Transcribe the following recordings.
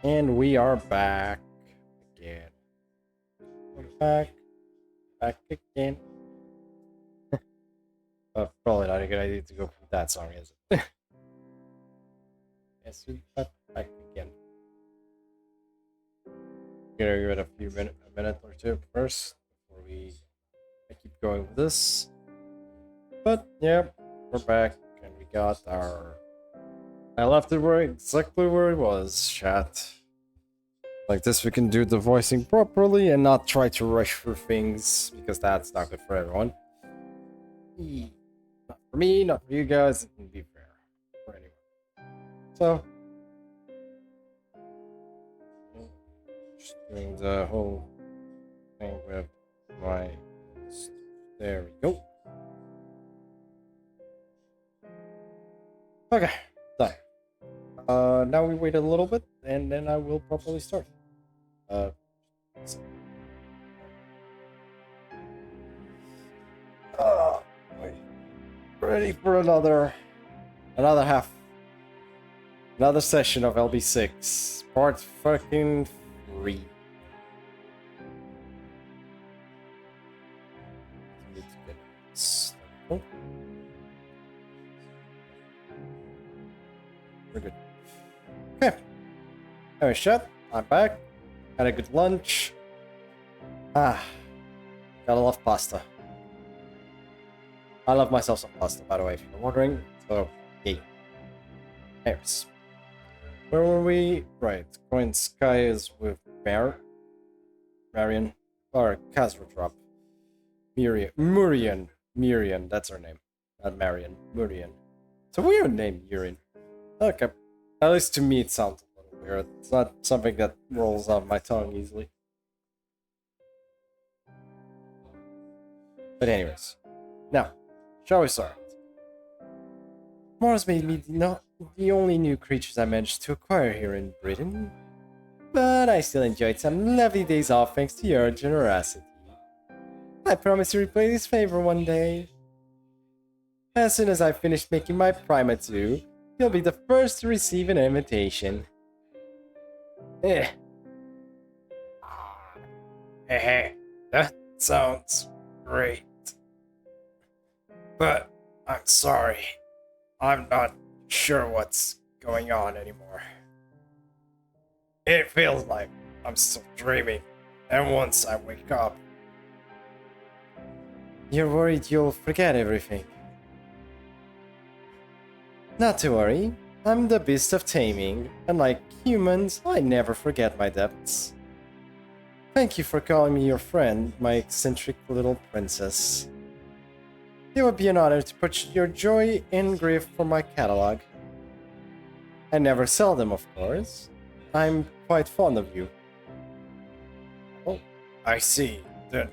And we are back again. We're back again. Probably not a good idea to go for that song, is it? Yes, we're back again. Gonna give it a minute or two first before we keep going with this. But yeah, we're back and we got our. I left it exactly where it was, chat. Like this, we can do the voicing properly and not try to rush through things because that's not good for everyone. Not for me, not for you guys. It can be fair for anyone. So, just doing the whole thing with my. There we go. Okay, done. Now we wait a little bit and then I will properly start. So. Wait. Ready for another session of LB6 part fucking 3. Need to get this. Oh. We're good. Okay. Anyway, chat. I'm back. Had a good lunch. Gotta love pasta. I love myself some pasta, by the way, if you're wondering. So, yay. Anyways. Where were we? Right. Going Sky is with Marion. Or Kasradrop. Murian. That's her name. Not Marion. Murian. It's a weird name, Murian. Okay. At least to me it sounds a little weird. It's not something that rolls off my tongue easily. But anyways. Now, shall we start? Mars made me not the only new creatures I managed to acquire here in Britain. But I still enjoyed some lovely days off thanks to your generosity. I promise to repay this favor one day. As soon as I finish making my Prima 2, you'll be the first to receive an invitation. That sounds great. But I'm sorry. I'm not sure what's going on anymore. It feels like I'm still dreaming, and once I wake up... You're worried you'll forget everything. Not to worry, I'm the beast of taming, and like humans, I never forget my debts. Thank you for calling me your friend, my eccentric little princess. It would be an honor to put your joy and grief for my catalog. I never sell them, of course. I'm quite fond of you. Oh, I see. Then,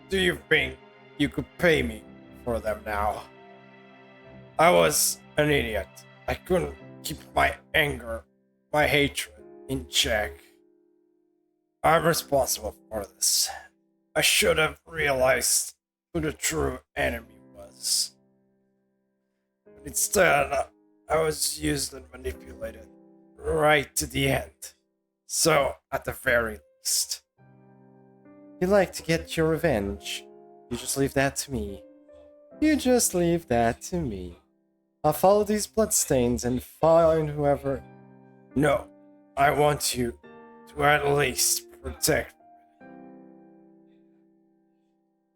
do you think you could pay me for them now? I was an idiot. I couldn't keep my anger, my hatred in check. I'm responsible for this. I should have realized who the true enemy was. But instead, I was used and manipulated right to the end. So, at the very least. You like to get your revenge. You just leave that to me. I'll follow these bloodstains and find whoever... No, I want you to at least protect me.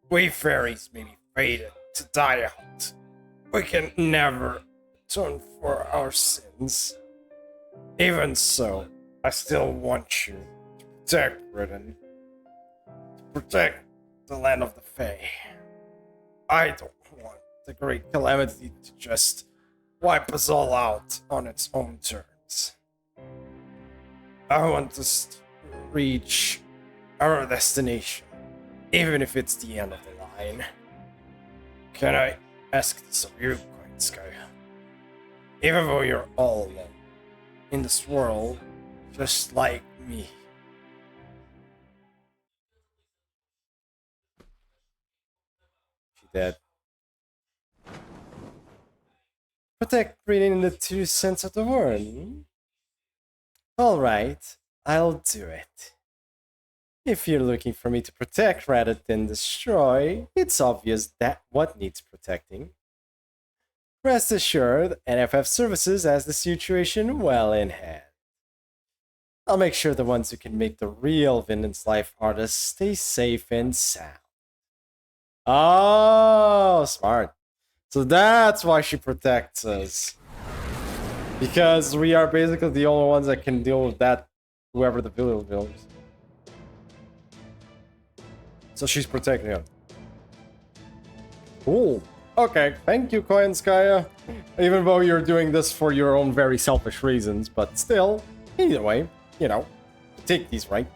We fairies may be fated to die out. We can never atone for our sins. Even so, I still want you to protect Britain. To protect the land of the Fae. I don't want the great calamity to just wipe us all out on its own terms. I want us to reach our destination, even if it's the end of the line. Can I ask this of you, Queen Sky? Even though you're all alone in this world, just like me. She dead. Protect Britain in the true sense of the word. Alright, I'll do it. If you're looking for me to protect rather than destroy, it's obvious that what needs protecting. Rest assured, NFF Services has the situation well in hand. I'll make sure the ones who can make the real Vinland's life artists stay safe and sound. Oh, smart. So that's why she protects us. Because we are basically the only ones that can deal with that, whoever the villain is. So she's protecting him. Cool. Okay, thank you, Koyanskaya. Even though you're doing this for your own very selfish reasons, but still, either way, you know, take these, right?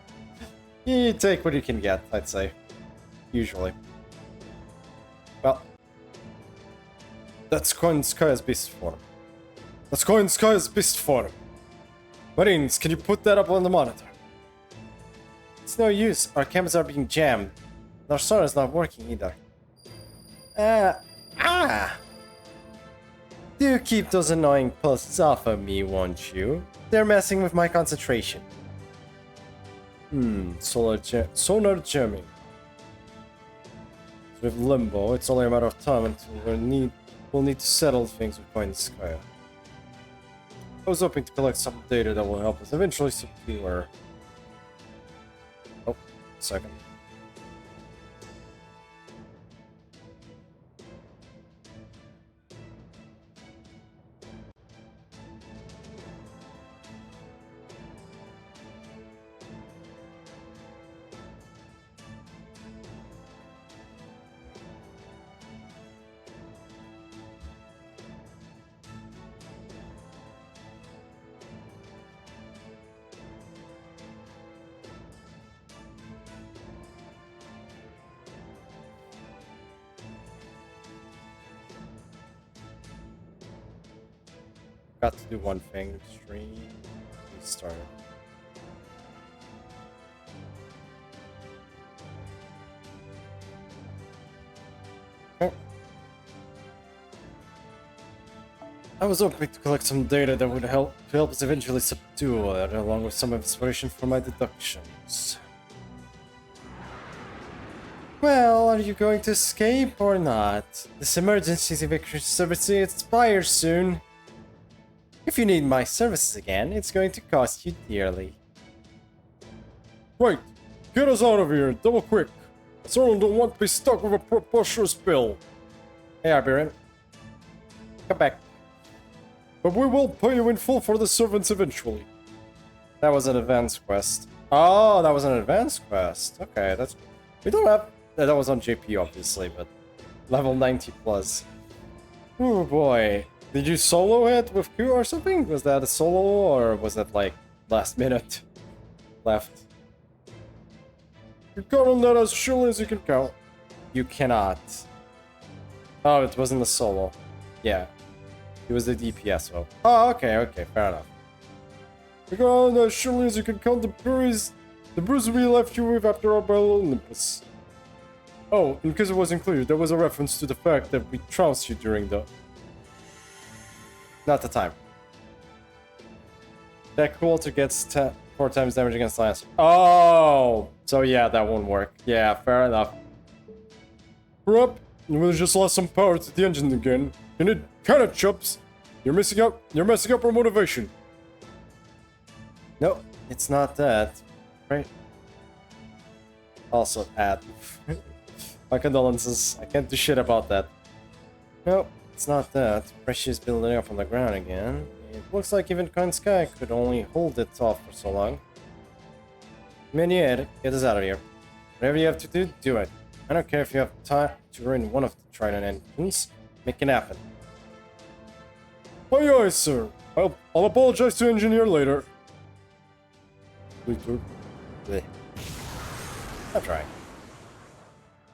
You take what you can get, I'd say. Usually. Well, that's Koyanskaya's beast form. That's Koyanskaya's beast form. Marines, can you put that up on the monitor? It's no use, our cameras are being jammed. Our sonar's not working either. Do keep those annoying pulses off of me, won't you? They're messing with my concentration. Sonar jamming. With Limbo, it's only a matter of time until we'll need to settle things with Koyanskaya. I was hoping to collect some data that will help us eventually subdue her. Oh, second. Got to do one thing. Stream. Restart. Okay. I was hoping to collect some data that would help us eventually subdue it, along with some inspiration for my deductions. Well, are you going to escape or not? This emergency evacuation service expires soon. If you need my services again, it's going to cost you dearly. Wait! Get us out of here, double quick! I certainly don't want to be stuck with a preposterous bill. Hey, Oberon. Come back. But we will pay you in full for the servants eventually. That was an advanced quest. Oh, that was an advanced quest. Okay, that's... We don't have... That was on JP, obviously, but... Level 90 plus. Oh boy. Did you solo it with Q or something? Was that a solo, or was that, like, last minute left? You count on that as surely as you can count. You cannot. Oh, it wasn't a solo. Yeah. It was the DPS, though. Oh, okay, fair enough. You count on that as surely as you can count the bruise we left you with after our battle Olympus. Oh, in case it wasn't clear, there was a reference to the fact that we trounced you during the... Not the time. That Coulter gets 4 times damage against Lance. Oh! So yeah, that won't work. Yeah, fair enough. We're up, and we'll just lost some power to the engine again. You need cannon chops. You're messing up our motivation. No, it's not that. Right? Also, add. My condolences. I can't do shit about that. No, it's not that. Pressure is building up on the ground again. It looks like even Sky could only hold it off for so long. Menier, get us out of here. Whatever you have to do, do it. I don't care if you have time to ruin one of the Trident engines. Make it happen. Aye aye, sir. I'll apologize to engineer later. Later. Blech. I'll try.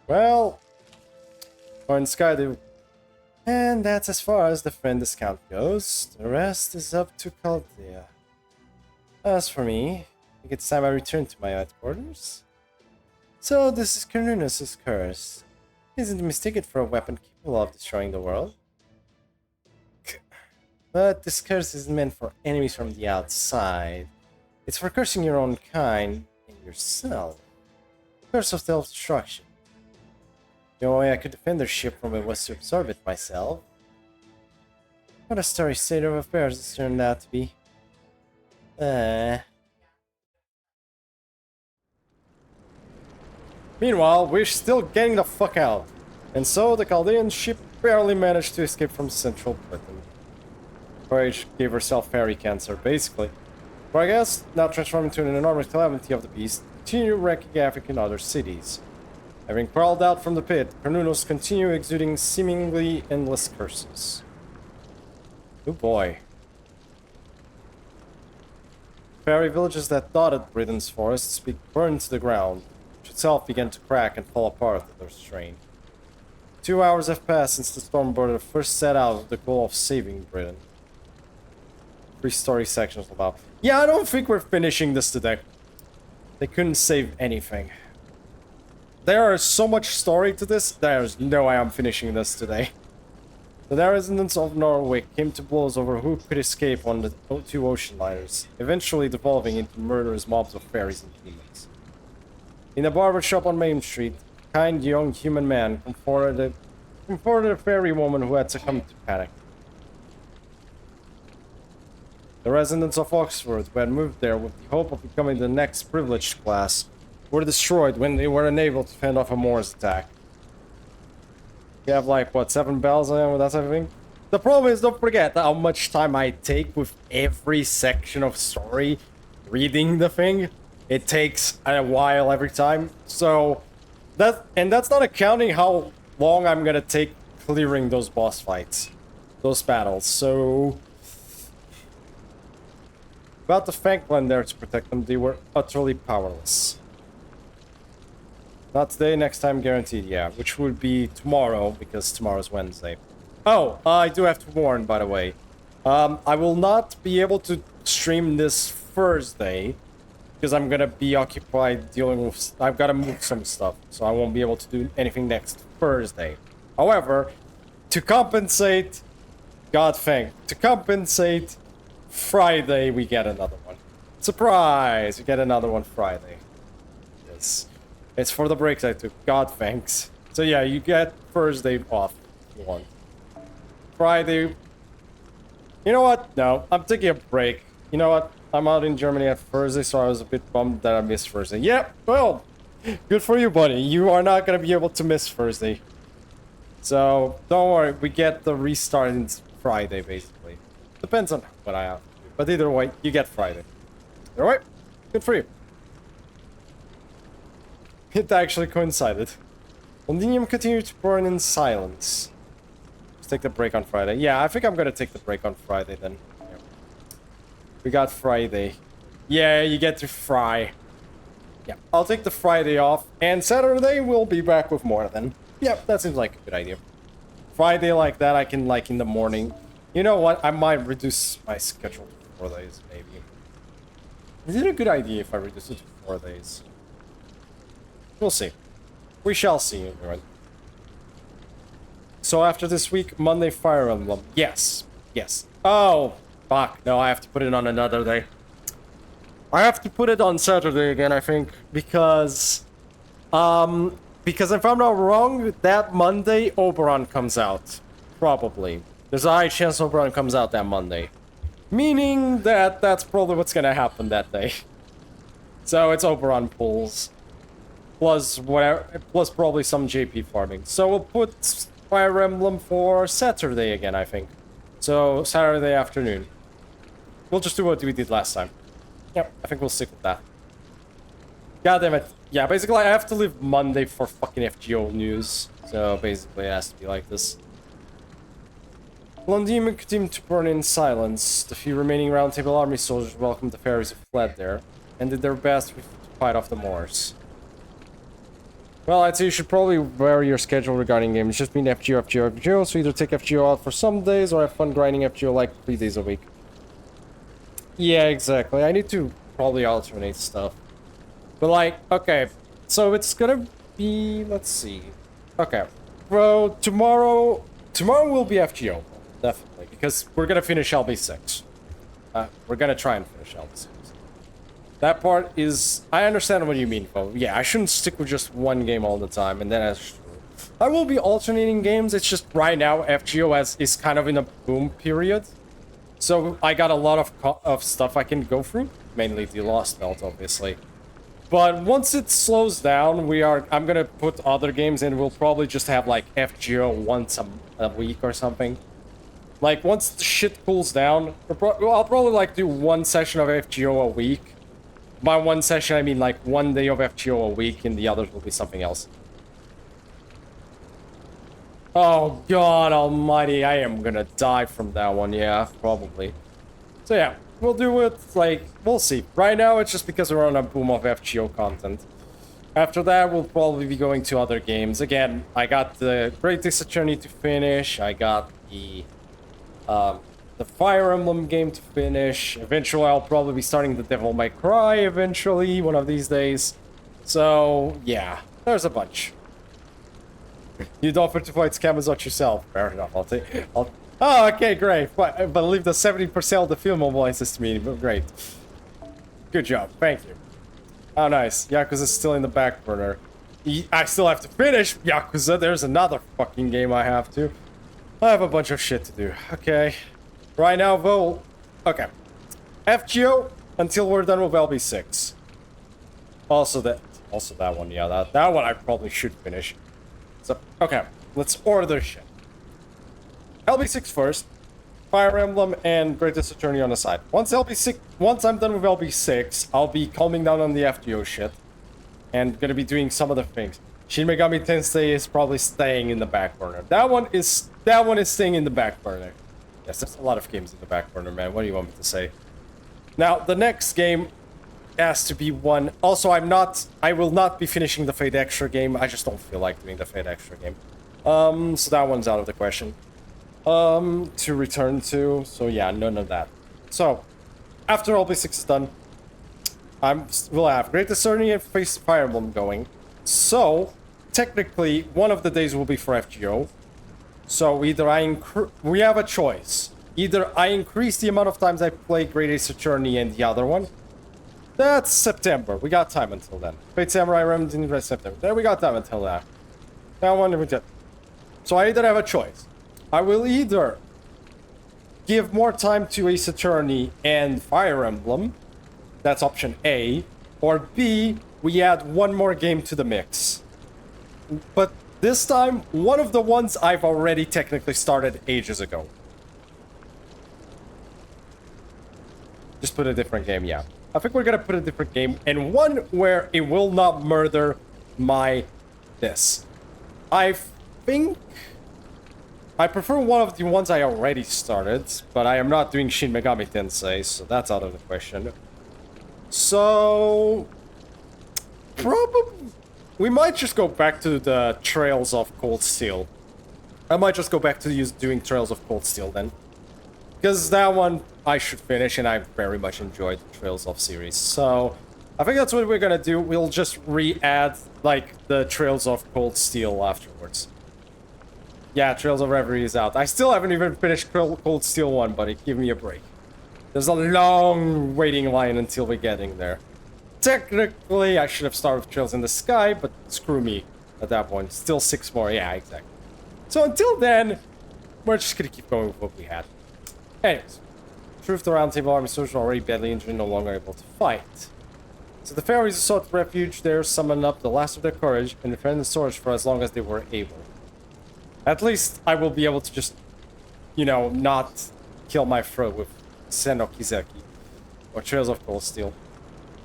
Well, Sky do. And that's as far as the friend discount goes. The rest is up to Chaldea. As for me, I think it's time I return to my headquarters. So this is Carnunus' curse. Isn't mistaken for a weapon capable of destroying the world. But this curse isn't meant for enemies from the outside. It's for cursing your own kind and yourself. Curse of self-destruction. The only way I could defend their ship from it was to absorb it myself. What a story state of affairs this turned out to be. Meanwhile, we're still getting the fuck out. And so the Chaldean ship barely managed to escape from central Britain. Courage gave herself fairy cancer, basically. But I guess, now transformed into an enormous calamity of the beast, continue wreaking havoc in other cities. Having crawled out from the pit, Carnunos continue exuding seemingly endless curses. Oh boy. Fairy villages that dotted Britain's forests burned to the ground, which itself began to crack and fall apart under their strain. 2 hours have passed since the Stormborder first set out with the goal of saving Britain. 3 story sections about. Yeah, I don't think we're finishing this today. They couldn't save anything. There is so much story to this, there's no way I'm finishing this today. The residents of Norway came to blows over who could escape on the 2 ocean liners, eventually devolving into murderous mobs of fairies and demons. In a barber shop on Main Street, a kind young human man comforted a fairy woman who had succumbed to panic. The residents of Oxford, who had moved there with the hope of becoming the next privileged class, were destroyed when they were unable to fend off a Moor's attack. You have like, what, 7 bells and that's everything? The problem is, don't forget how much time I take with every section of story reading the thing. It takes a while every time, so that's not accounting how long I'm gonna take clearing those boss fights, those battles, so... Without the Fankland there to protect them, they were utterly powerless. Not today, next time guaranteed, yeah. Which would be tomorrow, because tomorrow's Wednesday. Oh, I do have to warn, by the way. I will not be able to stream this Thursday, because I'm gonna be occupied dealing with... I've gotta move some stuff, so I won't be able to do anything next Thursday. However, to compensate... to compensate... Friday, we get another one. Surprise! We get another one Friday. Yes. It's for the breaks I took. God thanks. So yeah, you get Thursday off if you want. Friday... You know what? No, I'm taking a break. You know what? I'm out in Germany at Thursday, so I was a bit bummed that I missed Thursday. Yep, well, good for you, buddy. You are not going to be able to miss Thursday. So, don't worry. We get the restart in Friday, basically. Depends on what I have to do. But either way, you get Friday. Alright? Good for you. It actually coincided. Londinium continued to burn in silence. Let's take the break on Friday. Yeah, I think I'm gonna take the break on Friday then. Yeah. We got Friday. Yeah, you get to fry. Yeah, I'll take the Friday off. And Saturday, we'll be back with more then. Yeah, that seems like a good idea. Friday like that, I can, like, in the morning... You know what? I might reduce my schedule to 4 days, maybe. Is it a good idea if I reduce it to 4 days? We'll see. We shall see, everyone. So after this week, Monday Fire Emblem. Yes. Yes. Oh, fuck. No, I have to put it on another day. I have to put it on Saturday again, I think, because if I'm not wrong, that Monday, Oberon comes out. Probably. There's a high chance Oberon comes out that Monday. Meaning that that's probably what's gonna happen that day. So it's Oberon pulls. Plus whatever, plus probably some JP farming. So we'll put Fire Emblem for Saturday again, I think. So Saturday afternoon. We'll just do what we did last time. Yep, I think we'll stick with that. God damn it. Yeah, basically I have to leave Monday for fucking FGO news. So basically it has to be like this. Londinium continued to burn in silence. The few remaining Round Table Army soldiers welcomed the fairies who fled there, and did their best to fight off the Moors. Well, I'd say you should probably vary your schedule regarding games. Just mean FGO, FGO, FGO, so either take FGO out for some days, or have fun grinding FGO like 3 days a week. Yeah, exactly. I need to probably alternate stuff. But like, okay, so it's gonna be, let's see. Okay, well, tomorrow will be FGO. Definitely, because we're gonna finish LB6. We're gonna try and finish LB6. That part is... I understand what you mean, though. Yeah, I shouldn't stick with just one game all the time, and then I will be alternating games. It's just right now, FGO is kind of in a boom period. So I got a lot of stuff I can go through. Mainly the Lost Belt, obviously. But once it slows down, I'm gonna put other games in. We'll probably just have, like, FGO once a week or something. Like, once the shit cools down, I'll probably, like, do one session of FGO a week. By one session, I mean, like, one day of FGO a week, and the others will be something else. Oh, God almighty, I am gonna die from that one, yeah, probably. So, yeah, we'll do it, like, we'll see. Right now, it's just because we're on a boom of FGO content. After that, we'll probably be going to other games. Again, I got the Greatest Attorney to finish, I got the Fire Emblem game to finish. Eventually, I'll probably be starting the Devil May Cry eventually, one of these days. So, yeah, there's a bunch. You'd offer to fight Scamazot yourself. Fair enough, Oh, okay, great. But leave the 70% of the film mobilizes to me. Great. Good job, thank you. Oh, nice. Yakuza's still in the back burner. I still have to finish Yakuza. There's another fucking game I have to. I have a bunch of shit to do. Okay. Right now, though... Okay. FGO until we're done with LB6. Also that one, yeah. That one I probably should finish. So, okay. Let's order shit. LB6 first. Fire Emblem and Greatest Attorney on the side. Once I'm done with LB6, I'll be calming down on the FGO shit. And gonna be doing some other things. Shin Megami Tensei is probably staying in the back burner. That one is staying in the back burner. Yes, there's a lot of games in the back burner, man. What do you want me to say? Now, the next game has to be one... Also, I will not be finishing the Fate Extra game. I just don't feel like doing the Fate Extra game. So that one's out of the question. To return to... So yeah, none of that. So, after LB6 is done, we'll have Greatest Attorney and Fire Emblem going. So, technically, one of the days will be for FGO. So either we have a choice. Either I increase the amount of times I play Greatest Attorney and the other one. That's September. We got time until then. Fate Samurai Remnant in September. There we got time until that. That one we did. So I either have a choice. I will either give more time to Ace Attorney and Fire Emblem. That's option A. Or B, we add one more game to the mix. But this time, one of the ones I've already technically started ages ago. Just put a different game, yeah. I think we're gonna put a different game, and one where it will not murder this. I think... I prefer one of the ones I already started, but I am not doing Shin Megami Tensei, so that's out of the question. So... Probably... We might just go back to the Trails of Cold Steel. I might just go back to doing Trails of Cold Steel then. Because that one I should finish, and I very much enjoyed the Trails of series. So, I think that's what we're gonna do. We'll just re-add, like, the Trails of Cold Steel afterwards. Yeah, Trails of Reverie is out. I still haven't even finished Cold Steel 1, buddy. Give me a break. There's a long waiting line until we're getting there. Technically, I should have started with Trails in the Sky, but screw me at that point. Still 6 more. Yeah, exactly. So until then, we're just gonna keep going with what we had. Anyways, Truth, the Roundtable Army soldiers are already badly injured and no longer able to fight. So the fairies sought refuge there, summoned up the last of their courage, and defended the swords for as long as they were able. At least I will be able to just, you know, not kill my throat with Senokizeki or Trails of Cold Steel.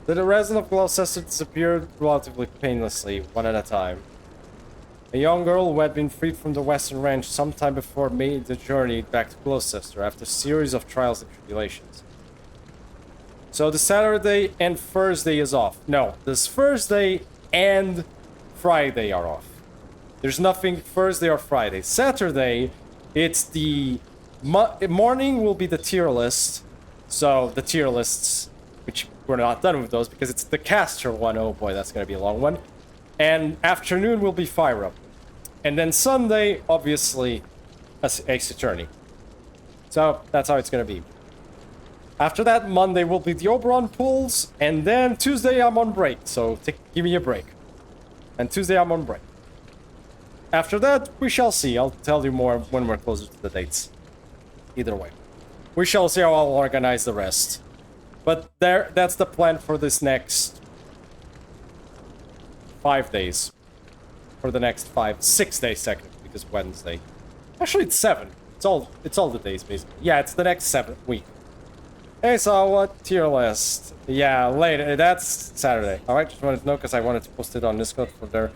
The resident of Gloucester disappeared relatively painlessly, one at a time. A young girl who had been freed from the Western Ranch sometime before made the journey back to Gloucester after a series of trials and tribulations. So the Saturday and Thursday is off. No, this Thursday and Friday are off. There's nothing Thursday or Friday. Saturday, it's the... morning will be the tier list. So the tier lists, which we're not done with those because it's the caster one. Oh boy, that's going to be a long one. And afternoon will be Fire Up. And then Sunday, obviously, Ace Attorney. So that's how it's going to be. After that, Monday will be the Oberon pulls, and then Tuesday I'm on break, so give me a break. And Tuesday I'm on break. After that, we shall see. I'll tell you more when we're closer to the dates. Either way. We shall see how I'll organize the rest. But that's the plan for this next 5 days. For the next 6 days technically, because Wednesday. Actually, it's 7. It's all the days basically. Yeah, it's the next 7th week. Hey, so what tier list? Yeah, later. That's Saturday. Alright, just wanted to know because I wanted to post it on Discord for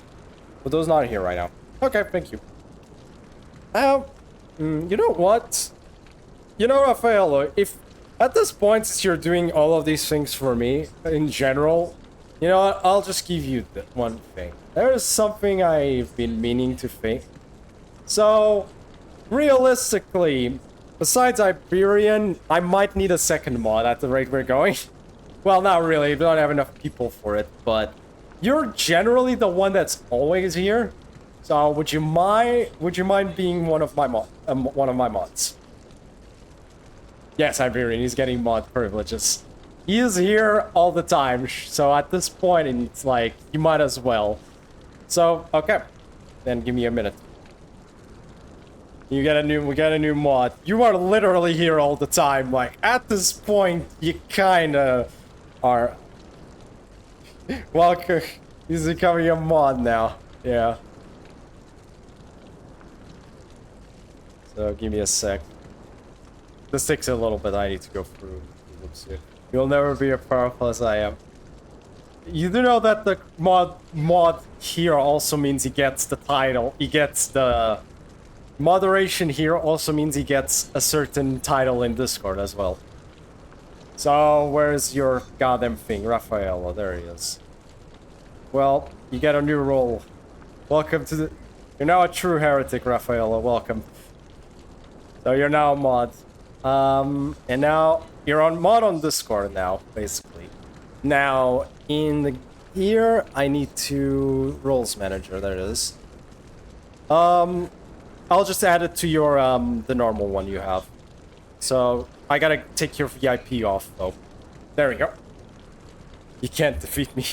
those not here right now. Okay, thank you. You know what? You know, Raffaello, if at this point, since you're doing all of these things for me, in general, you know what? I'll just give you one thing. There is something I've been meaning to think. So, realistically, besides Iberian, I might need a second mod at the rate we're going. Well, not really. We don't have enough people for it, but you're generally the one that's always here. So, would you mind being one of my mods? Yes, Iberian. He's getting mod privileges. He is here all the time, so at this point, it's like you might as well. So, okay, then give me a minute. We got a new mod. You are literally here all the time. Like at this point, you kinda are. Welcome. He's becoming a mod now. Yeah. So give me a sec. This takes a little bit. I need to go through. You'll never be as powerful as I am. You do know that the mod here also means he gets the title. He gets the moderation here also means he gets a certain title in Discord as well. So where's your goddamn thing, Raffaello? There he is. Well, you get a new role. Welcome to the. You're now a true heretic, Raffaello. Welcome. So you're now a mod. And now you're on mod on Discord now, basically. Now here I need to roles manager. There it is. I'll just add it to your the normal one you have. So I gotta take your VIP off though. There we go. You can't defeat me.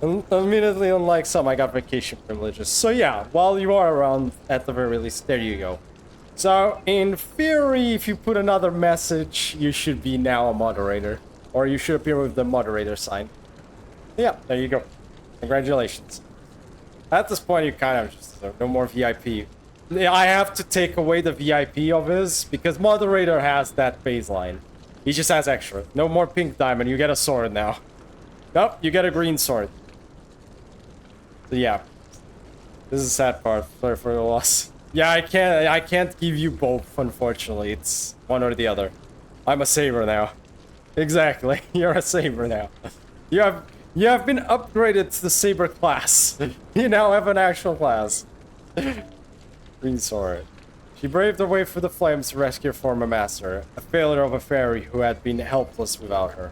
Immediately, unlike some, I got vacation privileges. So yeah, while you are around, at the very least, there you go. So, in theory, if you put another message, you should be now a moderator. Or you should appear with the moderator sign. Yeah, there you go. Congratulations. At this point, you kind of just, no more VIP. I have to take away the VIP of his, because moderator has that baseline. He just has extra. No more pink diamond, you get a sword now. Nope, you get a green sword. So yeah. This is a sad part. Sorry for the loss. Yeah, I can't give you both, unfortunately. It's one or the other. I'm a saber now. Exactly. You're a saber now. You have been upgraded to the saber class. You now have an actual class. Green sword. She braved her way through the flames to rescue her former master, a failure of a fairy who had been helpless without her.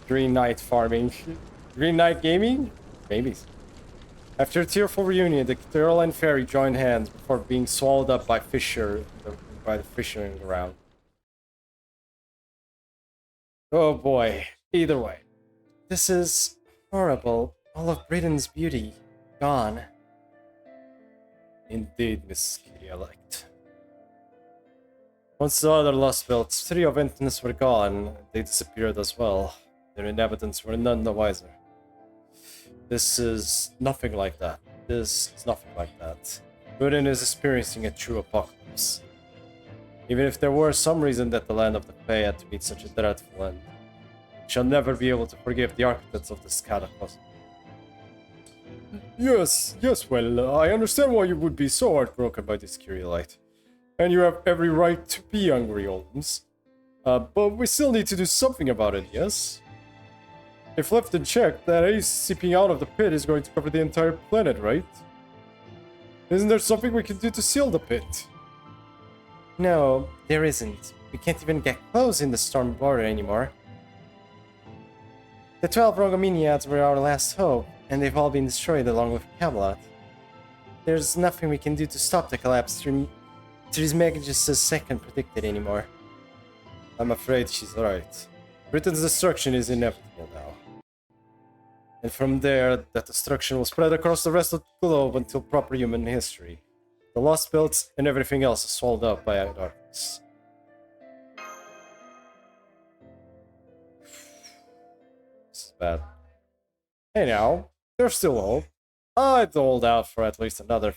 Green Knight farming. Green Knight gaming? Maybe. After a tearful reunion, the girl and fairy joined hands before being swallowed up by the fisher in the ground. Oh boy. Either way. This is horrible. All of Britain's beauty. Gone. Indeed, Miss Elect. Once the other lost belts, 3 of Ventnus were gone. They disappeared as well. Their inhabitants were none the wiser. This is nothing like that. This is nothing like that. Britain is experiencing a true apocalypse. Even if there were some reason that the land of the Fae had to meet such a dreadful end, we shall never be able to forgive the architects of this cataclysm. Yes, well, I understand why you would be so heartbroken by this Kyrielite. And you have every right to be angry, Olms. But we still need to do something about it, yes? If left unchecked, that ace seeping out of the pit is going to cover the entire planet, right? Isn't there something we can do to seal the pit? No, there isn't. We can't even get close in the storm border anymore. The 12 Rogominiads were our last hope, and they've all been destroyed along with Camelot. there's nothing we can do to stop the collapse. Therese Magus' second predicted anymore. I'm afraid she's right. Britain's destruction is inevitable now. And from there, that destruction will spread across the rest of the globe until proper human history. The lost belts and everything else is swallowed up by darkness. This is bad. Hey now, there's still hope. I'd hold out for at least another.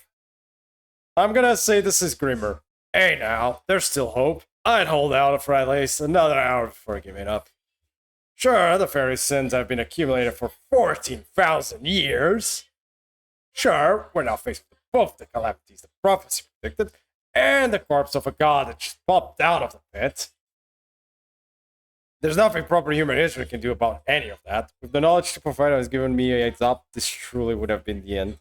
I'm gonna say this is grimmer. Hey now, there's still hope. I'd hold out for at least another hour before giving up. Sure, the fairy sins have been accumulated for 14,000 years. Sure, we're now faced with both the calamities the prophecy predicted and the corpse of a god that just popped out of the pit. There's nothing proper human history can do about any of that. With the knowledge the provider has given me a heads up, this truly would have been the end.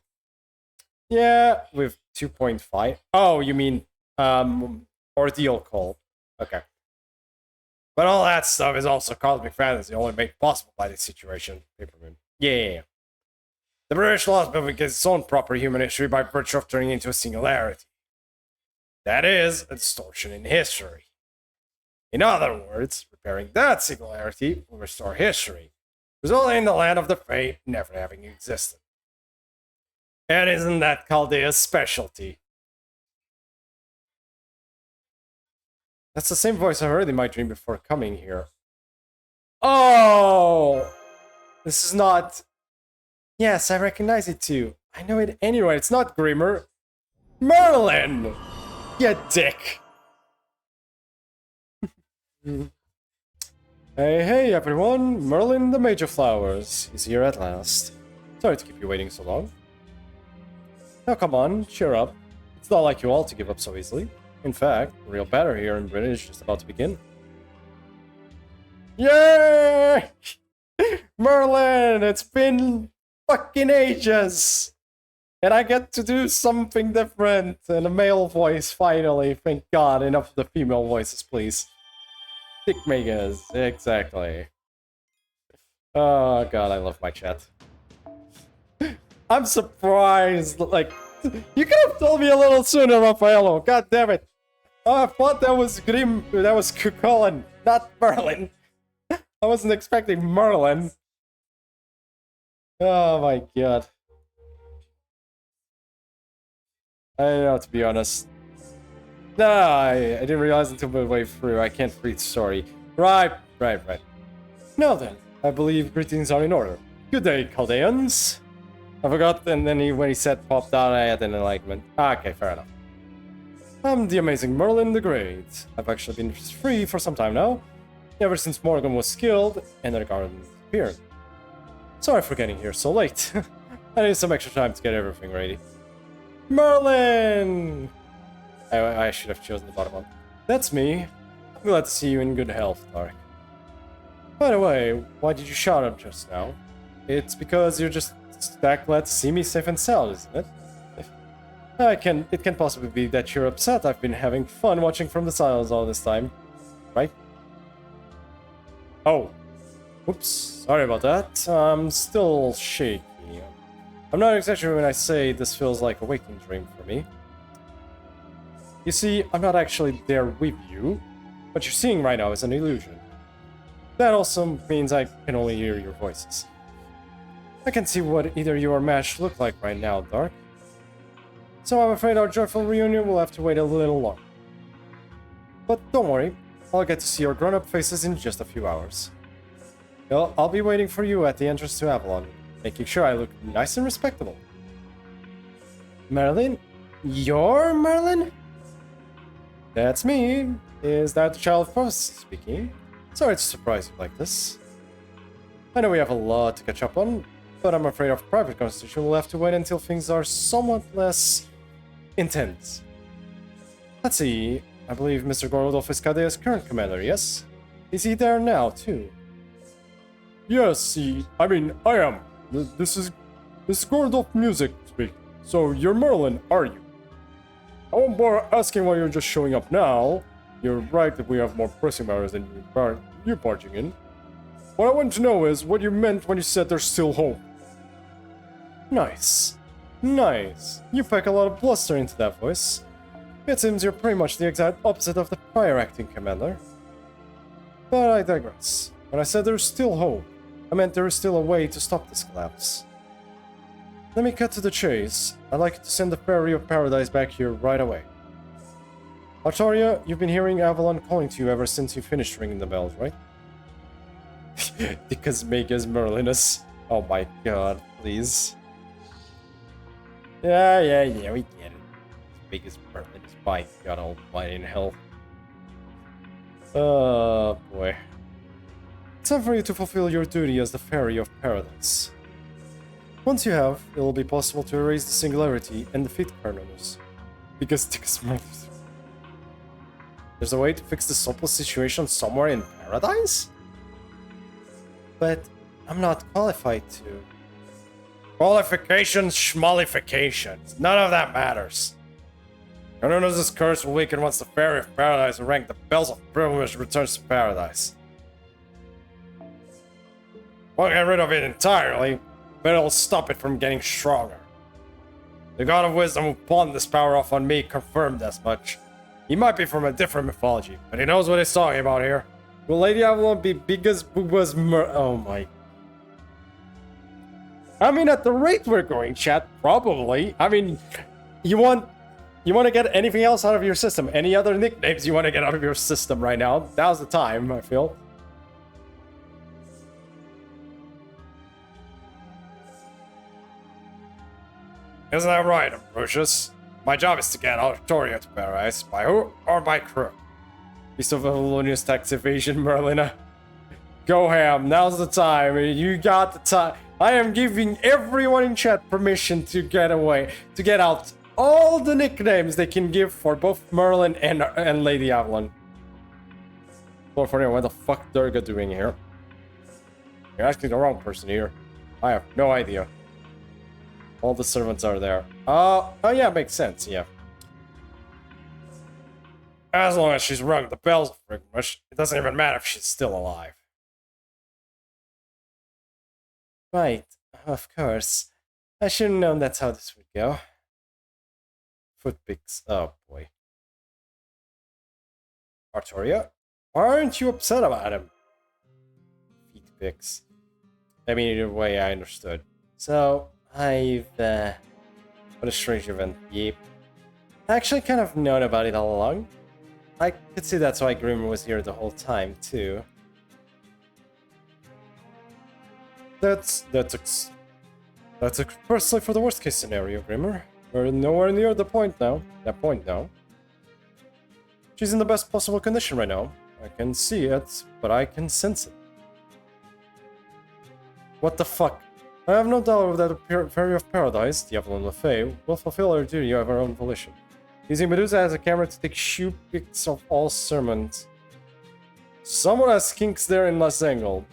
Yeah, with 2.5. Oh, you mean, ordeal call. Okay. But all that stuff is also cosmic fantasy, only made possible by this situation. Paperman. Yeah. The British lost movement gets its own proper human history by virtue of turning into a singularity. That is, a distortion in history. In other words, repairing that singularity will restore history, resulting in the land of the Fae never having existed. And isn't that Chaldea's specialty? That's the same voice I heard in my dream before coming here. Oh! This is not... Yes, I recognize it too. I know it anyway, it's not Grimmer. Merlin! You dick! Hey everyone, Merlin the Mage of Flowers is here at last. Sorry to keep you waiting so long. Now come on, cheer up. It's not like you all to give up so easily. In fact, the real battle here in Britain is just about to begin. Yay! Merlin, it's been fucking ages! And I get to do something different in a male voice, finally. Thank God, enough of the female voices, please. Dick makers, exactly. Oh God, I love my chat. I'm surprised, like, you could have told me a little sooner, Raffaello. God damn it. Oh, I thought that was Grim, that was Cucullin, not Merlin. I wasn't expecting Merlin. Oh my God. I don't know, to be honest. No, I didn't realize until midway through. I can't read story. Right. Now then, I believe greetings are in order. Good day, Chaldeans. I forgot, and then when he said popped out, I had an enlightenment. Okay, fair enough. I'm the amazing Merlin the Great. I've actually been free for some time now, ever since Morgan was killed and the garden appeared. Sorry for getting here so late. I need some extra time to get everything ready. Merlin! I should have chosen the bottom one. That's me. I'm glad to see you in good health, Dark. By the way, why did you shout out just now? It's because you're just that glad to see me safe and sound, isn't it? It can possibly be that you're upset I've been having fun watching from the sidelines all this time, right? Oh. Oops, sorry about that. I'm still shaky. I'm not exaggerating when I say this feels like a waking dream for me. You see, I'm not actually there with you. What you're seeing right now is an illusion. That also means I can only hear your voices. I can see what either you or Mash look like right now, Dark. So I'm afraid our joyful reunion will have to wait a little longer. But don't worry, I'll get to see your grown-up faces in just a few hours. I'll be waiting for you at the entrance to Avalon, making sure I look nice and respectable. Merlin? You're Merlin? That's me. Is that the child of prophecy speaking? Sorry to surprise you like this. I know we have a lot to catch up on, but I'm afraid our private conversation will have to wait until things are somewhat less intense. Let's see, I believe Mr. Gordolf is Chaldea's current commander, yes? Is he there now, too? Yes, I am. This is Gordolf Music speaking. So you're Merlin, are you? I won't bother asking why you're just showing up now. You're right that we have more pressing matters than you barging in. What I want to know is what you meant when you said there's still hope. Nice. Nice. You pack a lot of bluster into that voice. It seems you're pretty much the exact opposite of the prior acting commander. But I digress. When I said there's still hope, I meant there is still a way to stop this collapse. Let me cut to the chase. I'd like to send the Fairy of Paradise back here right away. Artoria, you've been hearing Avalon calling to you ever since you finished ringing the bells, right? Because Mega's Merlinus. Oh my god, please. Yeah, we get it. Biggest Merlinus, by god almighty in hell. Oh boy. It's time for you to fulfill your duty as the Fairy of Paradise. Once you have, it will be possible to erase the singularity and defeat Carnunus. Because there's a way to fix the hopeless situation somewhere in Paradise? But I'm not qualified to. Qualifications, schmalifications. None of that matters. Carnunus' curse will weaken once the Fairy of Paradise will rank the Bells of Privilege returns to Paradise. Won't get rid of it entirely, but it'll stop it from getting stronger. The God of Wisdom who pawned this power off on me confirmed as much. He might be from a different mythology, but he knows what he's talking about here. Will Lady Avalon be biggest Booba's oh my. I mean, at the rate we're going, chat, probably. I mean, you want to get anything else out of your system? Any other nicknames you want to get out of your system right now? Now's the time, I feel. Isn't that right, Ambrosius? My job is to get Artoria to Paradise, by who or by crook. Piece of Avalonius tax evasion, Merlina. Go ham, now's the time. You got the time. I am giving everyone in chat permission to get away, to get out all the nicknames they can give for both Merlin and Lady Avalon. Lord Fortnite, what the fuck Durga doing here? You're asking the wrong person here. I have no idea. All the servants are there. Oh yeah, makes sense, yeah. As long as she's rung the bells, pretty much, it doesn't even matter if she's still alive. Right, of course. I should have known that's how this would go. Footpicks, oh boy. Artoria, why aren't you upset about him? Feet picks. I mean, either way, I understood. So, what a strange event. Yep. I actually kind of known about it all along. I could see that's why Grimmer was here the whole time, too. That's personally for the worst case scenario, Grimmer. We're nowhere near the point now. That point now. She's in the best possible condition right now. I can see it, but I can sense it. What the fuck? I have no doubt that the Fairy of Paradise, the Avalon of Fae, will fulfill her duty of her own volition. Using Medusa as a camera to take shoe pics of all sermons. Someone has kinks there in Las Angle.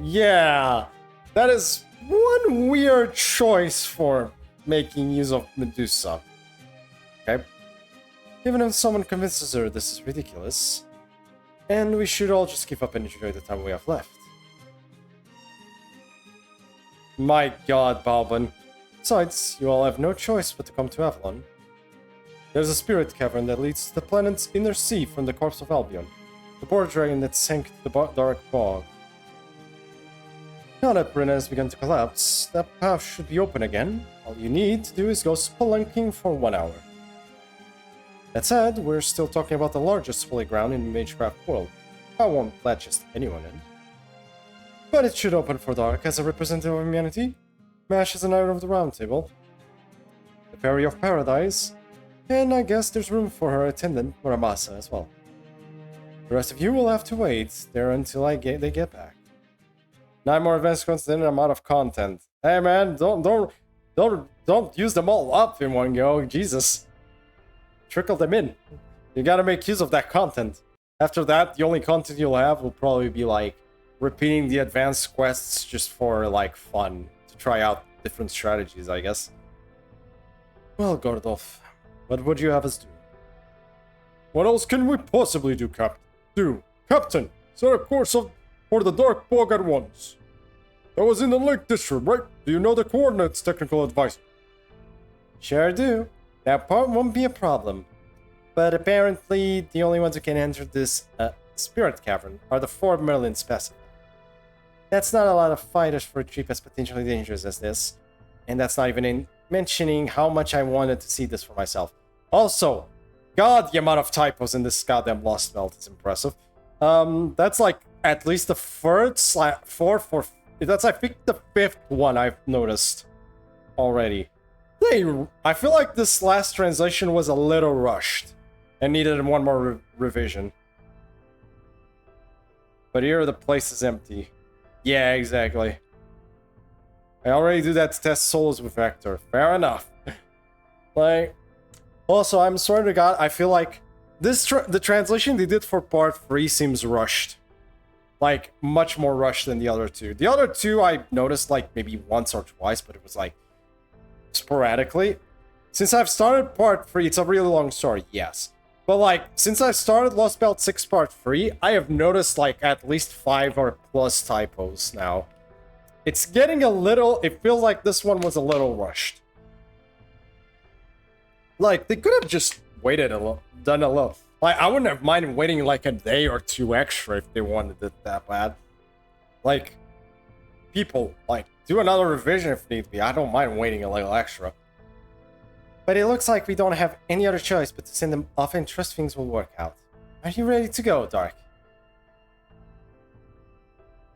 Yeah, that is one weird choice for making use of Medusa. Okay. Even if someone convinces her this is ridiculous, and we should all just give up and enjoy the time we have left. My god, Balban. Besides, you all have no choice but to come to Avalon. There's a spirit cavern that leads to the planet's inner sea from the corpse of Albion, the border dragon that sank to the dark bog. Now that Brynna has begun to collapse, that path should be open again. All you need to do is go spelunking for 1 hour. That said, we're still talking about the largest holy ground in the Magecraft world. I won't let just anyone in. But it should open for Dark as a representative of humanity. Mash is an item of the round table. The Fairy of Paradise. And I guess there's room for her attendant, Muramasa, as well. The rest of you will have to wait there until they get back. 9 more events content and I'm out of content. Hey man, don't use them all up in one go. Jesus. Trickle them in. You gotta make use of that content. After that, the only content you'll have will probably be like repeating the advanced quests just for like fun. To try out different strategies, I guess. Well, Gordolf, what would you have us do? What else can we possibly do, Captain? Set a course for the Dark Bog at once. That was in the Lake District, right? Do you know the coordinates, technical advisor? Sure do. That part won't be a problem. But apparently, the only ones who can enter this spirit cavern are the 4 Merlin specimen. That's not a lot of fighters for a trip as potentially dangerous as this. And that's not even in mentioning how much I wanted to see this for myself. Also, God, the amount of typos in this goddamn Lost Belt is impressive. That's like at least the fourth, that's I think the 5th one I've noticed already. I feel like this last translation was a little rushed and needed one more revision. But here the place is empty. Yeah, exactly. I already do that to test souls with Vector. Fair enough. Like, also, I'm swearing to God, I feel like the translation they did for part 3 seems rushed. Like, much more rushed than the other two. The other two I noticed like maybe once or twice, but it was like sporadically. Since I've started part 3, it's a really long story, yes. But like, since I started Lost Belt 6 part 3, I have noticed like at least 5 or plus typos now. It's getting a little, it feels like this one was a little rushed. Like, they could have just waited a little, done a little. Like, I wouldn't have minded waiting like a day or 2 extra if they wanted it that bad. Like, people, like, do another revision if need be. I don't mind waiting a little extra. But it looks like we don't have any other choice but to send them off and trust things will work out. Are you ready to go, Dark?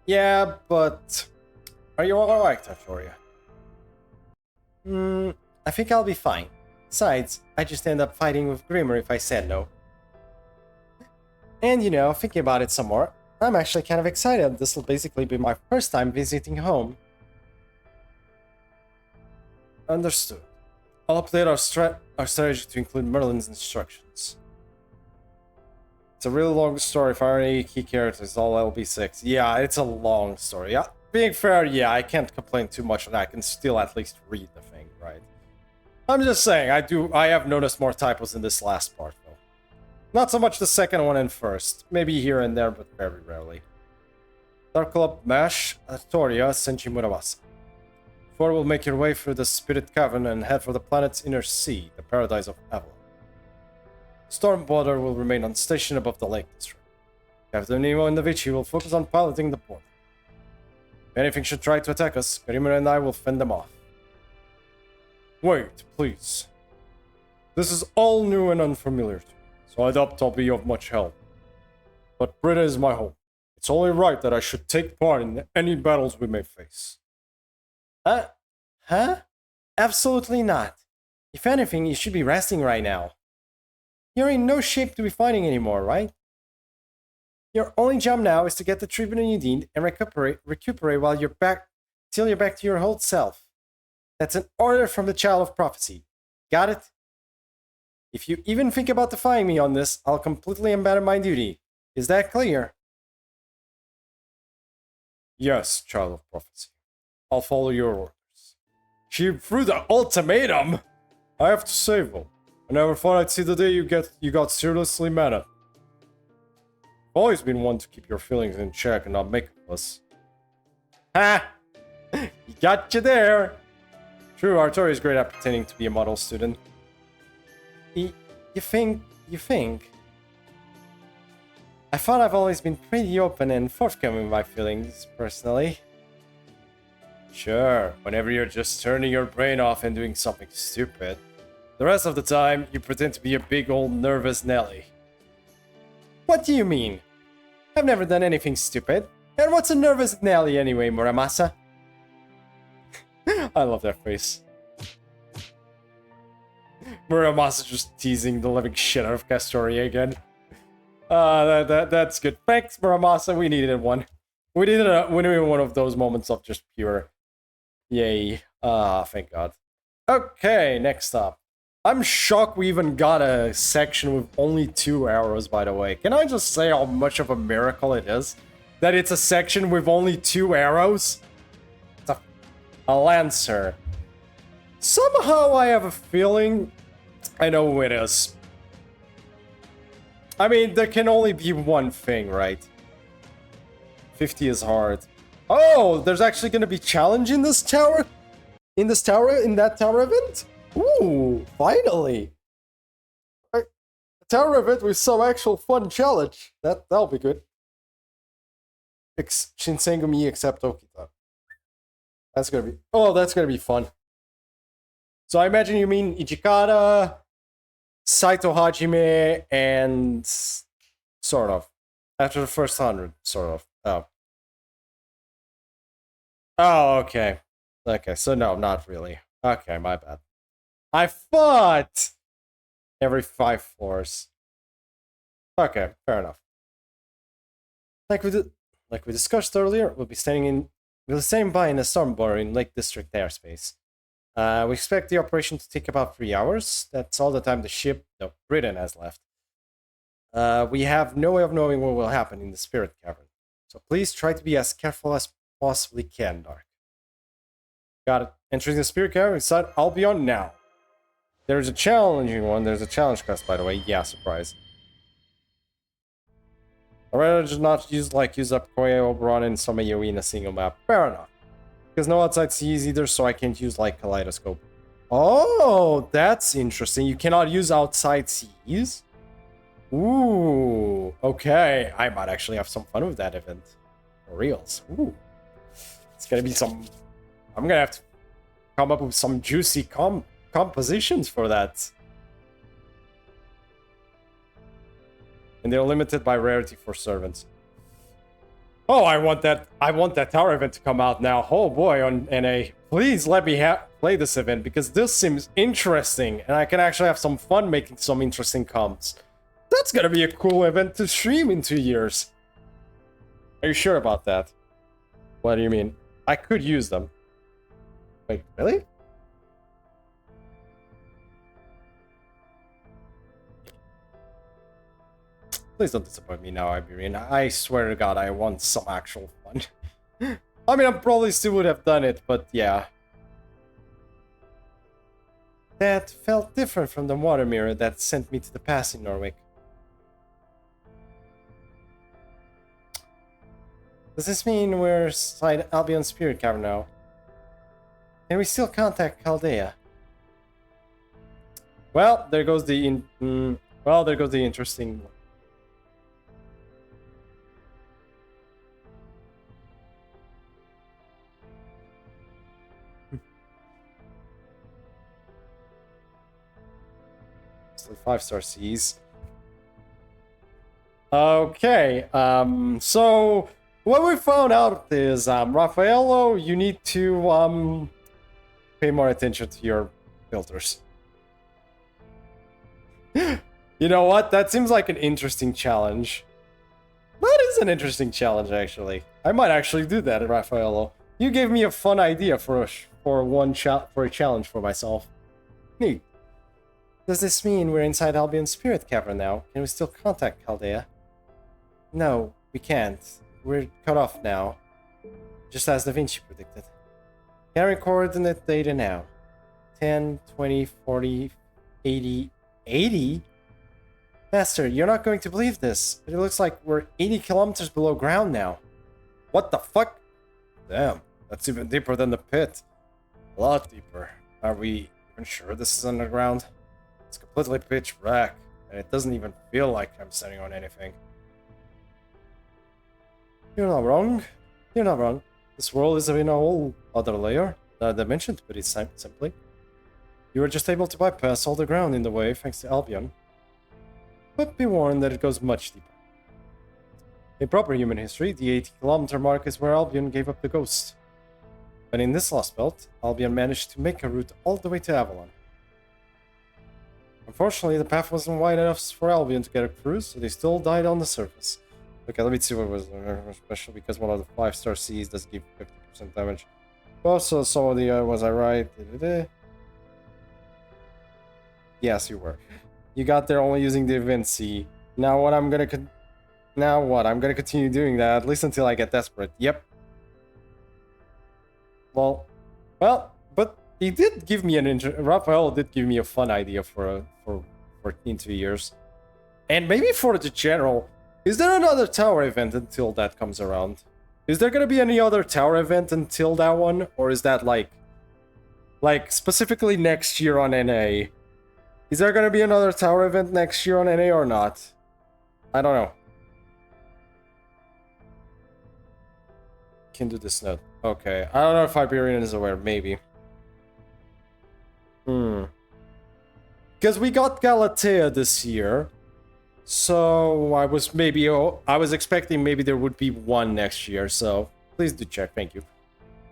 Yeah, but... Are you alright, Artoria? I think I'll be fine. Besides, I just end up fighting with Grimmer if I said no. And you know, thinking about it some more, I'm actually kind of excited. This will basically be my first time visiting home. Understood. I'll update our strategy to include Merlin's instructions. It's a really long story for any key characters, all LB6. Yeah, it's a long story. Yeah, being fair, yeah, I can't complain too much on that. I can still at least read the thing, right? I'm just saying, I have noticed more typos in this last part, though. Not so much the second one and first. Maybe here and there, but very rarely. Dark Club Mash, Artoria, Senchi Muramasa. Before we'll make your way through the Spirit Cavern and head for the planet's inner sea, the paradise of Avalon. Stormwater will remain on station above the lake district. Captain Nemo and the Vici will focus on piloting the port. If anything should try to attack us, Karimir and I will fend them off. Wait, please. This is all new and unfamiliar to me, so I doubt I'll be of much help. But Britta is my home. It's only right that I should take part in any battles we may face. Huh? Absolutely not. If anything, you should be resting right now. You're in no shape to be fighting anymore, right? Your only job now is to get the treatment you need and recuperate while you're back till you're back to your old self. That's an order from the Child of Prophecy. Got it? If you even think about defying me on this, I'll completely abandon my duty. Is that clear? Yes, Child of Prophecy. I'll follow your orders. She threw the ultimatum! I have to say, though, I never thought I'd see the day you got seriously mad at me. I've always been one to keep your feelings in check and not make a fuss. Ha! He got you there! True, Artoria is great at pretending to be a model student. You think? I thought I've always been pretty open and forthcoming with my feelings, personally. Sure, whenever you're just turning your brain off and doing something stupid. The rest of the time, you pretend to be a big old nervous Nelly. What do you mean? I've never done anything stupid. And what's a nervous Nelly anyway, Muramasa? I love that face. Muramasa just teasing the living shit out of Castoria again. That's good. Thanks, Muramasa. We needed one. We needed one of those moments of just pure yay. Thank God. Okay, next up. I'm shocked we even got a section with only 2 arrows, by the way. Can I just say how much of a miracle it is? That it's a section with only 2 arrows? It's a Lancer. Somehow I have a feeling I know who it is. I mean, there can only be one thing, right? 50 is hard. Oh, there's actually going to be challenge in this tower? In that tower event? Ooh, finally! A tower event with some actual fun challenge. That'll be good. Shinsengumi except Okita. That's gonna be... Oh, that's gonna be fun. So I imagine you mean Ichikata, Saito Hajime, and... Sort of. After the first 100, sort of. Oh. Oh, okay. Okay, so no, not really. Okay, my bad. I fought! Every 5 floors. Okay, fair enough. Like we discussed earlier, we'll be staying by in a stormbar in Lake District airspace. We expect the operation to take about 3 hours. That's all the time the ship, no, Britain has left. We have no way of knowing what will happen in the Spirit Cavern. So please try to be as careful as possibly can, Dark. Got it. Entering the Spirit Cavern inside Albion now. There's a challenging one. There's a challenge quest, by the way. Yeah, surprise. I'd rather just not use up Koya, Oberon, and Somayo in a single map. Fair enough. Because no outside seas either, so I can't use like Kaleidoscope. Oh, that's interesting. You cannot use outside seas? Ooh, okay. I might actually have some fun with that event. For reals. Ooh. It's gonna be some... I'm gonna have to come up with some juicy compositions for that. And they're limited by rarity for servants. Oh, I want that tower event to come out now. Oh boy, on NA. Please let me play this event, because this seems interesting, and I can actually have some fun making some interesting comps. That's gonna be a cool event to stream in 2 years. Are you sure about that? What do you mean? I could use them. Wait, really? Please don't disappoint me now, Iberian. I swear to God, I want some actual fun. I mean, I probably still would have done it, but yeah. That felt different from the water mirror that sent me to the pass in Norwich. Does this mean we're inside Albion's Spirit Cavern now? Can we still contact Chaldea? Well, there goes the interesting one. Still 5-star Cs. Okay, so what we found out is, Raffaello, you need to, pay more attention to your filters. You know what? That seems like an interesting challenge. That is an interesting challenge, actually. I might actually do that, Raffaello. You gave me a fun idea for a challenge for myself. Neat. Does this mean we're inside Albion's Spirit Cavern now? Can we still contact Chaldea? No, we can't. We're cut off now. Just as Da Vinci predicted. Carrying coordinate data now. 10, 20, 40, 80... 80? Master, you're not going to believe this, but it looks like we're 80 kilometers below ground now. What the fuck? Damn, that's even deeper than the pit. A lot deeper. Are we even sure this is underground? It's completely pitch black, and it doesn't even feel like I'm standing on anything. You're not wrong. You're not wrong. This world is in a whole other layer, another dimension, to put it simply. You were just able to bypass all the ground in the way thanks to Albion. But be warned that it goes much deeper. In proper human history, the 80-kilometer mark is where Albion gave up the ghost. But in this lost belt, Albion managed to make a route all the way to Avalon. Unfortunately, the path wasn't wide enough for Albion to get across, so they still died on the surface. Okay, let me see what was special, because one of the 5-star Cs does give 50% damage. Also, some of the was I right? Yes, you were. You got there only using the event C. Now what? I'm gonna continue doing that at least until I get desperate. Yep. Well, but he did give me Raphael did give me a fun idea for in 2 years, and maybe for the general. Is there another tower event until that comes around? Is there gonna be any other tower event until that one, or is that like Like, specifically next year on NA. Is there gonna be another tower event next year on NA or not? I don't know. Can do this note. Okay. I don't know if Hyperion is aware. Maybe. Because we got Galatea this year. So I was expecting maybe there would be one next year. So please do check. Thank you.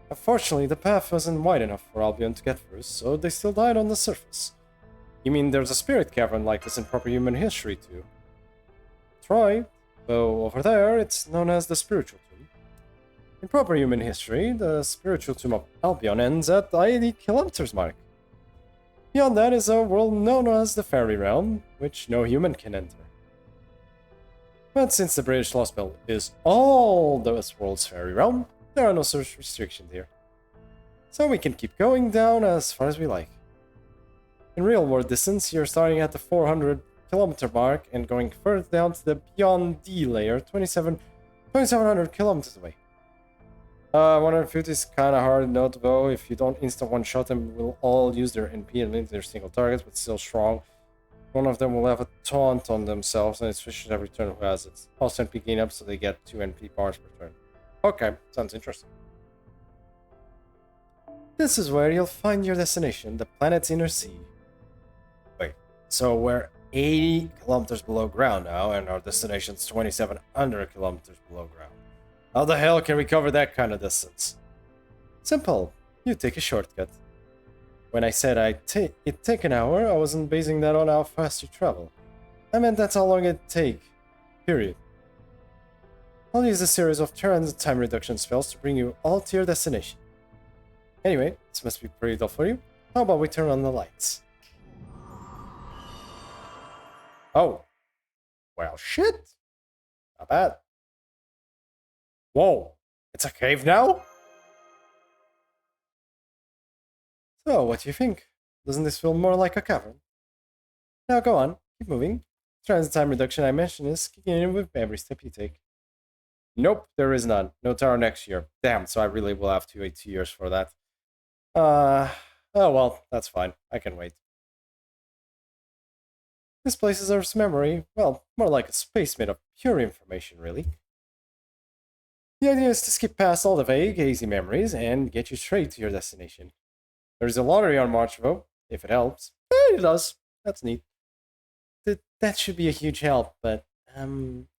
Unfortunately, the path wasn't wide enough for Albion to get through, so they still died on the surface. You mean there's a spirit cavern like this in proper human history too? That's right. Though over there, it's known as the spiritual tomb. In proper human history, the spiritual tomb of Albion ends at the 80 kilometers mark. Beyond that is a world known as the Fairy Realm, which no human can enter. But since the British Lost Belt is all this world's Fairy Realm, there are no such restrictions here. So we can keep going down as far as we like. In real world distance, you're starting at the 400 kilometer mark and going further down to the Beyond D layer, 2700 kilometers away. 150 is kinda hard to note though. If you don't instant one-shot them, will all use their NP and their single targets, but still strong. One of them will have a taunt on themselves and it switches every turn who has it. Also NP gain up so they get 2 NP bars per turn. Okay, sounds interesting. This is where you'll find your destination, the planet's inner sea. Wait, so we're 80 kilometers below ground now, and our destination's 2700 kilometers below ground. How the hell can we cover that kind of distance? Simple. You take a shortcut. When I said it'd take an hour, I wasn't basing that on how fast you travel. I meant that's how long it'd take. Period. I'll use a series of turn and time reduction spells to bring you all to your destination. Anyway, this must be pretty dull for you. How about we turn on the lights? Oh. Well, shit. Not bad. Whoa. It's a cave now? So, what do you think? Doesn't this feel more like a cavern? Now go on, keep moving. Transit time reduction I mentioned is kicking in with every step you take. Nope, there is none. No tower next year. Damn, so I really will have to wait 2 years for that. Oh well, that's fine. I can wait. This place deserves memory. Well, more like a space made of pure information, really. The idea is to skip past all the vague, hazy memories and get you straight to your destination. There's a lottery on March, though, if it helps. It does. That's neat. That should be a huge help, but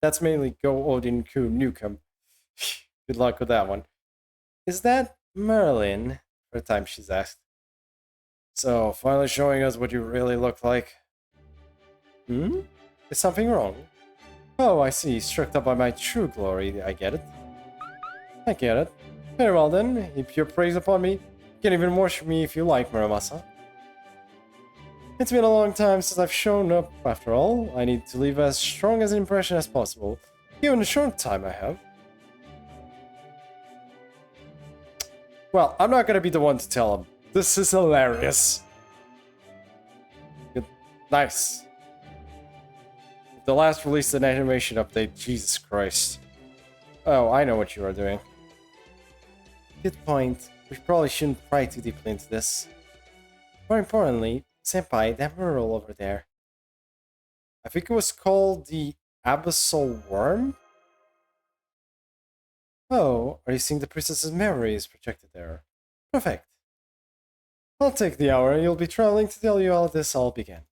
that's mainly Go Odin Ku Nukem. Good luck with that one. Is that Merlin? For the time she's asked. So, finally showing us what you really look like. Is something wrong? Oh, I see. Struck up by my true glory. I get it. I get it. Very well then. Heap your praise upon me. You can even worship me if you like, Muramasa. It's been a long time since I've shown up, after all. I need to leave as strong as an impression as possible, given the short time I have. Well, I'm not gonna be the one to tell him. This is hilarious. Good. Nice. The last released an animation update, Jesus Christ. Oh, I know what you are doing. Good point. We probably shouldn't pry too deeply into this. More importantly, Senpai, that mural over there. I think it was called the Abyssal Worm? Oh, are you seeing the princess's memories projected there? Perfect. I'll take the hour and you'll be traveling to tell you how this all began.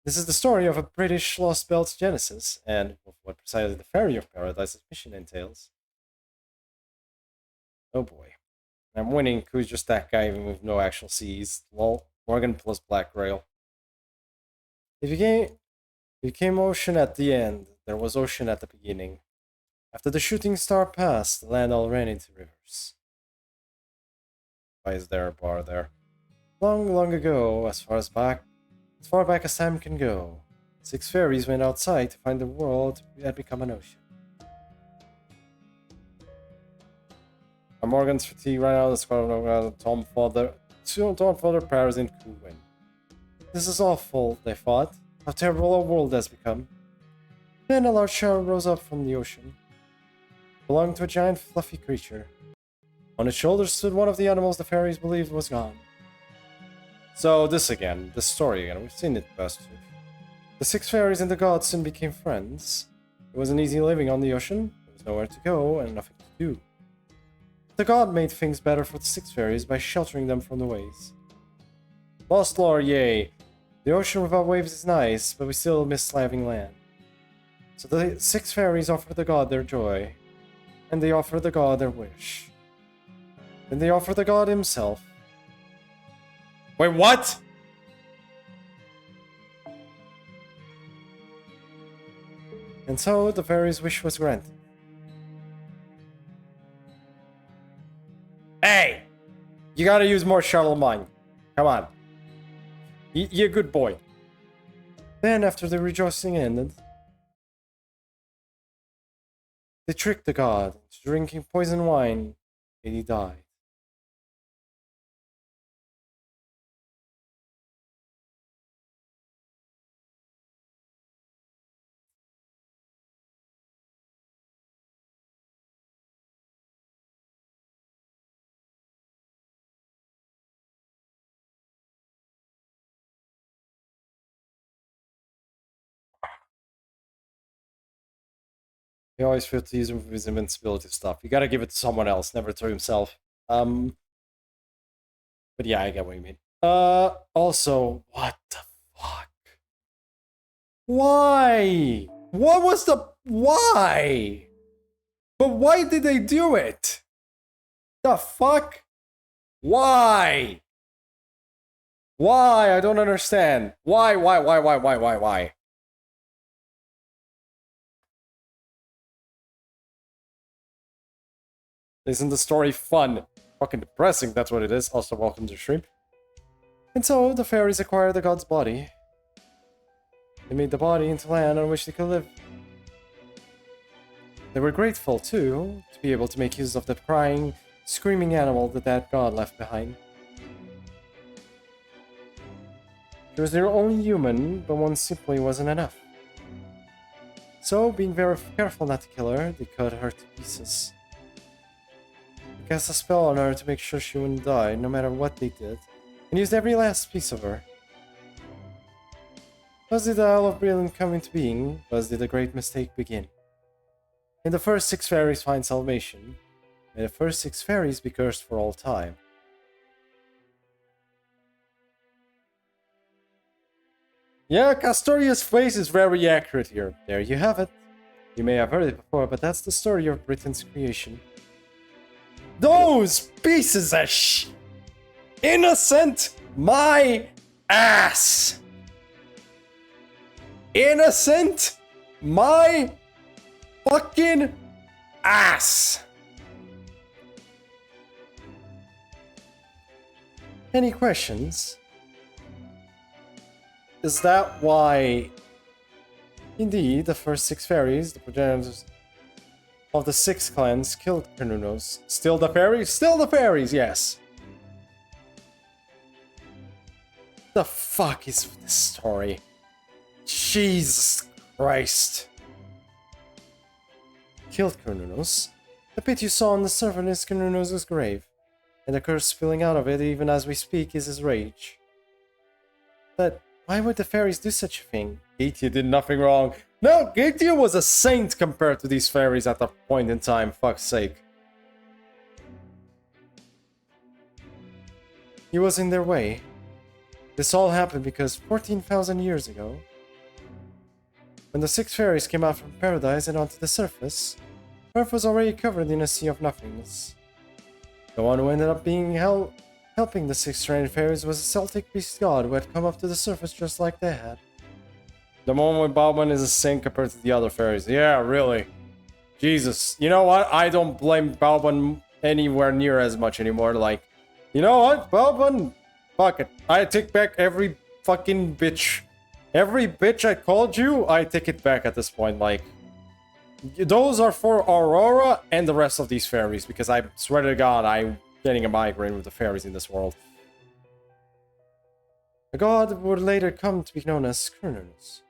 This is the story of a British Lost Belt's genesis, and of what precisely the Fairy of Paradise's mission entails. Oh boy. I'm winning, who's just that guy even with no actual C's. Lol. Morgan plus Black Rail. If you came ocean at the end, there was ocean at the beginning. After the shooting star passed, the land all ran into rivers. Why is there a bar there? Long, long ago, as far back as time can go, 6 fairies went outside to find the world had become an ocean. Morgan's fatigue ran out of the squad of Tom Father, Paris, and Kuwin. This is awful, they thought. How terrible our world has become. Then a large shower rose up from the ocean. It belonged to a giant fluffy creature. On its shoulders stood one of the animals the fairies believed was gone. So this story again, we've seen it best. The 6 fairies and the gods soon became friends. It wasn't easy living on the ocean. There was nowhere to go and nothing to do. The god made things better for the 6 fairies by sheltering them from the waves. Lost lore, yay! The ocean without waves is nice, but we still miss living land. So the 6 fairies offer the god their joy, and they offer the god their wish. Then they offer the god himself. Wait, what? And so the fairies' wish was granted. Hey! You gotta use more Charlemagne. Come on. You're a good boy. Then, after the rejoicing ended, they tricked the god into drinking poison wine, and he died. He always feels to use his invincibility stuff. You gotta give it to someone else, never to himself. But yeah, I get what you mean. Also, what the fuck? Why? What was the... Why? But why did they do it? The fuck? Why? Why? I don't understand. Why? Isn't the story fun? Fucking depressing, that's what it is. Also, welcome to the stream. And so, the fairies acquired the god's body. They made the body into land on which they could live. They were grateful, too, to be able to make use of the crying, screaming animal that god left behind. She was their only human, but one simply wasn't enough. So, being very careful not to kill her, they cut her to pieces. They cast a spell on her to make sure she wouldn't die, no matter what they did, and used every last piece of her. Thus did the Isle of Brilliant come into being, thus did the great mistake begin. May the first 6 fairies find salvation. May the first 6 fairies be cursed for all time. Yeah, Castoria's face is very accurate here. There you have it. You may have heard it before, but that's the story of Britain's creation. Those pieces of innocent my ass! Innocent my fucking ass! Any questions? Is that why, indeed, the first 6 fairies, the progenitors of the 6 clans, killed Carnunos? Still the fairies? Still the fairies, yes! The fuck is this story? Jesus Christ. Killed Carnunos. The pit you saw on the surface is Carnunos' grave, and the curse spilling out of it even as we speak is his rage. But why would the fairies do such a thing? Gatia did nothing wrong. No, Gatia was a saint compared to these fairies at that point in time, fuck's sake. He was in their way. This all happened because 14,000 years ago, when the 6 fairies came out from paradise and onto the surface, Earth was already covered in a sea of nothingness. The one who ended up being helping the 6 stranded fairies was a Celtic beast god who had come up to the surface just like they had. The moment when Bauman is a saint compared to the other fairies. Yeah, really. Jesus. You know what? I don't blame Bauman anywhere near as much anymore. Like, you know what? Bauman, fuck it. I take back every fucking bitch. Every bitch I called you, I take it back at this point. Like, those are for Aurora and the rest of these fairies, because I swear to God, I'm getting a migraine with the fairies in this world. The god would later come to be known as Carnunos.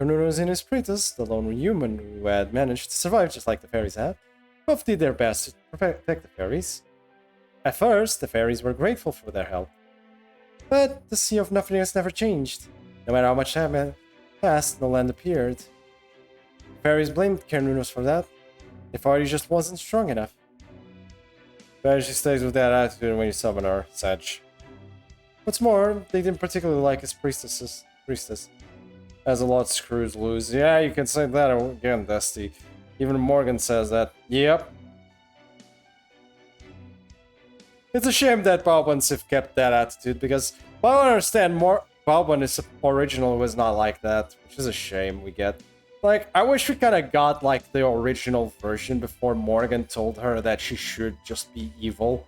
Carnunos and his priestess, the lone human who had managed to survive just like the fairies had, both did their best to protect the fairies. At first, the fairies were grateful for their help. But the Sea of Nothingness never changed. No matter how much time had passed, no land appeared. The fairies blamed Cernunos for that. They thought he just wasn't strong enough. But she stays with that attitude when you summon her, Sedge. What's more, they didn't particularly like his priestess. As a lot screws loose. Yeah, you can say that again, Dusty. Even Morgan says that. Yep. It's a shame that Balban Sif kept that attitude, because while I understand more Balban's original was not like that, which is a shame we get. Like, I wish we kind of got like the original version before Morgan told her that she should just be evil.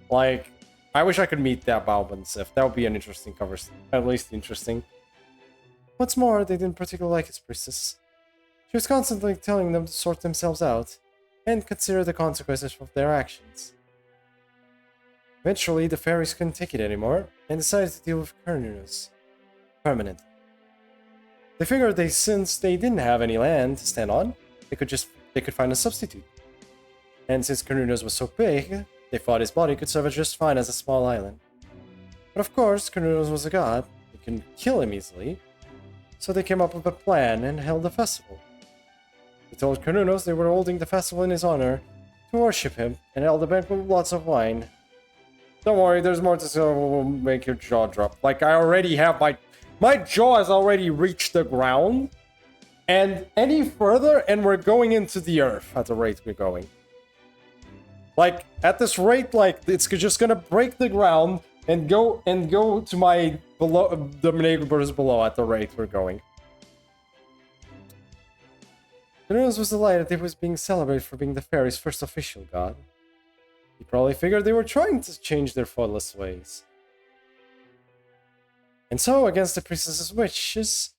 Like, I wish I could meet that Balban Sif. That would be an interesting cover, at least interesting. What's more, they didn't particularly like his priestess. She was constantly telling them to sort themselves out and consider the consequences of their actions. Eventually, the fairies couldn't take it anymore and decided to deal with Cernunos permanently. They figured since they didn't have any land to stand on, they could find a substitute. And since Cernunos was so big, they thought his body could serve just fine as a small island. But of course, Cernunos was a god, they couldn't kill him easily, so they came up with a plan and held a festival. They told Cernunos they were holding the festival in his honor to worship him and held a banquet with lots of wine. Don't worry, there's more to say. Will make your jaw drop. Like, I already have my jaw has already reached the ground, and any further, and we're going into the earth at the rate we're going. Like, at this rate, like, it's just gonna break the ground and go to my below the neighbors below at the rate we're going. Cernunos was delighted he was being celebrated for being the fairies' first official god. He probably figured they were trying to change their thoughtless ways. And so, against the priestess's wishes,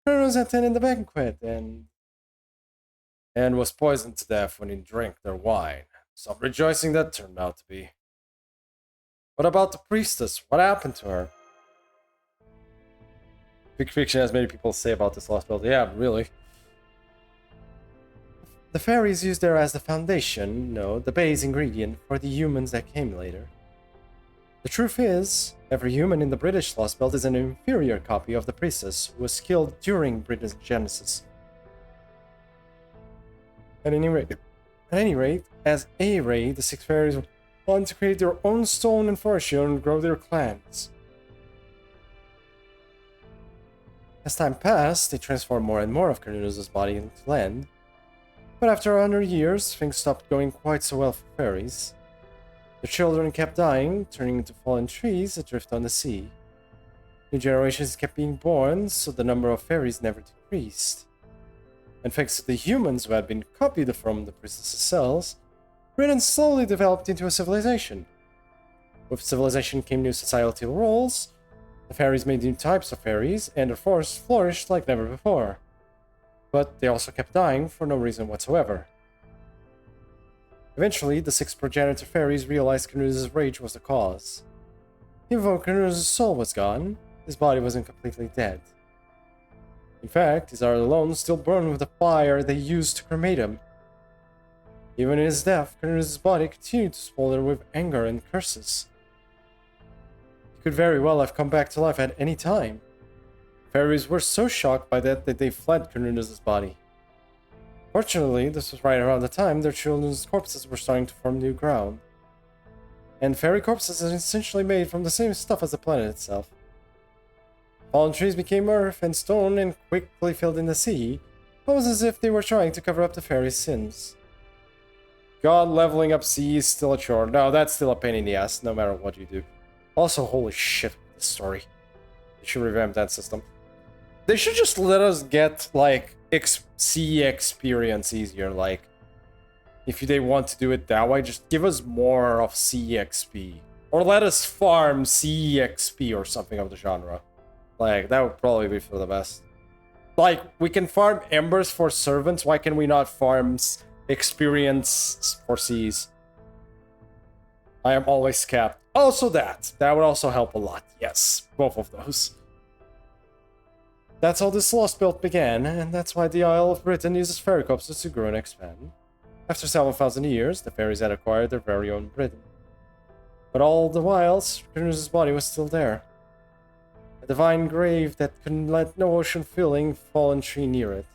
Cernunos attended the banquet and was poisoned to death when he drank their wine. Some rejoicing that turned out to be. What about the priestess? What happened to her? Big fiction has many people say about this lost world. Yeah, really. The fairies used her as the foundation, no, the base ingredient for the humans that came later. The truth is, every human in the British Lost Belt is an inferior copy of the priestess who was killed during Britain's genesis. At any rate, as a raid, the six fairies wanted to create their own stone and forest and grow their clans. As time passed, they transformed more and more of Cernunos' body into land. But after 100 years, things stopped going quite so well for fairies. Their children kept dying, turning into fallen trees adrift on the sea. New generations kept being born, so the number of fairies never decreased. And thanks to the humans who had been copied from the priestess's cells, Britain slowly developed into a civilization. With civilization came new societal roles, the fairies made new types of fairies, and their forests flourished like never before. But they also kept dying for no reason whatsoever. Eventually, the six progenitor fairies realized Cernunos' rage was the cause. Even though Cernunos' soul was gone, his body wasn't completely dead. In fact, his heart alone still burned with the fire they used to cremate him. Even in his death, Cernunos' body continued to smolder with anger and curses. He could very well have come back to life at any time. Fairies were so shocked by that they fled Cernunos' body. Fortunately, this was right around the time their children's corpses were starting to form new ground. And fairy corpses are essentially made from the same stuff as the planet itself. Fallen trees became earth and stone and quickly filled in the sea, almost as if they were trying to cover up the fairies' sins. God, leveling up sea is still a chore. No, that's still a pain in the ass, no matter what you do. Also, holy shit, this story. They should revamp that system. They should just let us get, like, sea experience easier. Like, if they want to do it that way, just give us more of sea XP. Or let us farm sea XP or something of the genre. Like, that would probably be for the best. Like, we can farm embers for servants. Why can we not farm experience for seas? I am always capped. Also that. That would also help a lot. Yes, both of those. That's how this Lost Belt began, and that's why the Isle of Britain uses fairy corpses to grow and expand. After 7,000 years, the fairies had acquired their very own Britain. But all the while, Cernunnos' body was still there. A divine grave that couldn't let no ocean-filling fallen tree near it.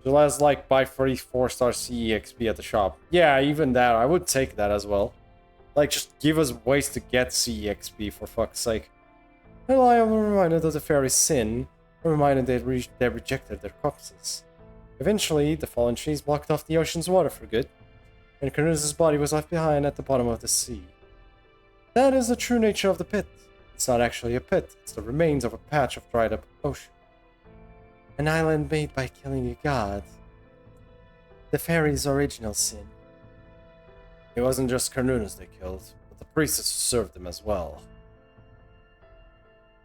So let's like buy 34-star CE XP at the shop. Yeah, even that, I would take that as well. Like, just give us ways to get CE XP, for fuck's sake. And I am reminded of the fairy's sin, a reminder they rejected their corpses. Eventually, the fallen trees blocked off the ocean's water for good, and Cernunnos' body was left behind at the bottom of the sea. That is the true nature of the pit. It's not actually a pit, it's the remains of a patch of dried up ocean. An island made by killing a god. The fairy's original sin. It wasn't just Cernunnos they killed, but the priestess who served them as well.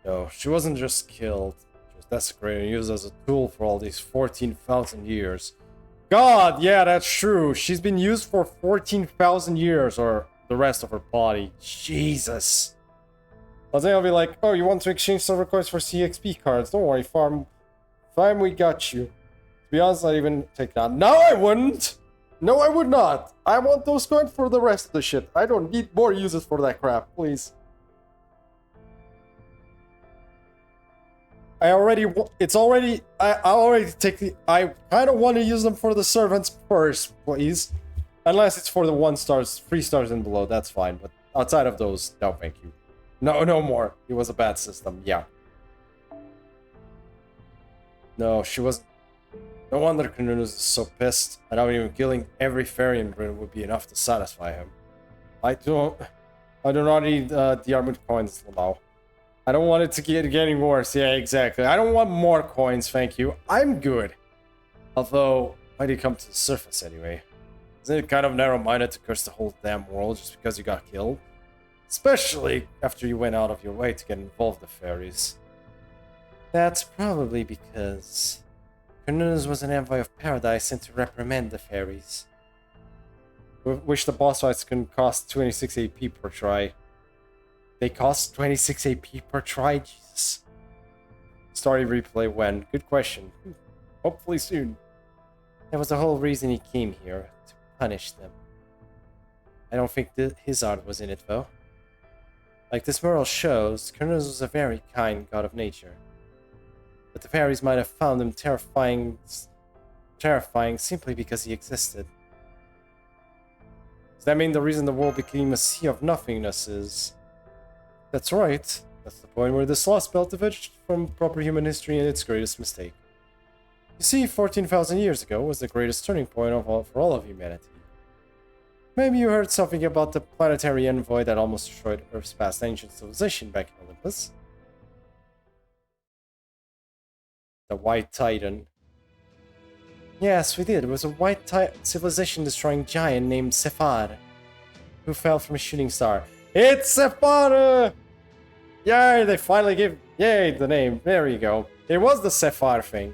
No, she wasn't just killed, she was desecrated and used as a tool for all these 14,000 years. God, yeah, that's true. She's been used for 14,000 years, or the rest of her body. Jesus. I think I'll be like, oh, you want to exchange silver coins for CXP cards? Don't worry, farm, we got you. To be honest, I'd even take that. No, I wouldn't! No, I would not! I want those coins for the rest of the shit. I don't need more uses for that crap, please. I already kind of want to use them for the servants first, please. Unless it's for the 1 stars, 3 stars and below, that's fine. But outside of those, no thank you. No, no more. It was a bad system, yeah. No, she wasn't. No wonder Cernunnos is so pissed. I don't even killing every fairy in Britain would be enough to satisfy him. I do not need the armored coins now. I don't want it to get getting worse. Yeah, exactly. I don't want more coins, thank you. I'm good. Although, why did you come to the surface anyway? Isn't it kind of narrow-minded to curse the whole damn world just because you got killed? Especially after you went out of your way to get involved with the fairies. That's probably because Cernunnos was an envoy of paradise sent to reprimand the fairies. Wish the boss fights can cost 26 AP per try. They cost 26 AP per try? Jesus. Story replay when? Good question. Hopefully soon. That was the whole reason he came here, to punish them. I don't think his art was in it, though. Like this mural shows, Cernunnos was a very kind god of nature. But the fairies might have found him terrifying simply because he existed. Does that mean the reason the world became a sea of nothingness is... That's right. That's the point where this lost belt diverged from proper human history and its greatest mistake. You see, 14,000 years ago was the greatest turning point for all of humanity. Maybe you heard something about the planetary envoy that almost destroyed Earth's past ancient civilization back in Olympus. The White Titan. Yes, we did. It was a white civilization-destroying giant named Sephar, who fell from a shooting star. It's Sephar! Yay, they finally gave... Yay, the name. There you go. It was the Sephar thing.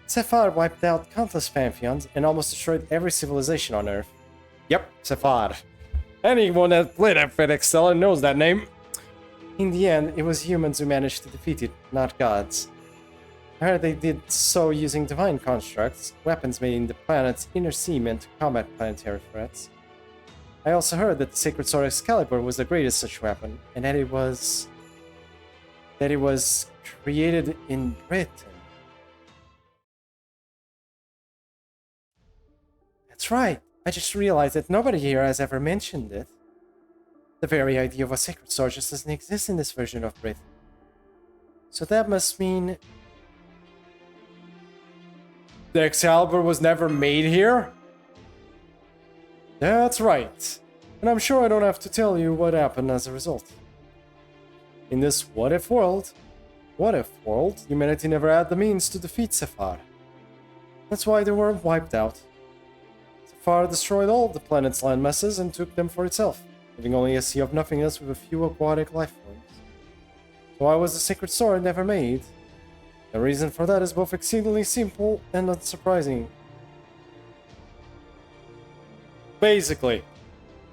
Sephar wiped out countless pantheons and almost destroyed every civilization on Earth. Yep, Sephar. Anyone that played at FedEx Stellar knows that name. In the end, it was humans who managed to defeat it, not gods. I heard they did so using divine constructs, weapons made in the planet's inner sea meant to combat planetary threats. I also heard that the sacred sword Excalibur was the greatest such weapon, and that it was created in Britain. That's right. I just realized that nobody here has ever mentioned it. The very idea of a sacred sword just doesn't exist in this version of Britain. So that must mean... the Excalibur was never made here? That's right. And I'm sure I don't have to tell you what happened as a result. In this what-if world, humanity never had the means to defeat Sephar. That's why they were wiped out. Sephar destroyed all the planet's land masses and took them for itself, leaving only a sea of nothingness with a few aquatic life forms. So why was the sacred sword never made? The reason for that is both exceedingly simple and unsurprising. Basically,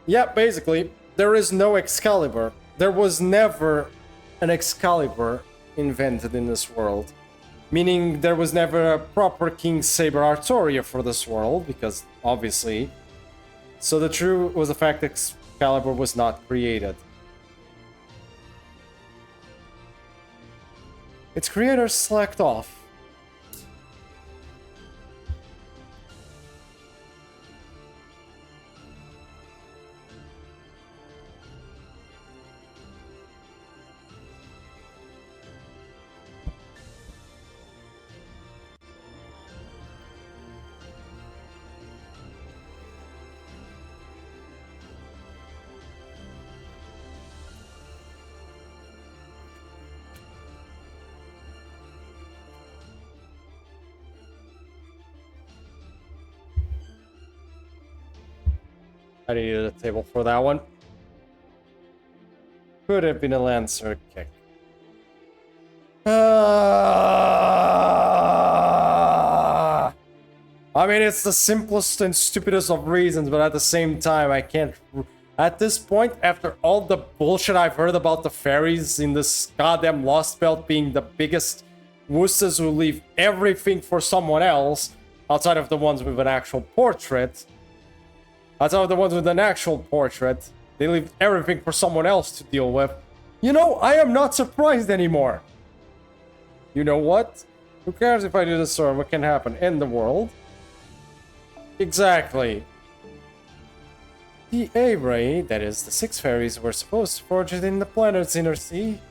there is no Excalibur. There was never an Excalibur invented in this world. Meaning there was never a proper King Saber Artoria for this world, because obviously. So the truth was the fact that Excalibur was not created. Its creator slacked off. I needed a table for that one. Could have been a Lancer kick. I mean, it's the simplest and stupidest of reasons, but at the same time, I can't... At this point, after all the bullshit I've heard about the fairies in this goddamn Lost Belt being the biggest wusses who leave everything for someone else, outside of the ones with an actual portrait... Outside of the ones with an actual portrait, they leave everything for someone else to deal with. You know, I am not surprised anymore. You know what? Who cares if I do this or what can happen in the world? Exactly. The A-Ray, that is, the 6 fairies were supposed to forge it in the planet's inner sea,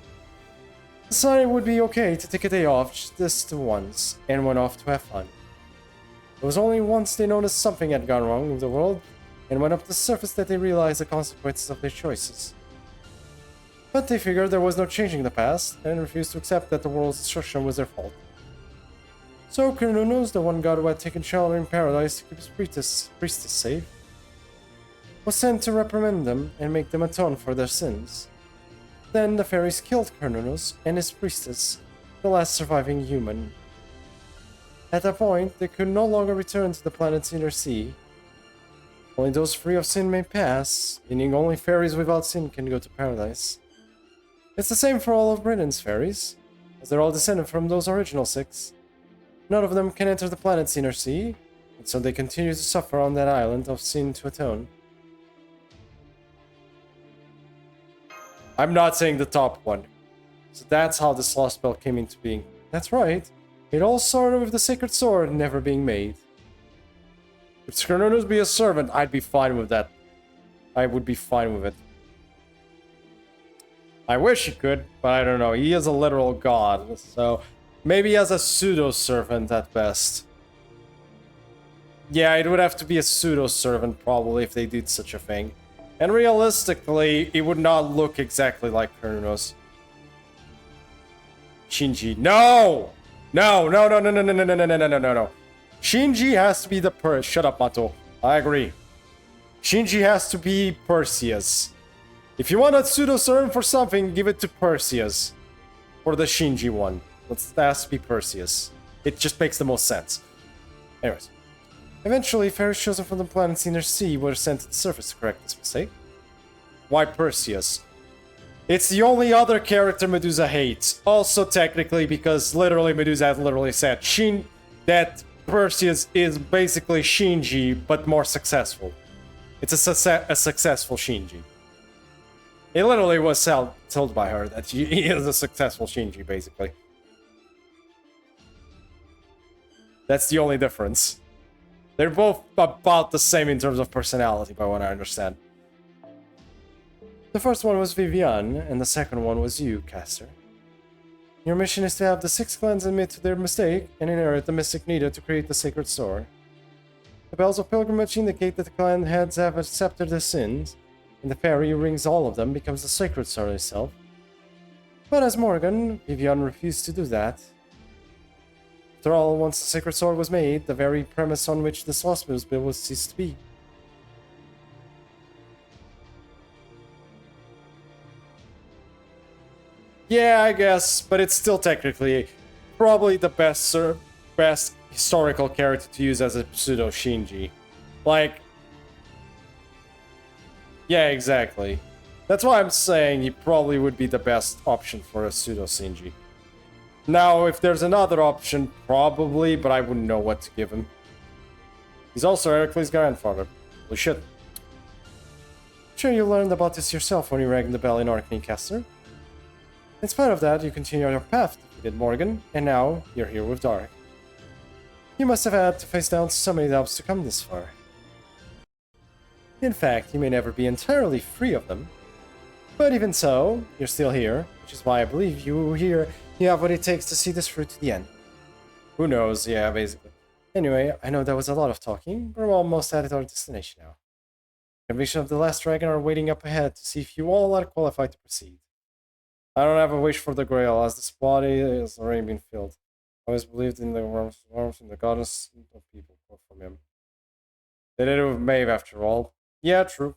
decided it would be okay to take a day off just once, and went off to have fun. It was only once they noticed something had gone wrong with the world, and went up to the surface that they realized the consequences of their choices. But they figured there was no changing the past, and refused to accept that the world's destruction was their fault. So Cernunnos, the one god who had taken shelter in paradise to keep his priestess safe, was sent to reprimand them and make them atone for their sins. Then the fairies killed Cernunnos and his priestess, the last surviving human. At that point, they could no longer return to the planet's inner sea. Only those free of sin may pass, meaning only fairies without sin can go to paradise. It's the same for all of Britain's fairies, as they're all descended from those original 6. None of them can enter the planet's inner sea, and so they continue to suffer on that island of sin to atone. I'm not saying the top one. So that's how this lost spell came into being. That's right. It all started with the sacred sword never being made. If Cernunnos be a servant, I'd be fine with that. I would be fine with it. I wish he could, but I don't know. He is a literal god, so maybe as a pseudo-servant at best. Yeah, it would have to be a pseudo-servant probably if they did such a thing. And realistically, it would not look exactly like Cernunnos. Shinji, no! No, no, no, no, no, no, no, no, no, no, no, no, no. Shinji has to be the Shut up, Mato. I agree. Shinji has to be Perseus. If you want a pseudo-servant for something, give it to Perseus. Or the Shinji one. That has to be Perseus. It just makes the most sense. Anyways. Eventually, fairies chosen from the planet's inner sea were sent to the surface to correct this mistake. Why Perseus? It's the only other character Medusa hates. Also, technically, because literally Medusa has literally said that Perseus is basically Shinji, but more successful. It's a successful Shinji. It literally was told by her that he is a successful Shinji, basically. That's the only difference. They're both about the same in terms of personality, by what I understand. The first one was Vivian, and the second one was you, Caster. Your mission is to have the 6 clans admit to their mistake and inherit the mystic needed to create the sacred sword. The bells of pilgrimage indicate that the clan heads have accepted their sins, and the fairy who rings all of them becomes the sacred sword itself. But as Morgan, Vivian refused to do that. After all, once the sacred sword was made, the very premise on which this hospital's built would cease to be. Yeah, I guess, but it's still technically probably the best historical character to use as a pseudo Shinji. Like, yeah, exactly. That's why I'm saying he probably would be the best option for a pseudo Shinji. Now, if there's another option, probably, but I wouldn't know what to give him. He's also Heracles' grandfather. Holy shit. Sure, you learned about this yourself when you rang the bell in Orkney Castle. In spite of that, you continued on your path, defeated Morgan, and now you're here with Dark. You must have had to face down so many doubts to come this far. In fact, you may never be entirely free of them. But even so, you're still here, which is why I believe you have what it takes to see this through to the end. Who knows, yeah, basically. Anyway, I know that was a lot of talking, but we're almost at our destination now. Conviction of the last dragon are waiting up ahead to see if you all are qualified to proceed. I don't have a wish for the Grail, as this body has already been filled. I always believed in the warmth and the goddess of people from him. They did it with Maeve after all. Yeah, true.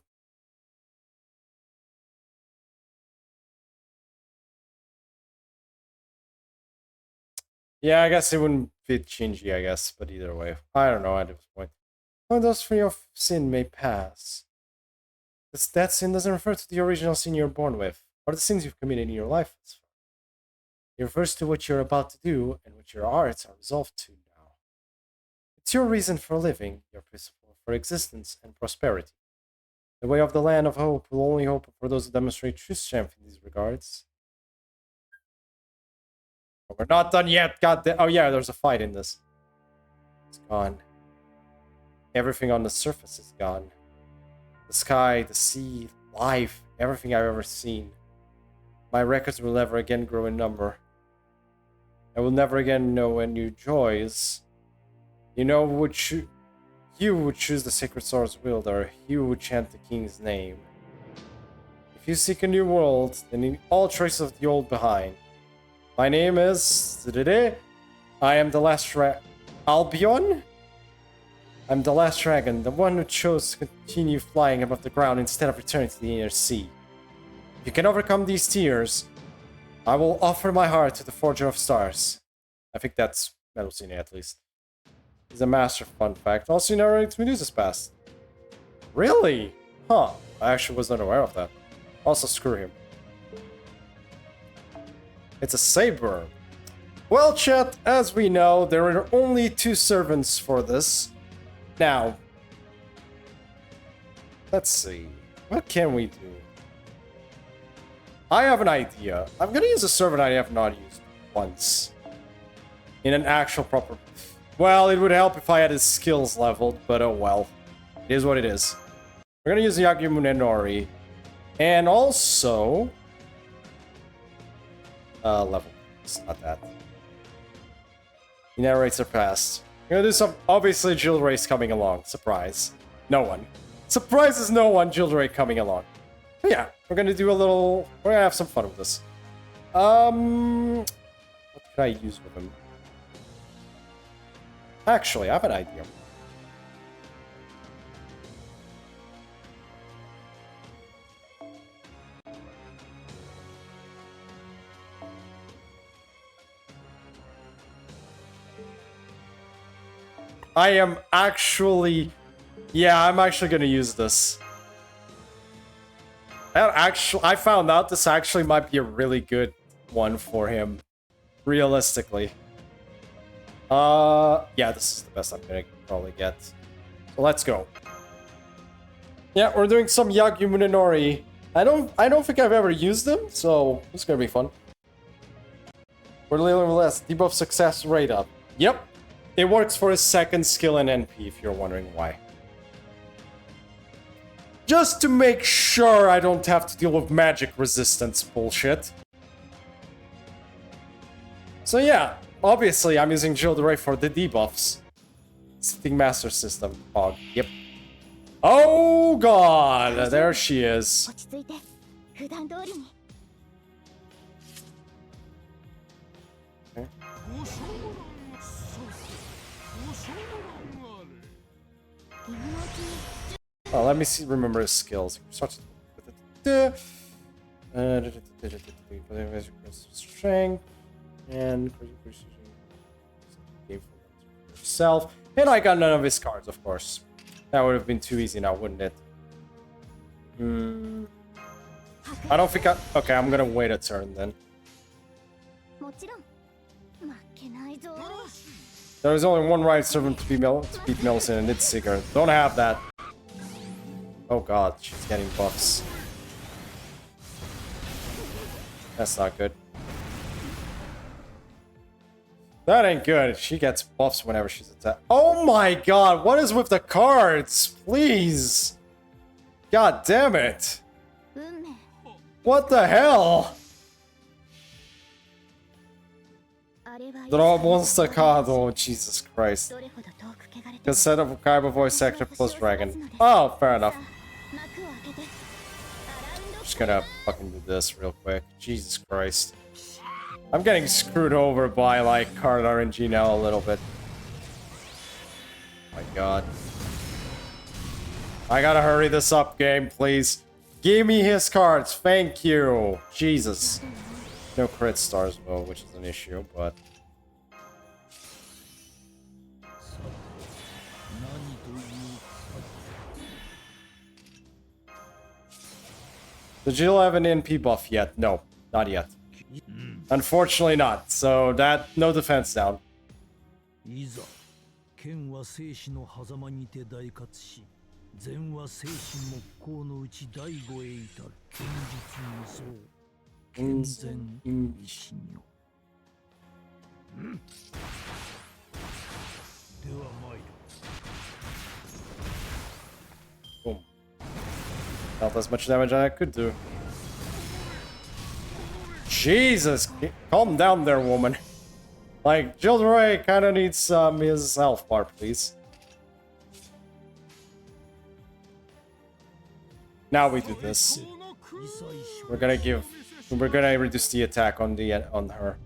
Yeah, I guess it wouldn't fit Shinji, I guess, but either way. I don't know at this point. When those for your sin may pass. That sin doesn't refer to the original sin you're born with, or the sins you've committed in your life. It refers to what you're about to do and what your arts are resolved to now. It's your reason for living, your principle for existence and prosperity. The way of the land of hope will only hope for those who demonstrate true strength in these regards. Oh, we're not done yet, goddamn. Oh yeah, there's a fight in this. It's gone. Everything on the surface is gone. The sky, the sea, life, everything I've ever seen. My records will never again grow in number. I will never again know any joys. You know, you would choose the sacred sword's wielder. You would chant the king's name. If you seek a new world, then leave all traces of the old behind. My name is... I am the last Albion? I'm the last dragon, the one who chose to continue flying above the ground instead of returning to the inner sea. If you can overcome these tears, I will offer my heart to the Forger of Stars. I think that's Melusine, at least. He's a master, fun fact. Also narrates Medusa's past. Really? Huh. I actually was not aware of that. Also, screw him. It's a saber. Well, chat, as we know, there are only 2 servants for this. Now, let's see. What can we do? I have an idea. I'm gonna use a servant I have not used once. In an actual proper... Well, it would help if I had his skills leveled, but oh well. It is what it is. We're gonna use Yagimune Nori. And also... level. It's not that. He narrates her past. We're gonna do some... Obviously, Jill Ray's coming along. Surprise. No one. Surprises no one, Jill Ray coming along. But yeah, we're gonna do a little... We're gonna have some fun with this. What could I use with him? Actually, I have an idea. I am actually... Yeah, I'm actually gonna use this. I found out this actually might be a really good one for him. Realistically. Yeah, this is the best I'm gonna probably get. So let's go. Yeah, we're doing some Yagimune Nori. I don't think I've ever used them, so it's gonna be fun. We're a little less. Debuff success rate up. Yep. It works for his second skill and NP, if you're wondering why. Just to make sure I don't have to deal with magic resistance bullshit. So yeah, obviously I'm using Jill Ray for the debuffs. Sitting Master System. Oh, yep. Oh god, there she is. Okay. Oh, let me see. Remember his skills. Starts with strength and yourself. And I got none of his cards, of course. That would have been too easy now, wouldn't it? I don't think I... Okay, I'm gonna wait a turn then. There is only one right servant to beat Melusine, and it's Sigurd. Don't have that. Oh god, she's getting buffs. That's not good. That ain't good. She gets buffs whenever she's attacked. Oh my god, what is with the cards? Please. God damn it. What the hell? Draw monster card. Oh, Jesus Christ. Consent of Kaiba voice actor plus dragon. Oh, fair enough. Just gonna fucking do this real quick. Jesus Christ. I'm getting screwed over by, like, card RNG now a little bit. Oh my god. I gotta hurry this up, game, please. Give me his cards, thank you. Jesus. No crit stars, though, which is an issue, but... Did you have an NP buff yet? No, not yet. Unfortunately not, so that, no defense down. 剣は生死の狭間にて大活し、善は生死木工のうち第五へ至る剣術無双、健全一如。では参る。Boom. Not as much damage as I could do. Jesus! Calm down there, woman. Like, Gilderoy kinda needs his health bar, please. Now we do this. We're gonna reduce the attack on her.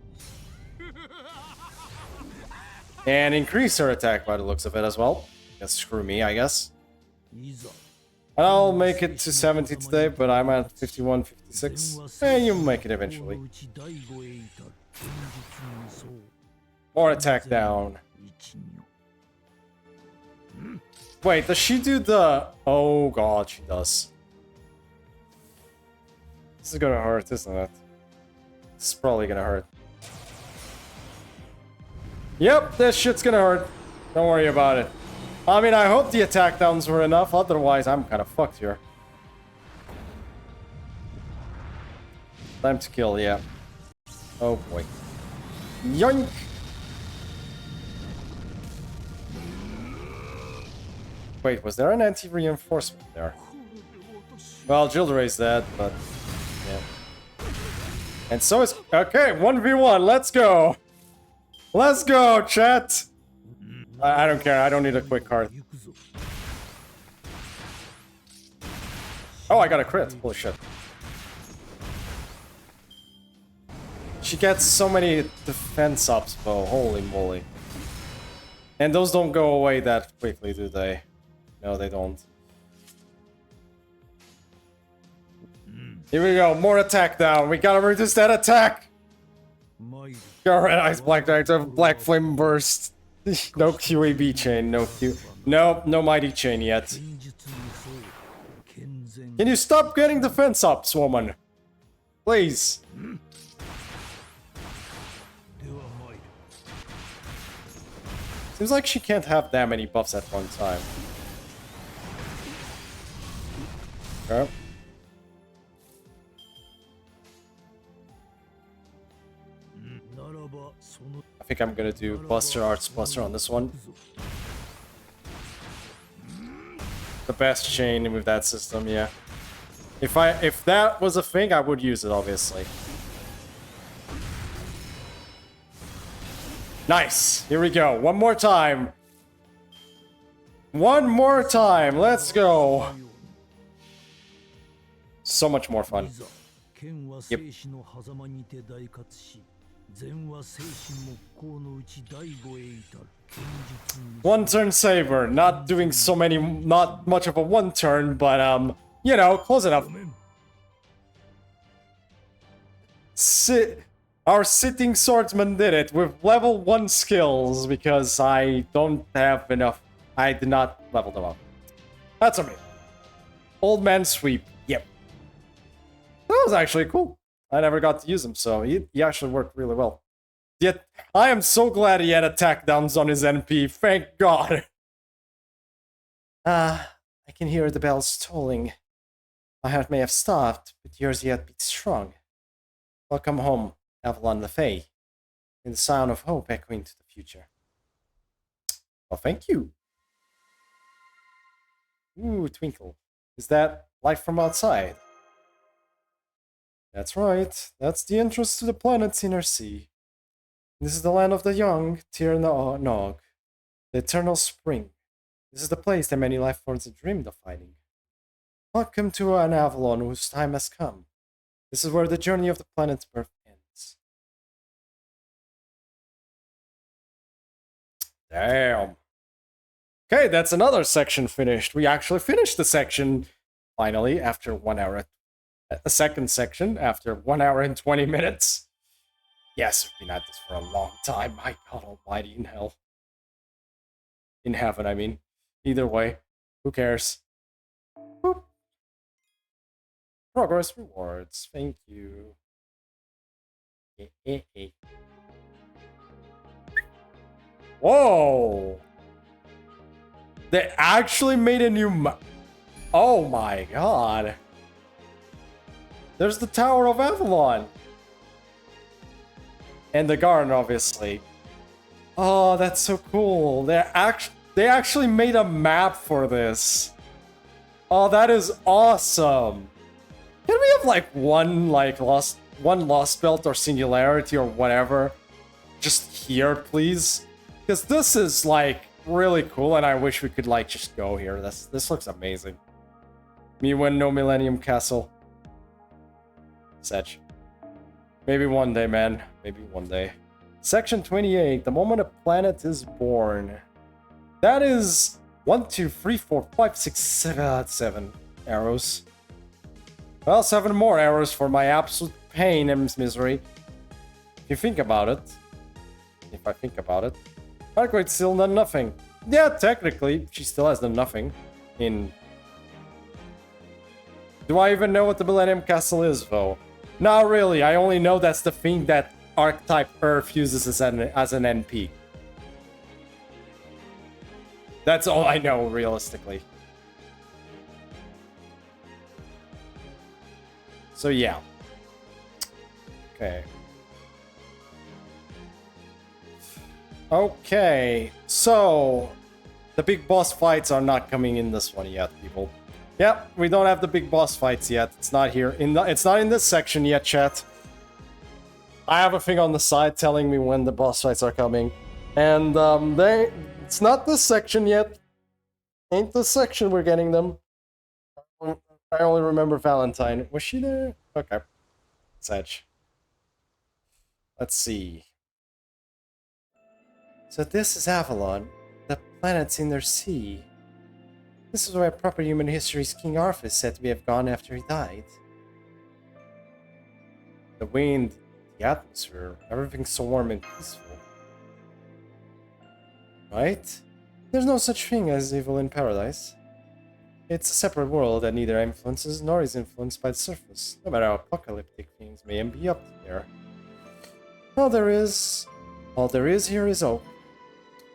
And increase her attack by the looks of it as well. Yes, screw me, I guess. And I'll make it to 70 today, but I'm at 51, 56. And you'll make it eventually. More attack down. Wait, does she do the... Oh god, she does. This is gonna hurt, isn't it? This is probably gonna hurt. Yep, this shit's gonna hurt. Don't worry about it. I mean, I hope the attack downs were enough, otherwise I'm kind of fucked here. Time to kill, yeah. Oh boy. Yoink! Wait, was there an anti-reinforcement there? Well, Gilderoy's dead, but... yeah. And so is... Okay, 1v1, let's go! Let's go, chat! I don't care, I don't need a quick card. Oh, I got a crit. Holy shit. She gets so many defense ups, though. Holy moly. And those don't go away that quickly, do they? No, they don't. Here we go, more attack down. We gotta reduce that attack! Go red eyes, black director, black flame burst. No QAB chain, no Q. Nope, no mighty chain yet. Can you stop getting defense ups, woman? Please. Seems like she can't have that many buffs at one time. Okay. I think I'm gonna do Buster Arts Buster on this one. The best chain with that system, yeah. If that was a thing, I would use it, obviously. Nice! Here we go. One more time. One more time. Let's go. So much more fun. Yep. One turn saver, not doing so many, not much of a one turn, but you know, close enough. Our sitting swordsman did it with level 1 skills because I don't have enough. I did not level them up. That's okay. Old man sweep. Yep. That was actually cool. I never got to use him, so he actually worked really well. Yet, I am so glad he had attack downs on his NP, thank God. I I can hear the bells tolling. My heart may have stopped, but yours yet beats strong. Welcome home, Avalon the Fae, and the sound of hope echoing to the future. Well, thank you. Ooh, Twinkle. Is that light from outside? That's right. That's the entrance to the planet's inner sea. This is the land of the young, Tir Nog, the eternal spring. This is the place that many life forms have dreamed of finding. Welcome to an Avalon whose time has come. This is where the journey of the planet's birth ends. Damn. Okay, that's another section finished. We actually finished the section, finally, after 1 hour. A second section, after 1 hour and 20 minutes. Yes, we've been at this for a long time. My God almighty, in hell. In heaven, I mean. Either way, who cares? Boop. Progress rewards. Thank you. Whoa! They actually made a new oh my god. There's the Tower of Avalon. And the garden, obviously. Oh, that's so cool. They actually made a map for this. Oh, that is awesome. Can we have like one lost belt or singularity or whatever just here, please? Because this is like really cool, and I wish we could like just go here. This looks amazing. Me when no Millennium Castle. Setch. Maybe one day, man. Maybe one day. Section 28. The moment a planet is born. That is 1, 2, 3, 4, 5, 6, 7 arrows. Well, 7 more arrows for my absolute pain and misery. If you think about it. If I think about it. Margaret's still done nothing. Yeah, technically, she still has done nothing. Do I even know what the Millennium Castle is, though? Not really. I only know that's the thing that Archetype Earth uses as an NP. That's all I know, realistically. So, yeah. Okay. Okay, so the big boss fights are not coming in this one yet, people. Yep, we don't have the big boss fights yet. It's not here. It's not in this section yet, chat. I have a thing on the side telling me when the boss fights are coming, and it's not this section yet. Ain't this section we're getting them. I only remember Valentine. Was she there? Okay, Sedge. Let's see. So this is Avalon, the planet's inner sea. This is where proper human history's King Arthur is said to have gone after he died. The wind, the atmosphere, everything's so warm and peaceful. Right? There's no such thing as evil in paradise. It's a separate world that neither influences nor is influenced by the surface, no matter how apocalyptic things may be up there. All there is here is hope.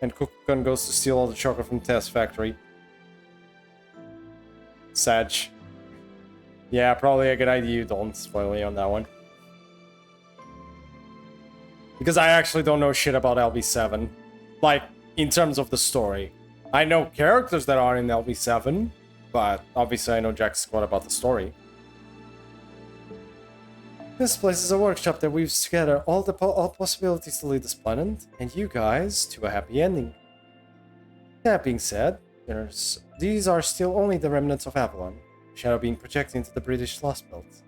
And Kukulkan goes to steal all the chocolate from Test Factory. Sag. Yeah, probably a good idea you don't spoil me on that one. Because I actually don't know shit about LB7. Like, in terms of the story. I know characters that are in LB7, but obviously I know jack squat about the story. This place is a workshop that weaves together all possibilities to lead this planet, and you guys to a happy ending. That being said, these are still only the remnants of Avalon, shadow being projected into the British Lost Belt.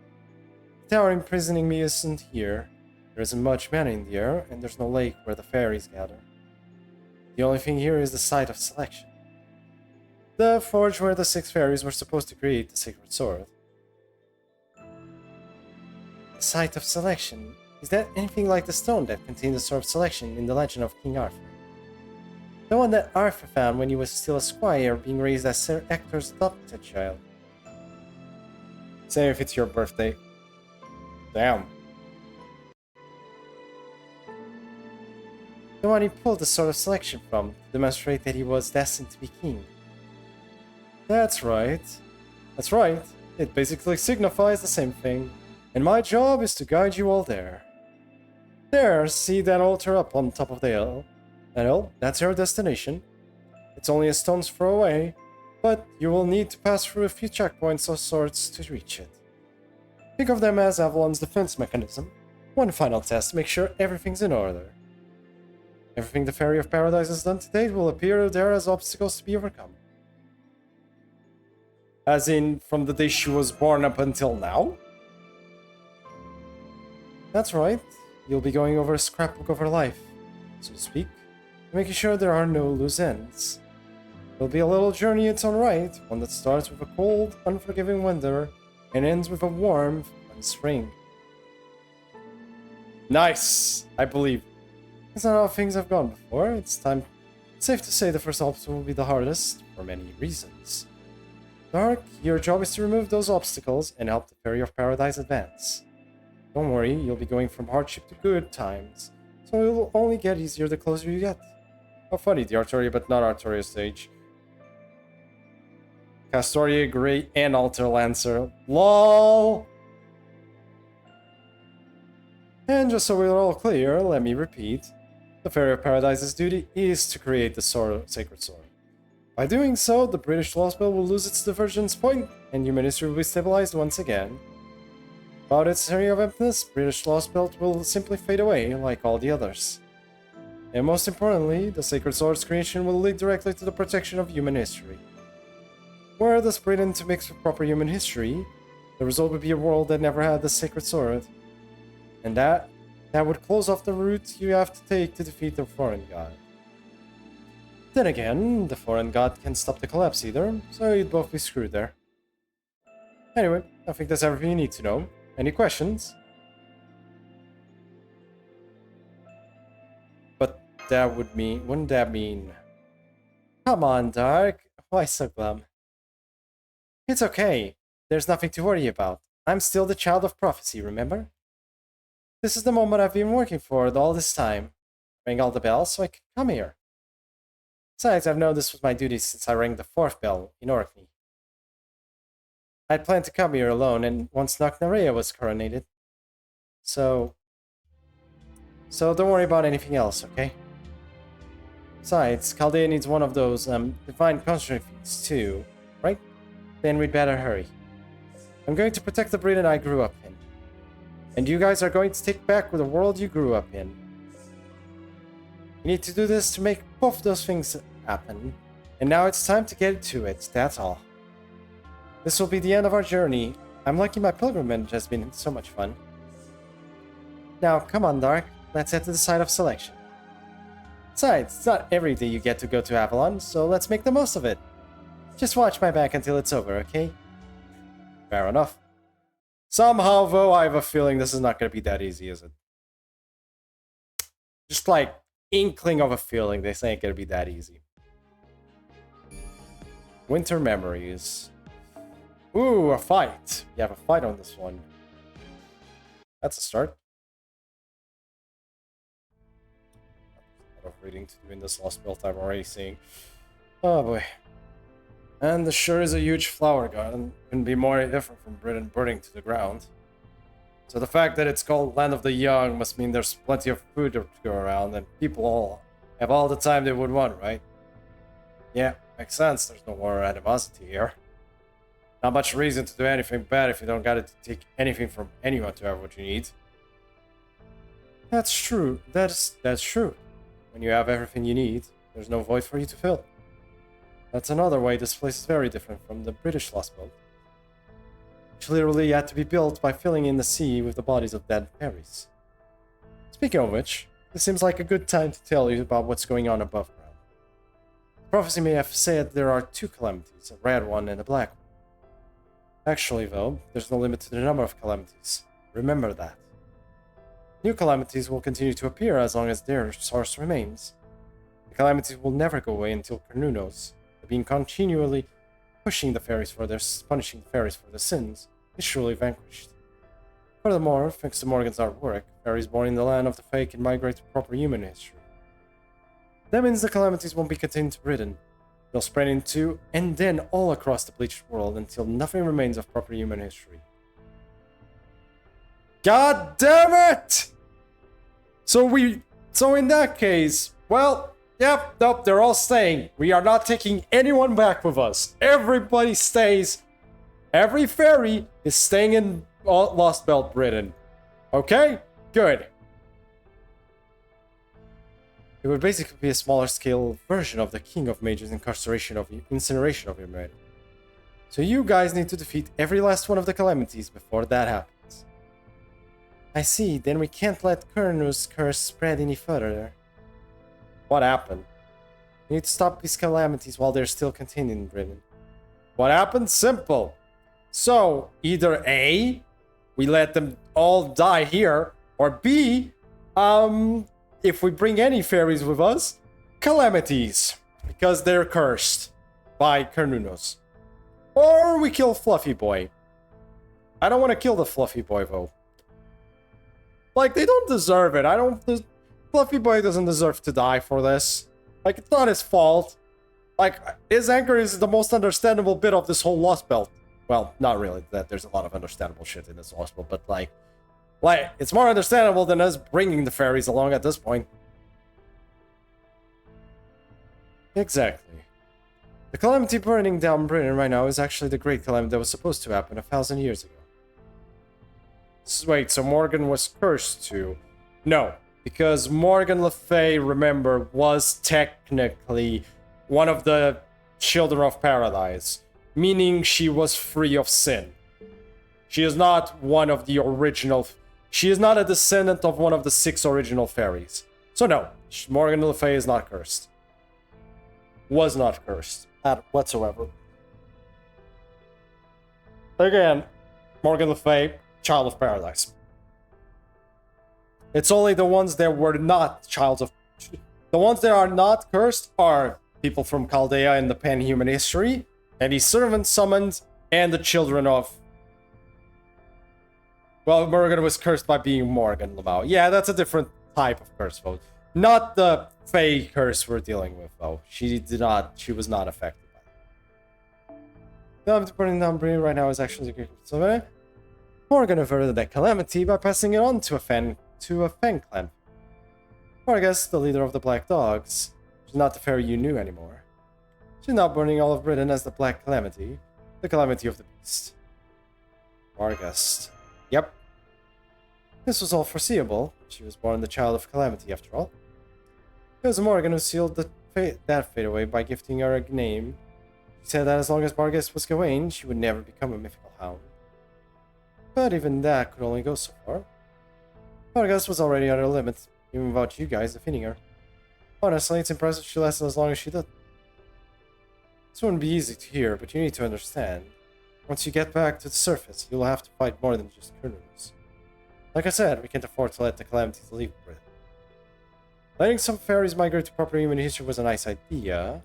The tower imprisoning me isn't here, there isn't much mana in the air, and there's no lake where the fairies gather. The only thing here is the site of selection. The forge where the 6 fairies were supposed to create the sacred sword. The site of selection. Is that anything like the stone that contained the sword of selection in the legend of King Arthur? The one that Arthur found when he was still a squire, being raised as Sir Ector's adopted child. Same if it's your birthday. Damn. The one he pulled the sword of selection from, to demonstrate that he was destined to be king. That's right. That's right. It basically signifies the same thing. And my job is to guide you all there. There, see that altar up on top of the hill? That hill? That's your destination. It's only a stone's throw away, but you will need to pass through a few checkpoints of sorts to reach it. Think of them as Avalon's defense mechanism. One final test to make sure everything's in order. Everything the Fairy of Paradise has done to date will appear there as obstacles to be overcome. As in, from the day she was born up until now? That's right. You'll be going over a scrapbook of her life, so to speak, making sure there are no loose ends. It'll be a little journey in its own right, one that starts with a cold, unforgiving winter and ends with a warm, fun spring. Nice! I believe. That's not how things have gone before. It's safe to say the first obstacle will be the hardest, for many reasons. Dark, your job is to remove those obstacles and help the Fairy of Paradise advance. Don't worry, you'll be going from hardship to good times, so it will only get easier the closer you get. How funny, the Artoria but not Artoria stage. Castoria, Grey, and Altar Lancer. LOL! And just so we're all clear, let me repeat. The Fairy of Paradise's duty is to create the Sacred Sword. By doing so, the British Lost Belt will lose its divergence point, and human history will be stabilized once again. About its area of emptiness, British Lost Belt will simply fade away, like all the others. And most importantly, the Sacred Sword's creation will lead directly to the protection of human history. Were this Britain to mix with proper human history, the result would be a world that never had the Sacred Sword. And that would close off the route you have to take to defeat the foreign god. Then again, the foreign god can't stop the collapse either, so you'd both be screwed there. Anyway, I think that's everything you need to know. Any questions? But that would mean... wouldn't that mean... Come on, Dark. Why so glum? It's okay. There's nothing to worry about. I'm still the child of prophecy, remember? This is the moment I've been working for all this time. Ring all the bells so I can come here. Besides, I've known this was my duty since I rang the 4th bell in Orkney. I'd planned to come here alone, and once Nocnarea was coronated. So don't worry about anything else, okay? Besides, Chaldea needs one of those, divine conjuring feats too, right? Then we'd better hurry. I'm going to protect the Britain I grew up in. And you guys are going to take back the world you grew up in. You need to do this to make both those things happen. And now it's time to get to it, that's all. This will be the end of our journey. I'm lucky my pilgrimage has been so much fun. Now, come on, Dark. Let's head to the site of selection. Besides, it's not every day you get to go to Avalon, so let's make the most of it. Just watch my back until it's over, okay? Fair enough. Somehow, though, I have a feeling this is not going to be that easy, is it? Just like, inkling of a feeling this ain't going to be that easy. Winter Memories. Ooh, a fight. You have a fight on this one. That's a start. A lot of reading to do in this Lost Belt I'm already seeing. Oh boy. And this sure is a huge flower garden. Couldn't be more different from Britain burning to the ground. So the fact that it's called Land of the Young must mean there's plenty of food to go around and people all have all the time they would want, right? Yeah, makes sense. There's no war or animosity here. Not much reason to do anything bad if you don't gotta take anything from anyone to have what you need. That's true. That's true. When you have everything you need, there's no void for you to fill. That's another way this place is very different from the British Lost Belt. Which literally had to be built by filling in the sea with the bodies of dead fairies. Speaking of which, this seems like a good time to tell you about what's going on above ground. Prophecy may have said there are 2 calamities, a red one and a black one. Actually, though, there's no limit to the number of calamities. Remember that. New calamities will continue to appear as long as their source remains. The calamities will never go away until Carnunos, being continually punishing the fairies for their sins, is surely vanquished. Furthermore, thanks to Morgan's artwork, fairies born in the land of the Fae can migrate to proper human history. That means the calamities won't be contained to Britain. They'll spread into, and then all across the bleached world until nothing remains of proper human history. God damn it! So in that case, well, yep, nope, they're all staying. We are not taking anyone back with us. Everybody stays. Every ferry is staying in Lost Belt Britain. Okay? Good. It would basically be a smaller scale version of the King of Mages incineration of humanity. So you guys need to defeat every last one of the calamities before that happens. I see, then we can't let Kernus' curse spread any further. What happened? We need to stop these calamities while they're still contained in Britain. What happened? Simple. So, either A, we let them all die here, or B, if we bring any fairies with us, calamities, because they're cursed by Kernunos. Or we kill Fluffy Boy. I don't want to kill the Fluffy Boy, though. Like, they don't deserve it. Fluffy Boy doesn't deserve to die for this. Like, it's not his fault. Like, his anger is the most understandable bit of this whole Lost Belt. Well, not really. That there's a lot of understandable shit in this Lost Belt, but like, it's more understandable than us bringing the fairies along at this point. Exactly. The calamity burning down Britain right now is actually the great calamity that was supposed to happen 1,000 years ago. Wait, so Morgan was cursed too? No, because Morgan Le Fay, remember, was technically one of the children of paradise, meaning she was free of sin. She is not one of the original... She is not a descendant of one of the 6 original fairies. So no, Morgan Le Fay is not cursed. Was not cursed whatsoever. Again, Morgan Le Fay, child of paradise. It's only the ones that were not childs of... The ones that are not cursed are people from Chaldea in the pan-human history, and the servants summoned, and the children of... Well, Morgan was cursed by being Morgan Lamau. Yeah, that's a different type of curse, though. Not the Fey curse we're dealing with, though. She was not affected by it. The burning down Britain right now is actually the so Morgan averted that calamity by passing it on to a Fang clan. Or I guess the leader of the Black Dogs. She's not the fairy you knew anymore. She's now burning all of Britain as the Black Calamity. The Calamity of the Beast. Argust. Yep. This was all foreseeable. She was born the child of Calamity, after all. It was Morgan who sealed that fate away by gifting her a name. She said that as long as Barghest was Gawain, she would never become a mythical hound. But even that could only go so far. Barghest was already at her limit, even without you guys defeating her. Honestly, it's impressive she lasted as long as she did. This wouldn't be easy to hear, but you need to understand. Once you get back to the surface, you'll have to fight more than just criminals. Like I said, we can't afford to let the calamities leave Britain. Letting some fairies migrate to proper human history was a nice idea.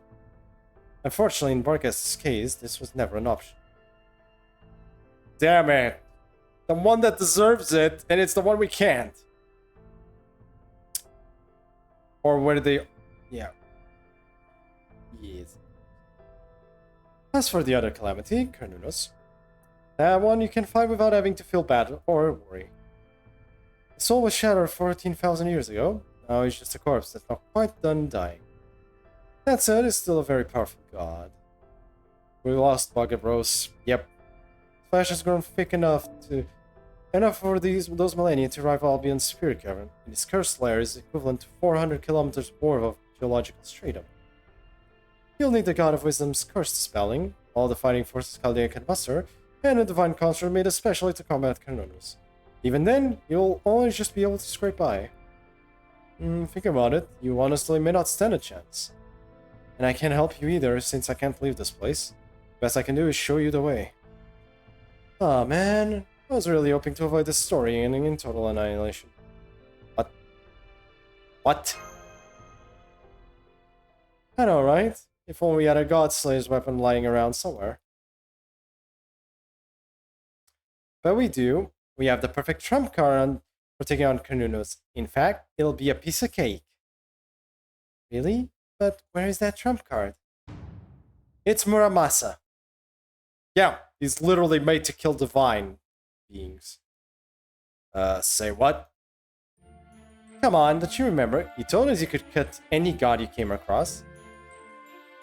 Unfortunately, in Barghest's case, this was never an option. Damn it! The one that deserves it, and it's the one we can't. Or where they... Yeah. Yes. As for the other calamity, Kernunos, that one you can fight without having to feel bad or worry. His soul was shattered 14,000 years ago. Now he's just a corpse that's not quite done dying. That said, he's still a very powerful god. We lost Bugabros. Yep. Flash has grown thick enough for those millennia to rival Albion's spirit cavern, and his cursed lair is equivalent to 400 kilometers worth of geological stratum. You'll need the God of Wisdom's curse dispelling, all the fighting forces Chaldea can muster, and a divine construct made especially to combat Kernunos. Even then, you'll always just be able to scrape by. Think about it, you honestly may not stand a chance. And I can't help you either, since I can't leave this place. Best I can do is show you the way. Aw, man. I was really hoping to avoid this story ending in total annihilation. What? What? I know, right? If only we had a Godslayer's weapon lying around somewhere. But we do. We have the perfect trump card for taking on Kernunos. In fact, it'll be a piece of cake. Really? But where is that trump card? It's Muramasa. Yeah, he's literally made to kill divine beings. Say what? Come on, don't you remember? You told us you could cut any god you came across.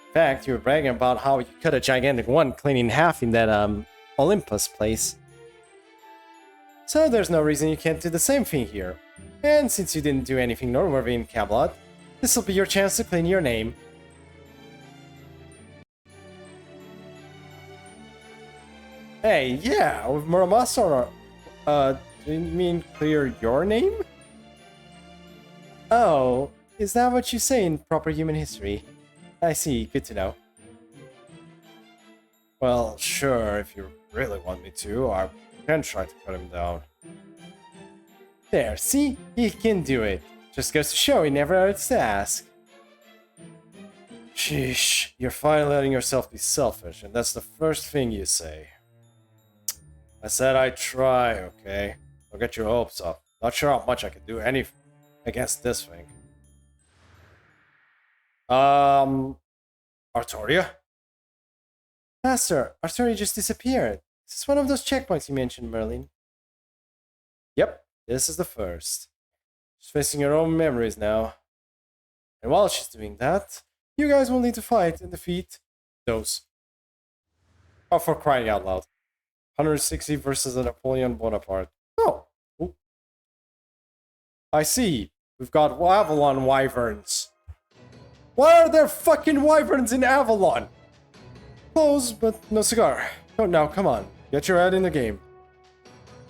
In fact, you were bragging about how you cut a gigantic one clean in half in that, Olympus place. So there's no reason you can't do the same thing here. And since you didn't do anything noteworthy in Camelot, this'll be your chance to clean your name. Hey, yeah, with Muramasa, do you mean clear your name? Oh, is that what you say in proper human history? I see, good to know. Well, sure, if you really want me to, I can try to cut him down. There, see? He can do it. Just goes to show he never hurts to ask. Sheesh, you're finally letting yourself be selfish, and that's the first thing you say. I said I'd try, okay? Don't get your hopes up. Not sure how much I can do against this thing. Artoria? Master, Artoria just disappeared. Is this one of those checkpoints you mentioned, Merlin? Yep, this is the first. She's facing her own memories now. And while she's doing that, you guys will need to fight and defeat those. Oh, for crying out loud. 160 versus a Napoleon Bonaparte. Oh. Ooh. I see. We've got Avalon Wyverns. Why are there fucking wyverns in Avalon? Close, but no cigar. Oh, now, come on. Get your head in the game.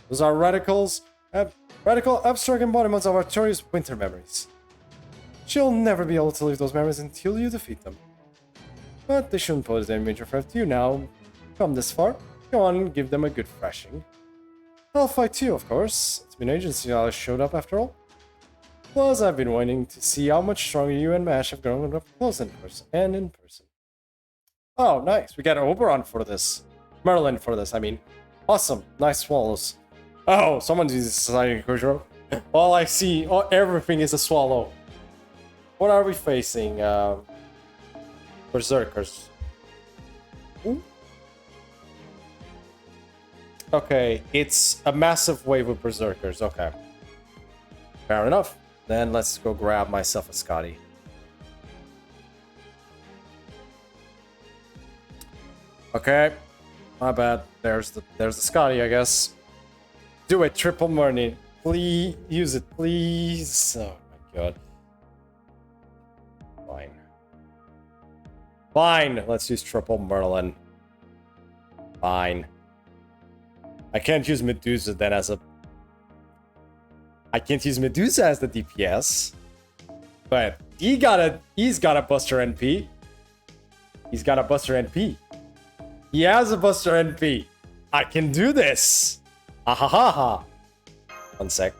Those are radical abstract embodiments of Artoria's winter memories. She'll never be able to leave those memories until you defeat them. But they shouldn't pose any major threat to you now. Come this far. Go on and give them a good thrashing. I'll fight too, of course. It's been ages since I showed up after all. Plus, I've been waiting to see how much stronger you and Mash have grown up close in person. Oh, nice. We got Oberon for this. Merlin for this, I mean. Awesome. Nice swallows. Oh, someone's using Society Cruiser. All I see, everything is a swallow. What are we facing? Berserkers. Ooh. Okay, it's a massive wave of Berserkers. Okay. Fair enough. Then let's go grab myself a Scotty. Okay. My bad. There's the Scotty, I guess. Do it, triple Merlin. Please use it, please. Oh my god. Fine. Fine. Let's use triple Merlin. Fine. I can't use Medusa then as a... I can't use Medusa as the DPS. But he's got a Buster NP. He's got a Buster NP. He has a Buster NP. I can do this. Ahahaha. One sec.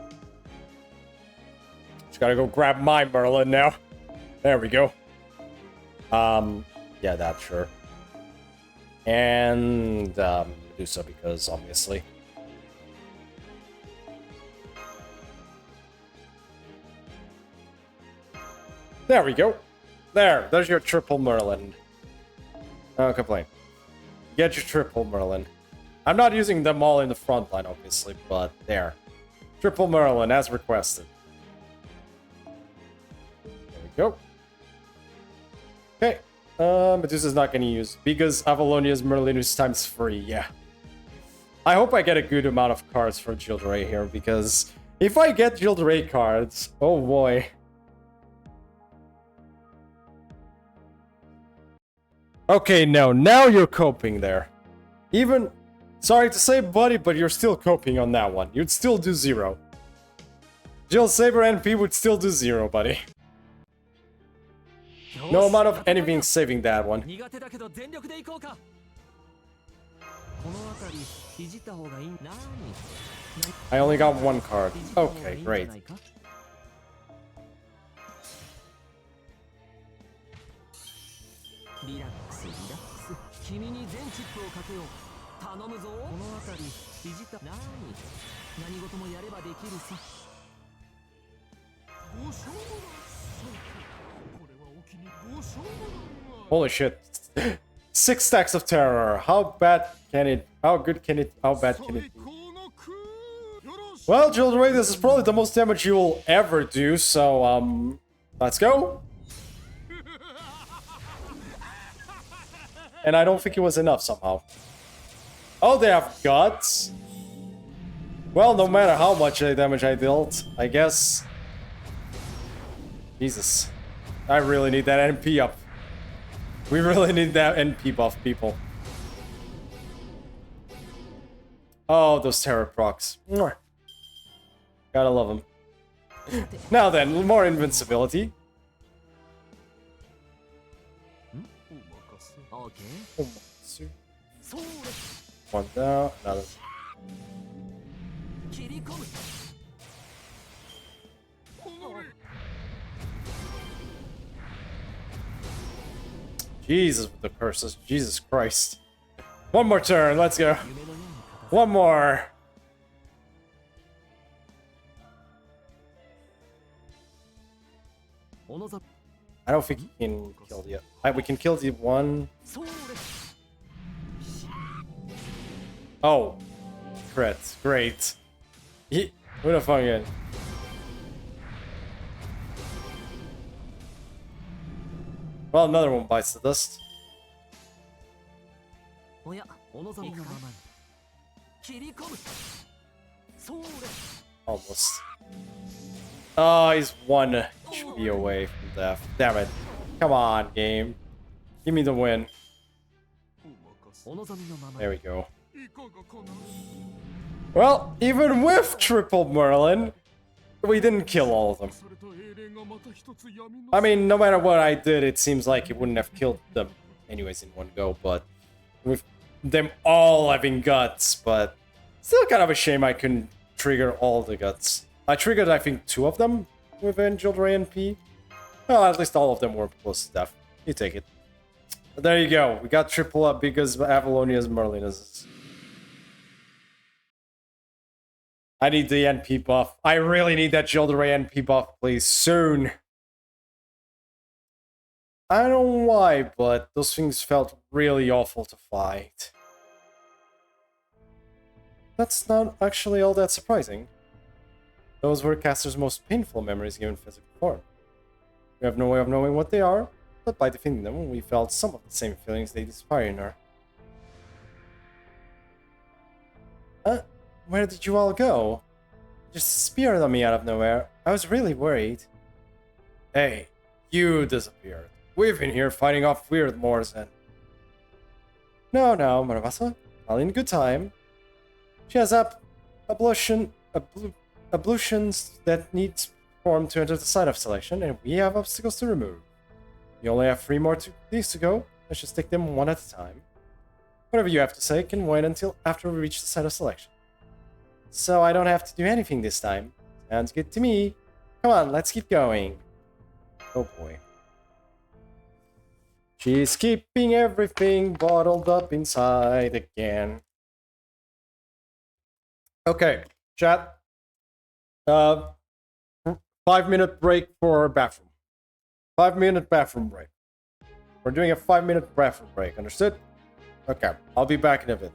Just gotta go grab my Merlin now. There we go. Yeah, that's sure. And Medusa, because obviously. There we go. There's your triple Merlin. No complain. Get your triple Merlin. I'm not using them all in the front line, obviously, but there. Triple Merlin, as requested. There we go. Okay. Medusa's not gonna use, because Avalonia's Merlin is times 3, yeah. I hope I get a good amount of cards for Gilderay here, because if I get Gilderay cards, oh boy. Okay, no, now you're coping there. Even, sorry to say, buddy, but you're still coping on that one. You'd still do 0. Jill Saber NP would still do 0, buddy. No amount of anything saving that one. I only got 1 card. Okay, great. Holy shit. 6 stacks of terror. How bad can it... How good can it... How bad can it be? Well, Jildray, this is probably the most damage you will ever do, so, let's go. And I don't think it was enough somehow. Oh, they have guts. Well, no matter how much damage I dealt, I guess... Jesus. I really need that NP up. We really need that NP buff, people. Oh, those terror procs. Mwah. Gotta love them. Now then, more invincibility. One down, another. Jesus with the curses. Jesus Christ. One more turn, let's go. One more. I don't think he can kill the... we can kill the one... Oh. Crit. Great. Who the fuck again? Well, another one bites the dust. Almost. Oh, he's 1 HP away from death. Damn it. Come on, game. Give me the win. There we go. Well, even with Triple Merlin, we didn't kill all of them. I mean, no matter what I did, it seems like it wouldn't have killed them anyways in one go, but with them all having guts, but still kind of a shame I couldn't trigger all the guts. I triggered, I think, 2 of them with Jildray and P. Well, at least all of them were close to death. You take it. But there you go. We got triple up because Avalonia's Merlin is... I need the NP buff. I really need that Jildray NP buff, please, soon. I don't know why, but those things felt really awful to fight. That's not actually all that surprising. Those were Caster's most painful memories given physical form. We have no way of knowing what they are, but by defeating them, we felt some of the same feelings they inspire in her. Where did you all go? Just disappeared on me out of nowhere. I was really worried. Hey, you disappeared. We've been here fighting off weird Moors and... No, Marabasa. All in good time. She has ablutions that need performed to enter the site of selection, and we have obstacles to remove. We only have 3 more these to go. Let's just take them one at a time. Whatever you have to say can wait until after we reach the site of selection. So I don't have to do anything this time. Sounds good to me. Come on, let's keep going. Oh boy. She's keeping everything bottled up inside again. Okay, chat. 5-minute break for bathroom. 5-minute bathroom break. We're doing a 5-minute bathroom break, understood? Okay, I'll be back in a bit.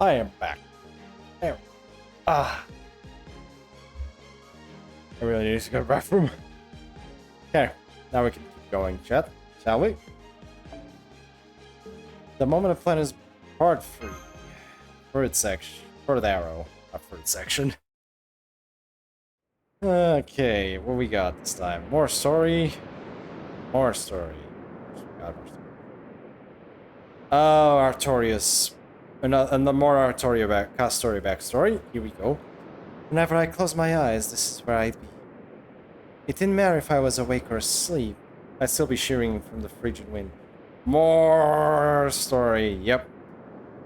I am back. There. Ah. I really need to go to the bathroom. Okay, now we can keep going, chat, shall we? The moment of plan is part 3. Third section. Third arrow. Not third section. Okay, what we got this time? More story. More story. God, more story. Oh, Artorias. And the more Artoria story backstory. Here we go. Whenever I close my eyes, this is where I'd be. It didn't matter if I was awake or asleep. I'd still be shivering from the frigid wind. More story. Yep.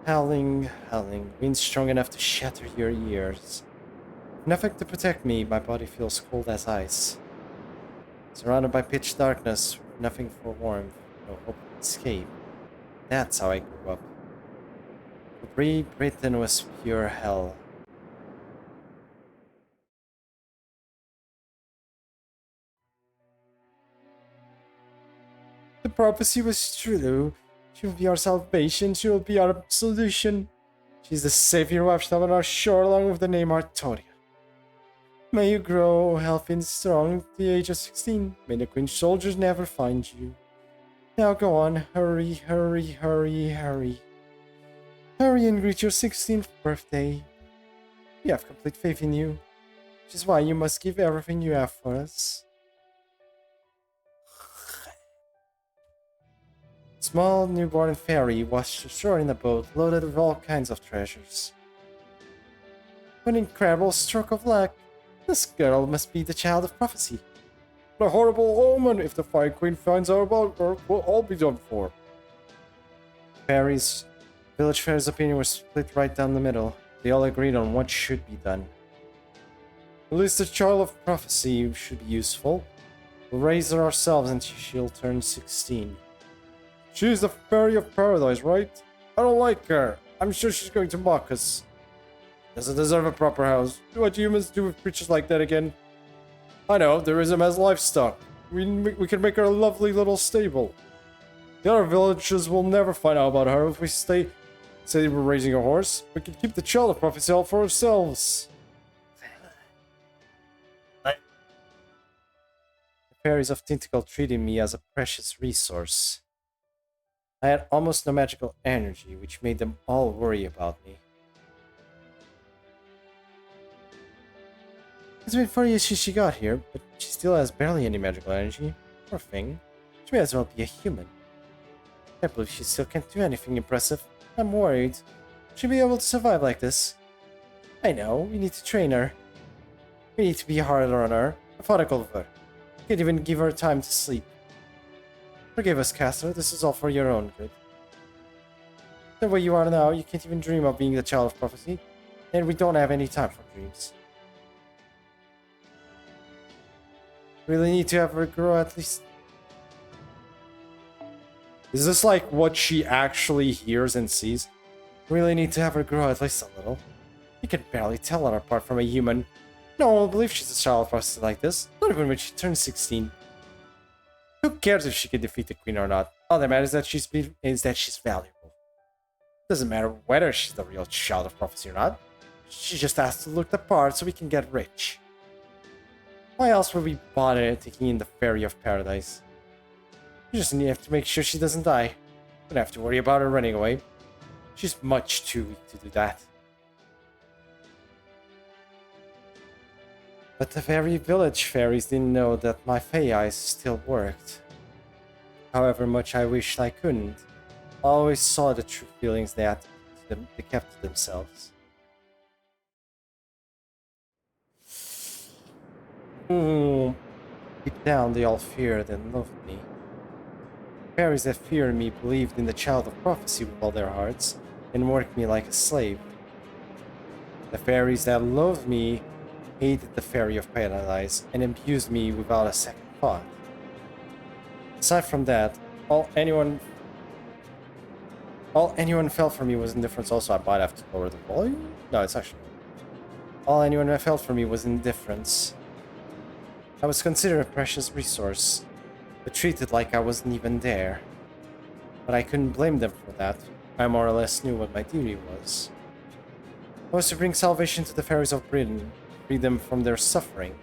Howling, howling. Wind strong enough to shatter your ears. Nothing to protect me, my body feels cold as ice. Surrounded by pitch darkness, nothing for warmth, no hope of escape. That's how I grew up. For Britain was pure hell. The prophecy was true. She will be our salvation, she will be our absolution. She's the savior who have on our shore along with the name Artoria. May you grow healthy and strong at the age of 16. May the Queen's soldiers never find you. Now go on, hurry, hurry, hurry, hurry. Hurry and greet your 16th birthday. We have complete faith in you, which is why you must give everything you have for us. Small newborn fairy washed ashore in a boat loaded with all kinds of treasures. What an incredible stroke of luck! This girl must be the child of prophecy. What a horrible omen! If the Fire Queen finds out about her, we'll all be done for. Village Fair's opinion was split right down the middle. They all agreed on what should be done. At least the child of prophecy should be useful. We'll raise her ourselves until she'll turn 16. She's the Fairy of Paradise, right? I don't like her. I'm sure she's going to mock us. Doesn't deserve a proper house. What do humans do with creatures like that again? I know, they raise them as livestock. We can make her a lovely little stable. The other villages will never find out about her if we say we're raising a horse. We can keep the child of prophecy all for ourselves. The fairies of Tentacle treated me as a precious resource. I had almost no magical energy, which made them all worry about me. It's been 4 years since she got here, but she still has barely any magical energy. Poor thing. She may as well be a human. I can't believe she still can't do anything impressive. I'm worried. She'll be able to survive like this. I know, we need to train her. We need to be harder on her, methodical with her. We can't even give her time to sleep. Forgive us, Castor, this is all for your own good. The way you are now, you can't even dream of being the child of prophecy, and we don't have any time for dreams. Really need to have her grow at least. Is this like what she actually hears and sees? Really need to have her grow at least a little. You can barely tell her apart from a human. No one will believe she's a child of prophecy like this, not even when she turns 16. Who cares if she can defeat the queen or not? All that matters is that she's valuable. Doesn't matter whether she's the real child of prophecy or not. She just has to look the part so we can get rich. Why else would we bother taking in the Fairy of Paradise? We just have to make sure she doesn't die. Don't have to worry about her running away. She's much too weak to do that. But the very village fairies didn't know that my Fey eyes still worked. However much I wished I couldn't, I always saw the true feelings they kept to themselves. Deep down, they all feared and loved me. Fairies that feared me believed in the child of prophecy with all their hearts and worked me like a slave. The fairies that loved me hated the Fairy of Paradise and abused me without a second thought. Aside from that, all anyone felt for me was indifference. Also, I might have to lower the volume. No, it's actually all anyone felt for me was indifference. I was considered a precious resource, but treated like I wasn't even there. But I couldn't blame them for that. I more or less knew what my duty was. was to bring salvation to the fairies of Britain, free them from their suffering,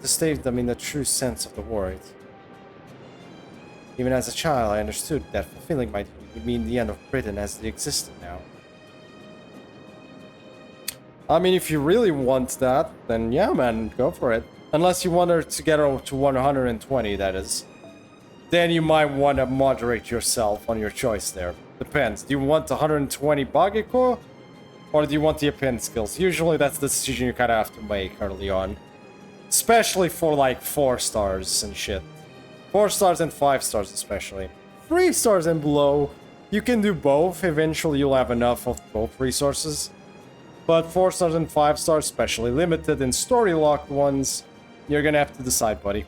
to save them in the true sense of the word. Even as a child, I understood that fulfilling my duty would mean the end of Britain as it existed now. I mean, if you really want that, then yeah, man, go for it. Unless you want her to get her to 120, that is. Then you might want to moderate yourself on your choice there. Depends. Do you want 120 Bageko? Or do you want the append skills? Usually that's the decision you kind of have to make early on. Especially for like 4 stars and shit. 4 stars and 5 stars especially. 3 stars and below, you can do both. Eventually you'll have enough of both resources. But 4 stars and 5 stars, especially limited and story locked ones, you're gonna have to decide, buddy.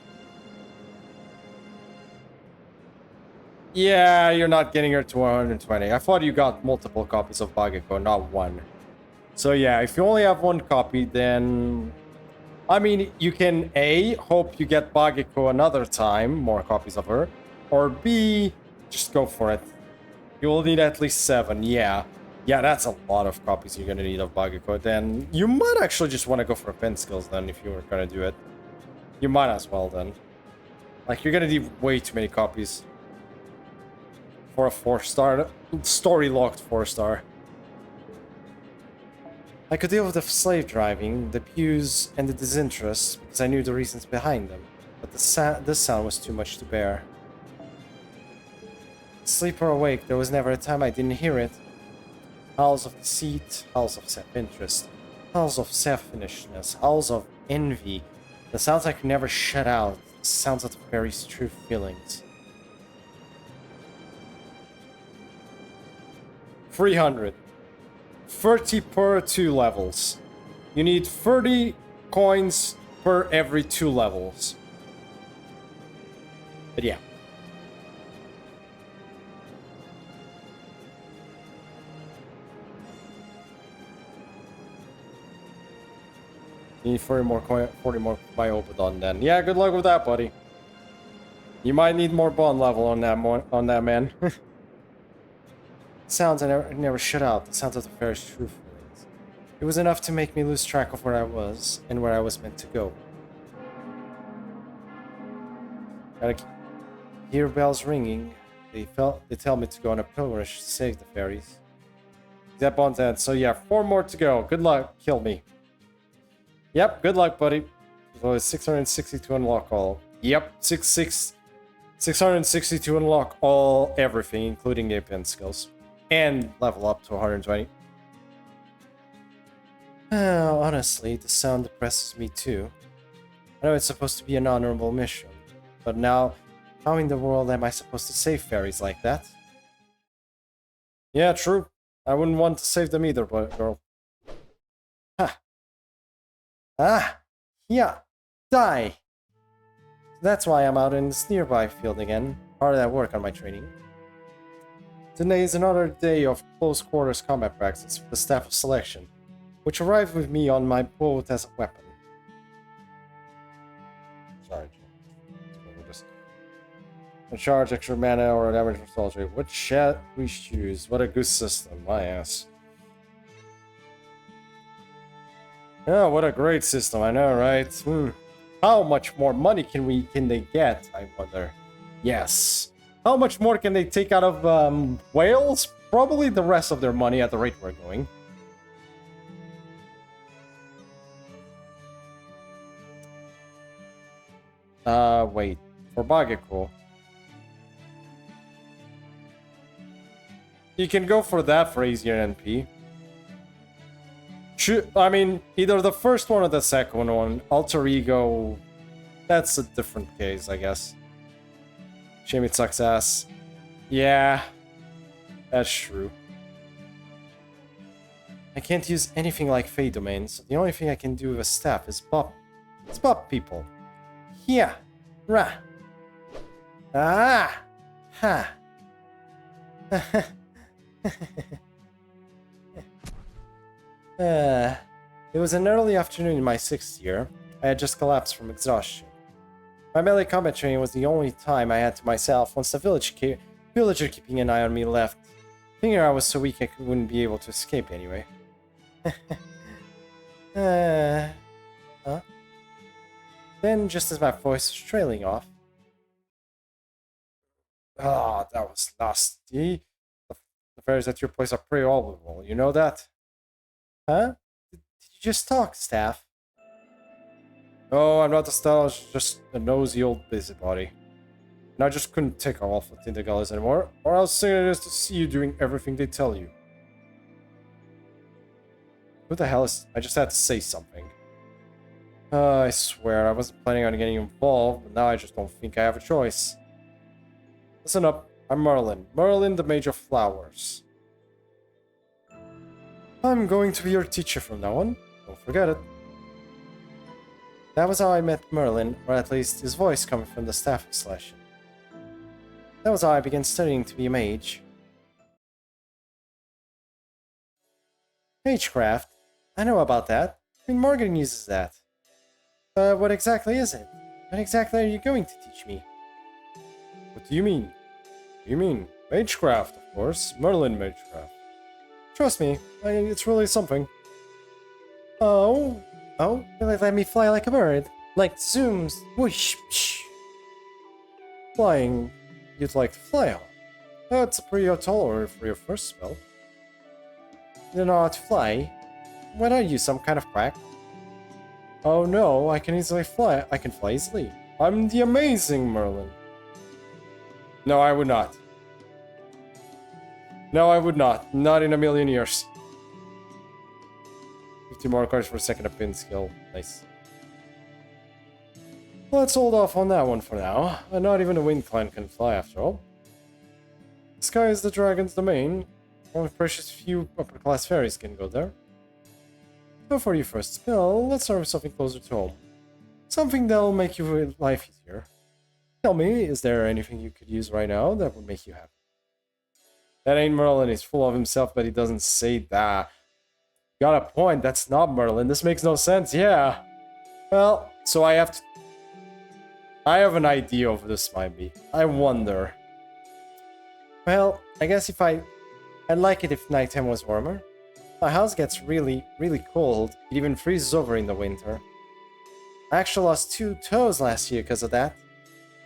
Yeah, you're not getting her to 120. I thought you got multiple copies of Bageko, not one. So yeah, if you only have one copy, then... I mean, you can A, hope you get Bageko another time, more copies of her. Or B, just go for it. You will need at least 7, yeah. Yeah, that's a lot of copies you're gonna need of Bageko. Then you might actually just want to go for pen skills then, if you were gonna do it. You might as well then. Like, you're gonna need way too many copies. For a 4-star, story-locked 4-star. I could deal with the slave driving, the abuse, and the disinterest because I knew the reasons behind them, but this sound was too much to bear. Asleep or awake, there was never a time I didn't hear it. Howls of deceit, howls of self-interest, howls of selfishness, howls of envy. The sounds I could never shut out, the sounds of the fairies' true feelings. 300. 30 per 2 levels. You need 30 coins per every 2 levels. But yeah. You need 40 more by Oberon then. Yeah, good luck with that, buddy. You might need more bond level on that man. Sounds I never shut out, the sounds of the fairies' true feelings. It was enough to make me lose track of where I was and where I was meant to go. Gotta hear bells ringing. They tell me to go on a pilgrimage to save the fairies. That bond's end. So yeah, 4 more to go. Good luck. Kill me. Yep, good luck, buddy. So it's 660 to unlock all. Yep, 660 to unlock everything, including the append skills. And level up to 120. Honestly, the sound depresses me too. I know it's supposed to be an honorable mission, but now, how in the world am I supposed to save fairies like that? Yeah, true. I wouldn't want to save them either, but girl. Ha! Ah! Yeah! Die! That's why I'm out in this nearby field again, hard at work on my training. Today is another day of close quarters combat practice with the staff of selection, which arrived with me on my boat as a weapon. Sorry. A charge, extra mana, or damage from soldier. What shall we choose? What a good system, my ass. Yeah, what a great system, I know, right? How much more money can they get, I wonder? Yes. How much more can they take out of whales? Probably the rest of their money at the rate we're going. Wait. For Bageko. You can go for that for easier NP. I mean, either the first one or the second one. Alter Ego, that's a different case, I guess. Shame it sucks ass. Yeah, that's true. I can't use anything like Fey Domain, so the only thing I can do with a staff is bop. Let's bop people. Yeah. Rah. Ah. Ha. It was an early afternoon in my 6th year. I had just collapsed from exhaustion. My melee combat training was the only time I had to myself once the villager keeping an eye on me left. Figuring I was so weak I wouldn't be able to escape anyway. Huh? Then, just as my voice was trailing off. Ah, that was nasty. The fairies at your place are pretty horrible, you know that? Huh? Did you just talk, Staff? No, I'm not a star, I was just a nosy old busybody. And I just couldn't take off with the gullies anymore, or else saying it is to see you doing everything they tell you. Who the hell is... I just had to say something. I swear, I wasn't planning on getting involved, but now I just don't think I have a choice. Listen up, I'm Merlin. Merlin, the Mage of Flowers. I'm going to be your teacher from now on. Don't forget it. That was how I met Merlin, or at least his voice coming from the staff installation. That was how I began studying to be a mage. Magecraft? I know about that. Queen Morgan uses that. What exactly is it? What exactly are you going to teach me? What do you mean? You mean Magecraft, of course. Merlin Magecraft. Trust me, it's really something. Oh? Oh? Will it let me fly like a bird? Like zooms? Whoosh! Psh. Flying, you'd like to fly, huh? That's a pretty tall order for your first spell. You know how to fly? What are you, some kind of quack? Oh no, I can easily fly. I can fly easily. I'm the amazing Merlin. No, I would not. No, I would not. Not in a million years. 50 more cards for second opinion skill. Nice. Let's hold off on that one for now. Not even a wind clan can fly after all. The sky is the dragon's domain. Only precious few upper class fairies can go there. So for your first spell, let's start with something closer to home. Something that'll make your life easier. Tell me, is there anything you could use right now that would make you happy? That ain't Merlin, he's full of himself, but he doesn't say that. Got a point, that's not Merlin, this makes no sense, yeah. Well, so I have an idea of what this might be. I wonder. Well, I guess I'd like it if nighttime was warmer. My house gets really, really cold. It even freezes over in the winter. I actually lost 2 toes last year because of that.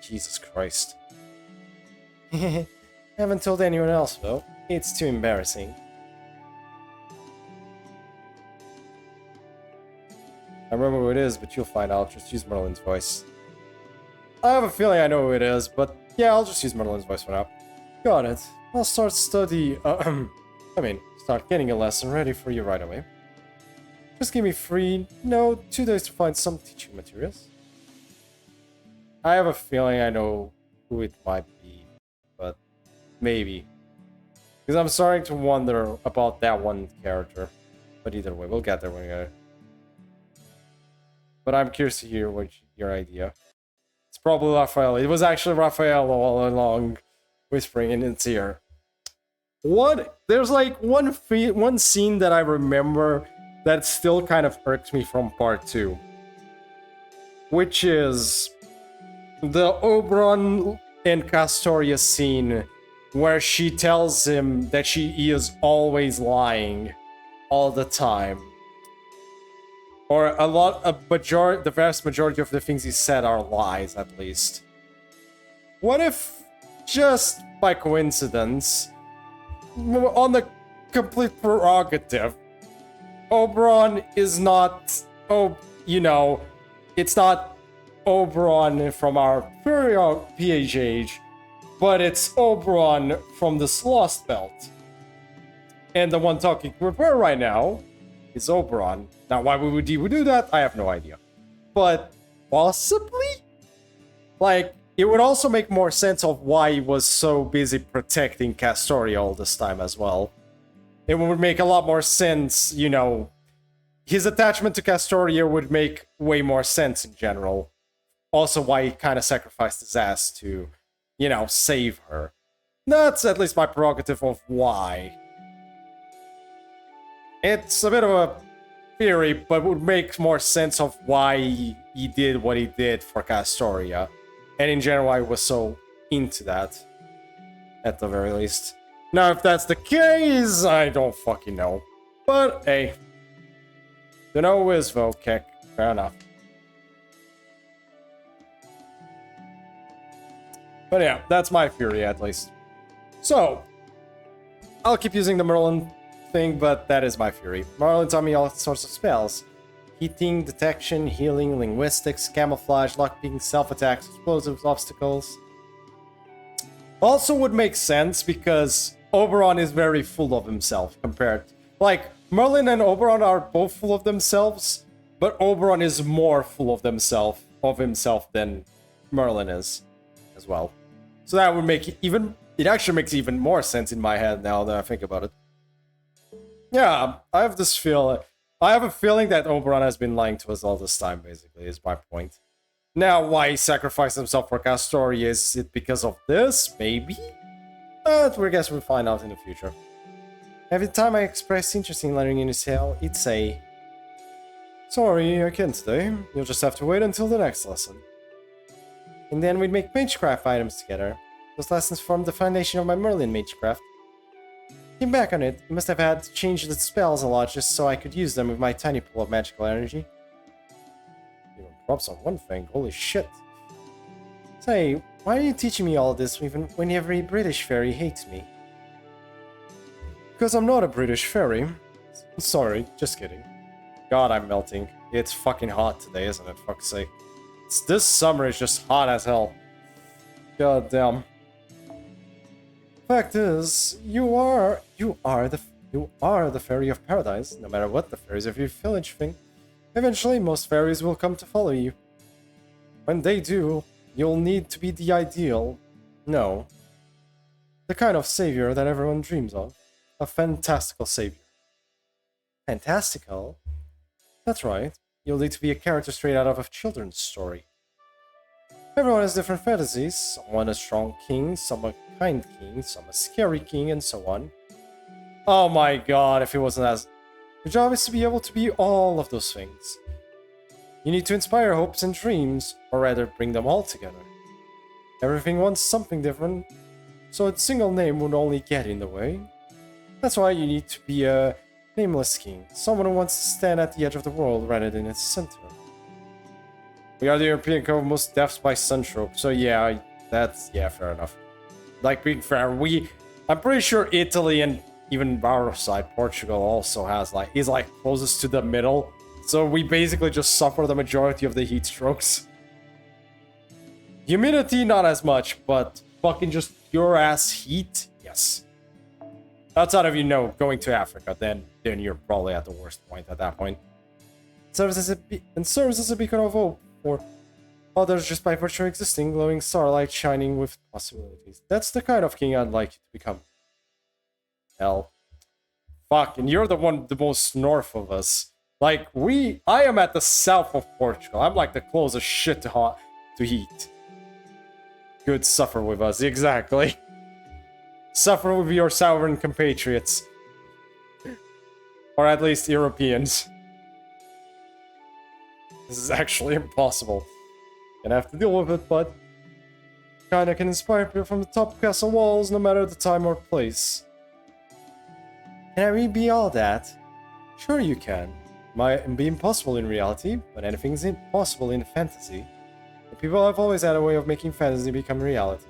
Jesus Christ. I haven't told anyone else though. It's too embarrassing. I remember who it is, but you'll find out. Just use Merlin's voice. I have a feeling I know who it is, but yeah, I'll just use Merlin's voice for now. Got it. I'll start start getting a lesson ready for you right away. Just give me 2 days to find some teaching materials. I have a feeling I know who it might be, but maybe. Because I'm starting to wonder about that one character. But either way, we'll get there when we get it. But I'm curious to hear your idea. It's probably Raphael. It was actually Raphael all along, whispering in its ear. What? There's like one scene that I remember that still kind of irks me from part 2. Which is the Oberon and Castoria scene where she tells him that she is always lying all the time. Or the vast majority of the things he said are lies, at least. What if, just by coincidence, on the complete prerogative, Oberon is not, it's not Oberon from our PHH, but it's Oberon from this Lost Belt. And the one talking with her right now is Oberon. Now, why would he do that? I have no idea. But possibly? Like, it would also make more sense of why he was so busy protecting Castoria all this time as well. It would make a lot more sense, his attachment to Castoria would make way more sense in general. Also why he kind of sacrificed his ass to, save her. That's at least my prerogative of why. It's a bit of a theory, but would make more sense of why he did what he did for Castoria. And in general, I was so into that, at the very least. Now, if that's the case, I don't fucking know. But, hey. To no whiz though, kick. Fair enough. But yeah, that's my theory at least. So, I'll keep using the Merlin thing, but that is my theory. Merlin taught me all sorts of spells. Heating, detection, healing, linguistics, camouflage, lockpicking, self-attacks, explosives, obstacles. Also would make sense because Oberon is very full of himself compared... Like, Merlin and Oberon are both full of themselves, but Oberon is more full of himself than Merlin is as well. So that would make it actually makes even more sense in my head now that I think about it. Yeah, I have a feeling that Oberon has been lying to us all this time, basically, is my point. Now, why he sacrificed himself for Castori, is it because of this? Maybe? But we guess we'll find out in the future. Every time I express interest in learning a new spell, he'd say, "Sorry, I can't today. You'll just have to wait until the next lesson." And then we'd make magecraft items together. Those lessons formed the foundation of my Merlin magecraft. Looking back on it, he must have had to change the spells a lot just so I could use them with my tiny pool of magical energy. Even props on one thing, holy shit. Say, why are you teaching me all this even when every British fairy hates me? Because I'm not a British fairy. Sorry, just kidding. God, I'm melting. It's fucking hot today, isn't it? Fuck's sake. This summer is just hot as hell. God damn. Fact is, you are the fairy of paradise. No matter what the fairies of your village think, eventually most fairies will come to follow you. When they do, you'll need to be the ideal, no, the kind of savior that everyone dreams of. A fantastical savior. Fantastical? That's right. You'll need to be a character straight out of a children's story. Everyone has different fantasies. Someone a strong king, some a kind king, some a scary king, and so on. Oh my god, if it wasn't as... Your job is to be able to be all of those things. You need to inspire hopes and dreams, or rather bring them all together. Everything wants something different, so a single name would only get in the way. That's why you need to be a nameless king, someone who wants to stand at the edge of the world rather than its center. We are the European cover of most deaths by suntrope, so yeah, fair enough. Like, being fair, I'm pretty sure Italy and even our side, Portugal, also is closest to the middle, so we basically just suffer the majority of the heat strokes. Humidity, not as much, but fucking just pure ass heat, yes. Outside of, going to Africa, then you're probably at the worst point at that point. Serves as a beacon of hope for others just by virtue of existing, glowing starlight shining with possibilities. That's the kind of king I'd like you to become. Hell. Fuck, and you're the most north of us. Like, I am at the south of Portugal. I'm like the closest shit to heat. Good, suffer with us, exactly. Suffer with your sovereign compatriots. Or at least Europeans. This is actually impossible. Gonna have to deal with it, but... kinda can inspire people from the top of castle walls, no matter the time or place. Can I really be all that? Sure you can. It might be impossible in reality, but anything's impossible in fantasy. The people have always had a way of making fantasy become reality.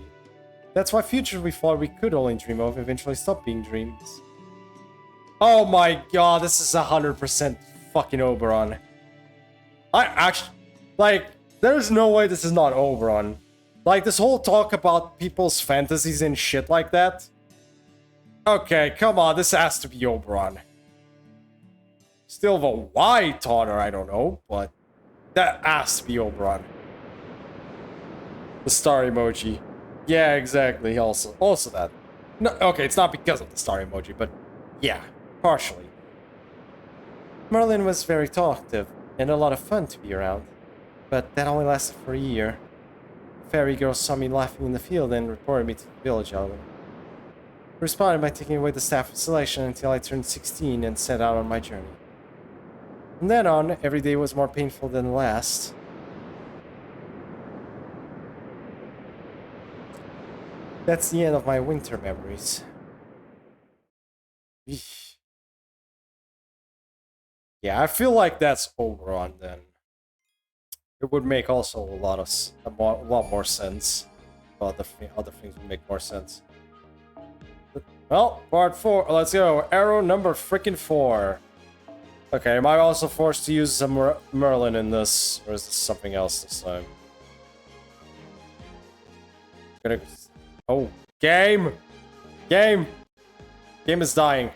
That's why futures we thought we could only dream of eventually stop being dreams. Oh my god, this is 100% fucking Oberon. I actually... like, there's no way this is not Oberon. Like, this whole talk about people's fantasies and shit like that. Okay, come on, this has to be Oberon. Still, the why Totter, I don't know, but that has to be Oberon. The star emoji. Yeah, exactly, also that. No, okay, it's not because of the star emoji, but yeah, partially. Merlin was very talkative, and a lot of fun to be around. But that only lasted for a year. The fairy girl saw me laughing in the field and reported me to the village elder. I responded by taking away the staff of selection until I turned 16 and set out on my journey. From then on, every day was more painful than the last. That's the end of my winter memories. Eesh. Yeah, I feel like that's Oberon then. It would make also a lot of a lot more sense. Well, other things would make more sense. Well, part 4. Let's go. Arrow number freaking 4. Okay, am I also forced to use some Merlin in this, or is this something else this time? Oh, game! Game! Game is dying.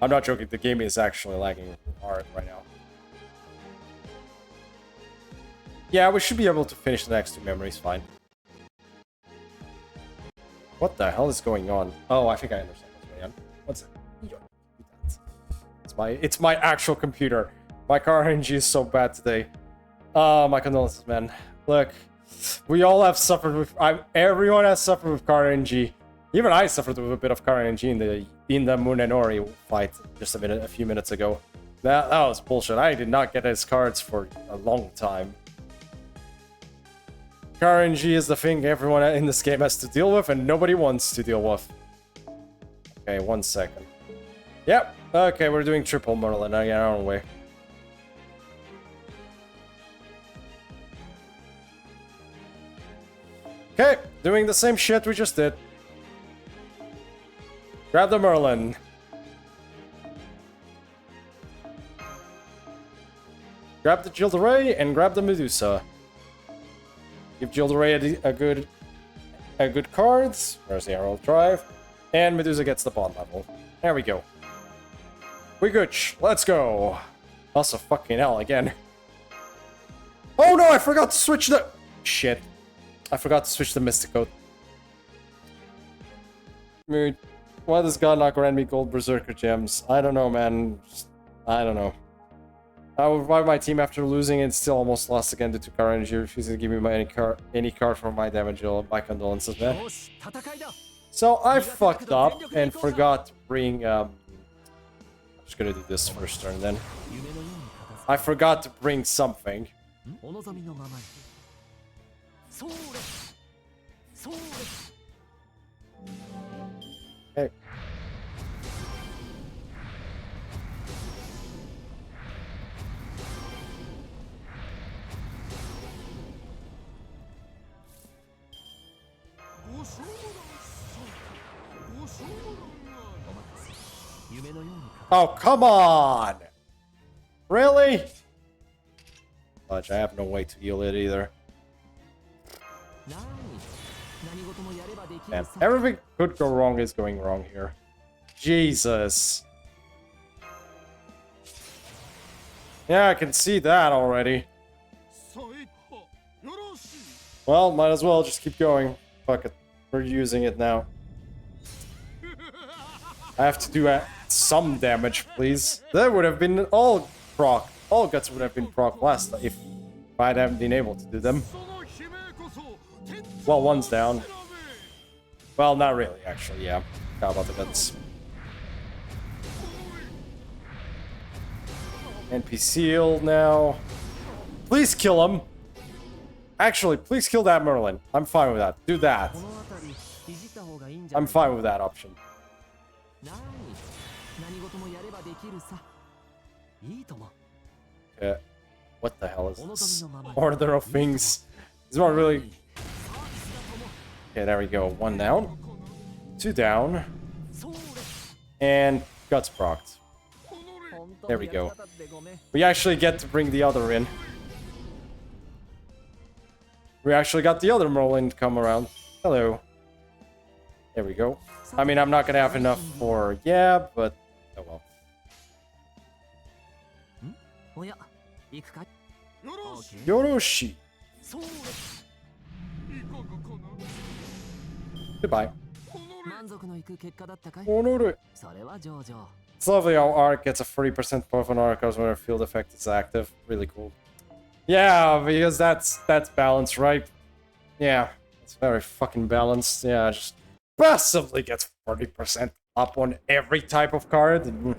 I'm not joking, the game is actually lagging hard right now. Yeah, we should be able to finish the next 2 memories fine. What the hell is going on? Oh, I think I understand what's going on. What's it? It's my actual computer. My car RNG is so bad today. My condolences, man. Look, we all have suffered with. Everyone has suffered with car RNG. Even I suffered with a bit of car RNG in the Moon and Ori fight just a few minutes ago. That was bullshit. I did not get his cards for a long time. Car RNG is the thing everyone in this game has to deal with, and nobody wants to deal with. Okay, 1 second. Yep. Okay, we're doing triple Merlin. I get our own way. Okay, doing the same shit we just did. Grab the Merlin. Grab the Gilderay and grab the Medusa. Give Gilderay a good card. Where's the Arrow Drive? And Medusa gets the bond level. There we go. We good. Let's go. Also, fucking hell again. Oh no, I forgot to switch the... Shit. I forgot to switch the Mystic Coat. Dude, why does God not grant me gold Berserker gems? I don't know, man. I don't know. I will revive my team after losing and still almost lost again due to car energy, refusing to give me any card for my damage deal. My condolences, man. So I fucked up and forgot to bring I'm just gonna do this first turn then. I forgot to bring something. Hey. Oh, come on! Really? Fudge, I have no way to heal it either. Man, everything could go wrong is going wrong here. Jesus. Yeah, I can see that already. Well, might as well just keep going. Fuck it. We're using it now. I have to do some damage, please. That would have been all proc. All guts would have been proc last if I hadn't been able to do them. Well, one's down. Well, not really, actually, yeah. How about the guts? NP sealed now. Please kill him. Actually, please kill that Merlin. I'm fine with that. Do that. I'm fine with that option. What the hell is this? Order of things. It's not really... Okay, there we go. 1 down. 2 down. And guts procced. There we go. We actually get to bring the other in. We actually got the other Merlin to come around. Hello. There we go. I mean, I'm not gonna have enough for... Yeah, but... Oh well. Yoroshi. Goodbye. It's lovely how Arc gets a 30% buff on Arc when a field effect is active. Really cool. Yeah, because that's balanced, right? Yeah, it's very fucking balanced. Yeah, just passively gets 40% up on every type of card.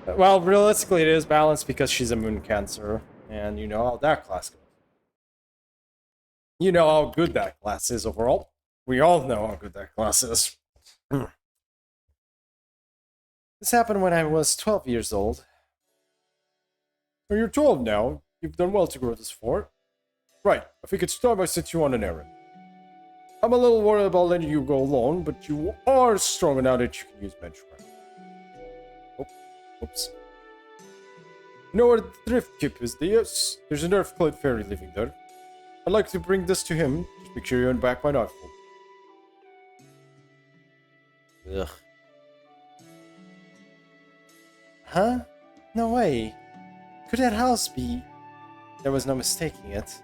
Well, realistically, it is balanced because she's a Moon Cancer, and you know how that class goes. You know how good that class is overall. We all know how good that class is. This happened when I was 12 years old. Well, you're 12 now. You've done well to grow this far. Right, I think it's time I sent you on an errand. I'm a little worried about letting you go alone, but you are strong enough that you can use bench press. Oh, oops. You know where the Drift Keep is, yes? There's an Earthclad fairy living there. I'd like to bring this to him. Just make sure you unback my knife. Ugh. Huh? No way. Could that house be? There was no mistaking it.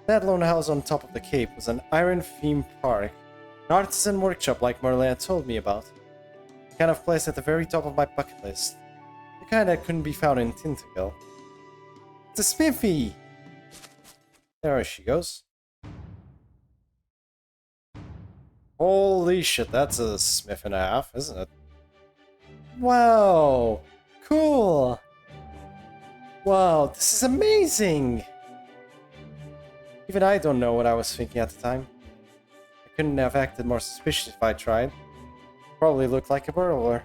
That lone house on top of the cape was an iron-themed park, an artisan workshop like Merlin had told me about. The kind of place at the very top of my bucket list. The kind that couldn't be found in Tintagel. It's a smithy! There she goes. Holy shit, that's a smith and a half, isn't it? Wow! Cool! Wow, this is amazing! Even I don't know what I was thinking at the time. I couldn't have acted more suspicious if I tried. Probably looked like a burglar.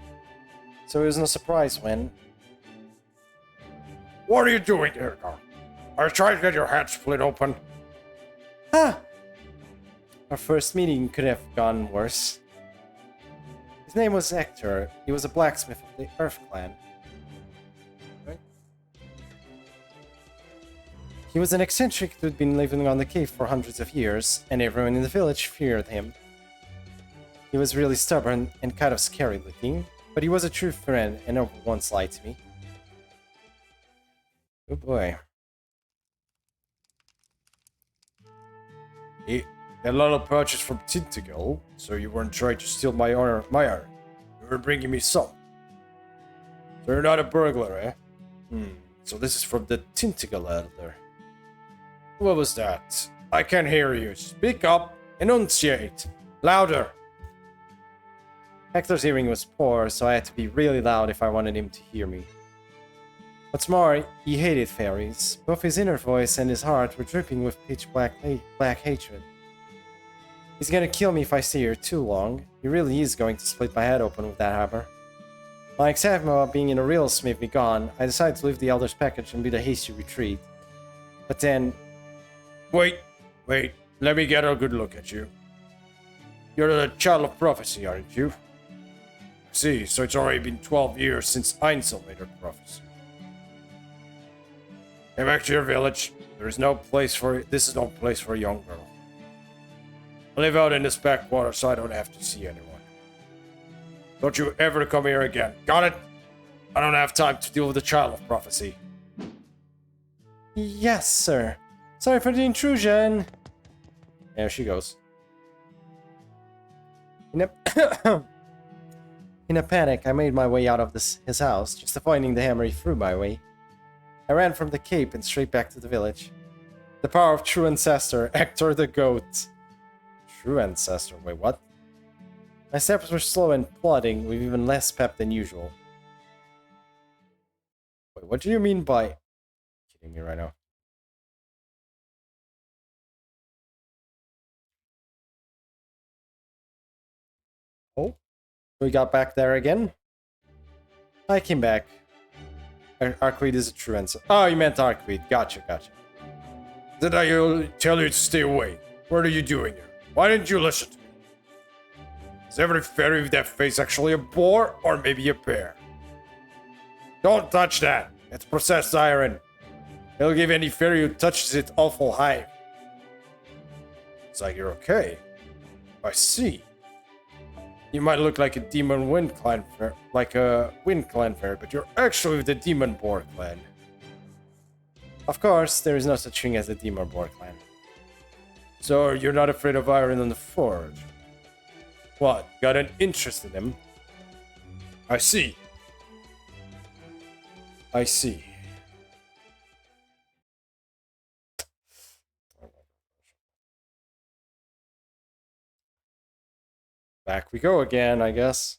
So it was no surprise when... What are you doing here, Carl? Are you trying to get your head split open? Ah! Our first meeting could have gone worse. His name was Hector. He was a blacksmith of the Earth Clan. He was an eccentric who'd been living on the cave for hundreds of years, and everyone in the village feared him. He was really stubborn and kind of scary looking, but he was a true friend and never once lied to me. Oh boy. He had a lot of purchase from Tintagel, so you weren't trying to steal my iron. You were bringing me some. So you're not a burglar, eh? So this is from the Tintagel elder. What was that? I can't hear you. Speak up. Enunciate. Louder. Hector's hearing was poor, so I had to be really loud if I wanted him to hear me. What's more, he hated fairies. Both his inner voice and his heart were dripping with pitch black hatred. He's gonna kill me if I stay here too long. He really is going to split my head open with that hammer. My excitement about being in a real smith be gone, I decided to leave the Elder's package and beat a hasty retreat. But then... Wait. Let me get a good look at you. You're the child of prophecy, aren't you? See, so it's already been 12 years since Ainsel made her prophecy. Get back to your village. This is no place for a young girl. I live out in this backwater, so I don't have to see anyone. Don't you ever come here again. Got it? I don't have time to deal with the child of prophecy. Yes, sir. Sorry for the intrusion. There she goes. In a panic, I made my way out of his house, just avoiding the hammer he threw my way. I ran from the cape and straight back to the village. The power of true ancestor, Hector the Goat. True ancestor? Wait, what? My steps were slow and plodding, with even less pep than usual. Wait, what do you mean by... You're kidding me right now. Oh, we got back there again. I came back. Arquid is a true answer. Oh, you meant Arquid. Gotcha. Did I tell you to stay away? What are you doing here? Why didn't you listen to me? Is every fairy with that face actually a boar or maybe a bear? Don't touch that. It's processed iron. It'll give any fairy who touches it awful high. It's like you're okay. I see. You might look like a demon wind clan fairy, but you're actually with the demon boar clan. Of course, there is no such thing as a demon boar clan. So you're not afraid of iron on the forge? What, got an interest in him? I see. Back we go again, I guess.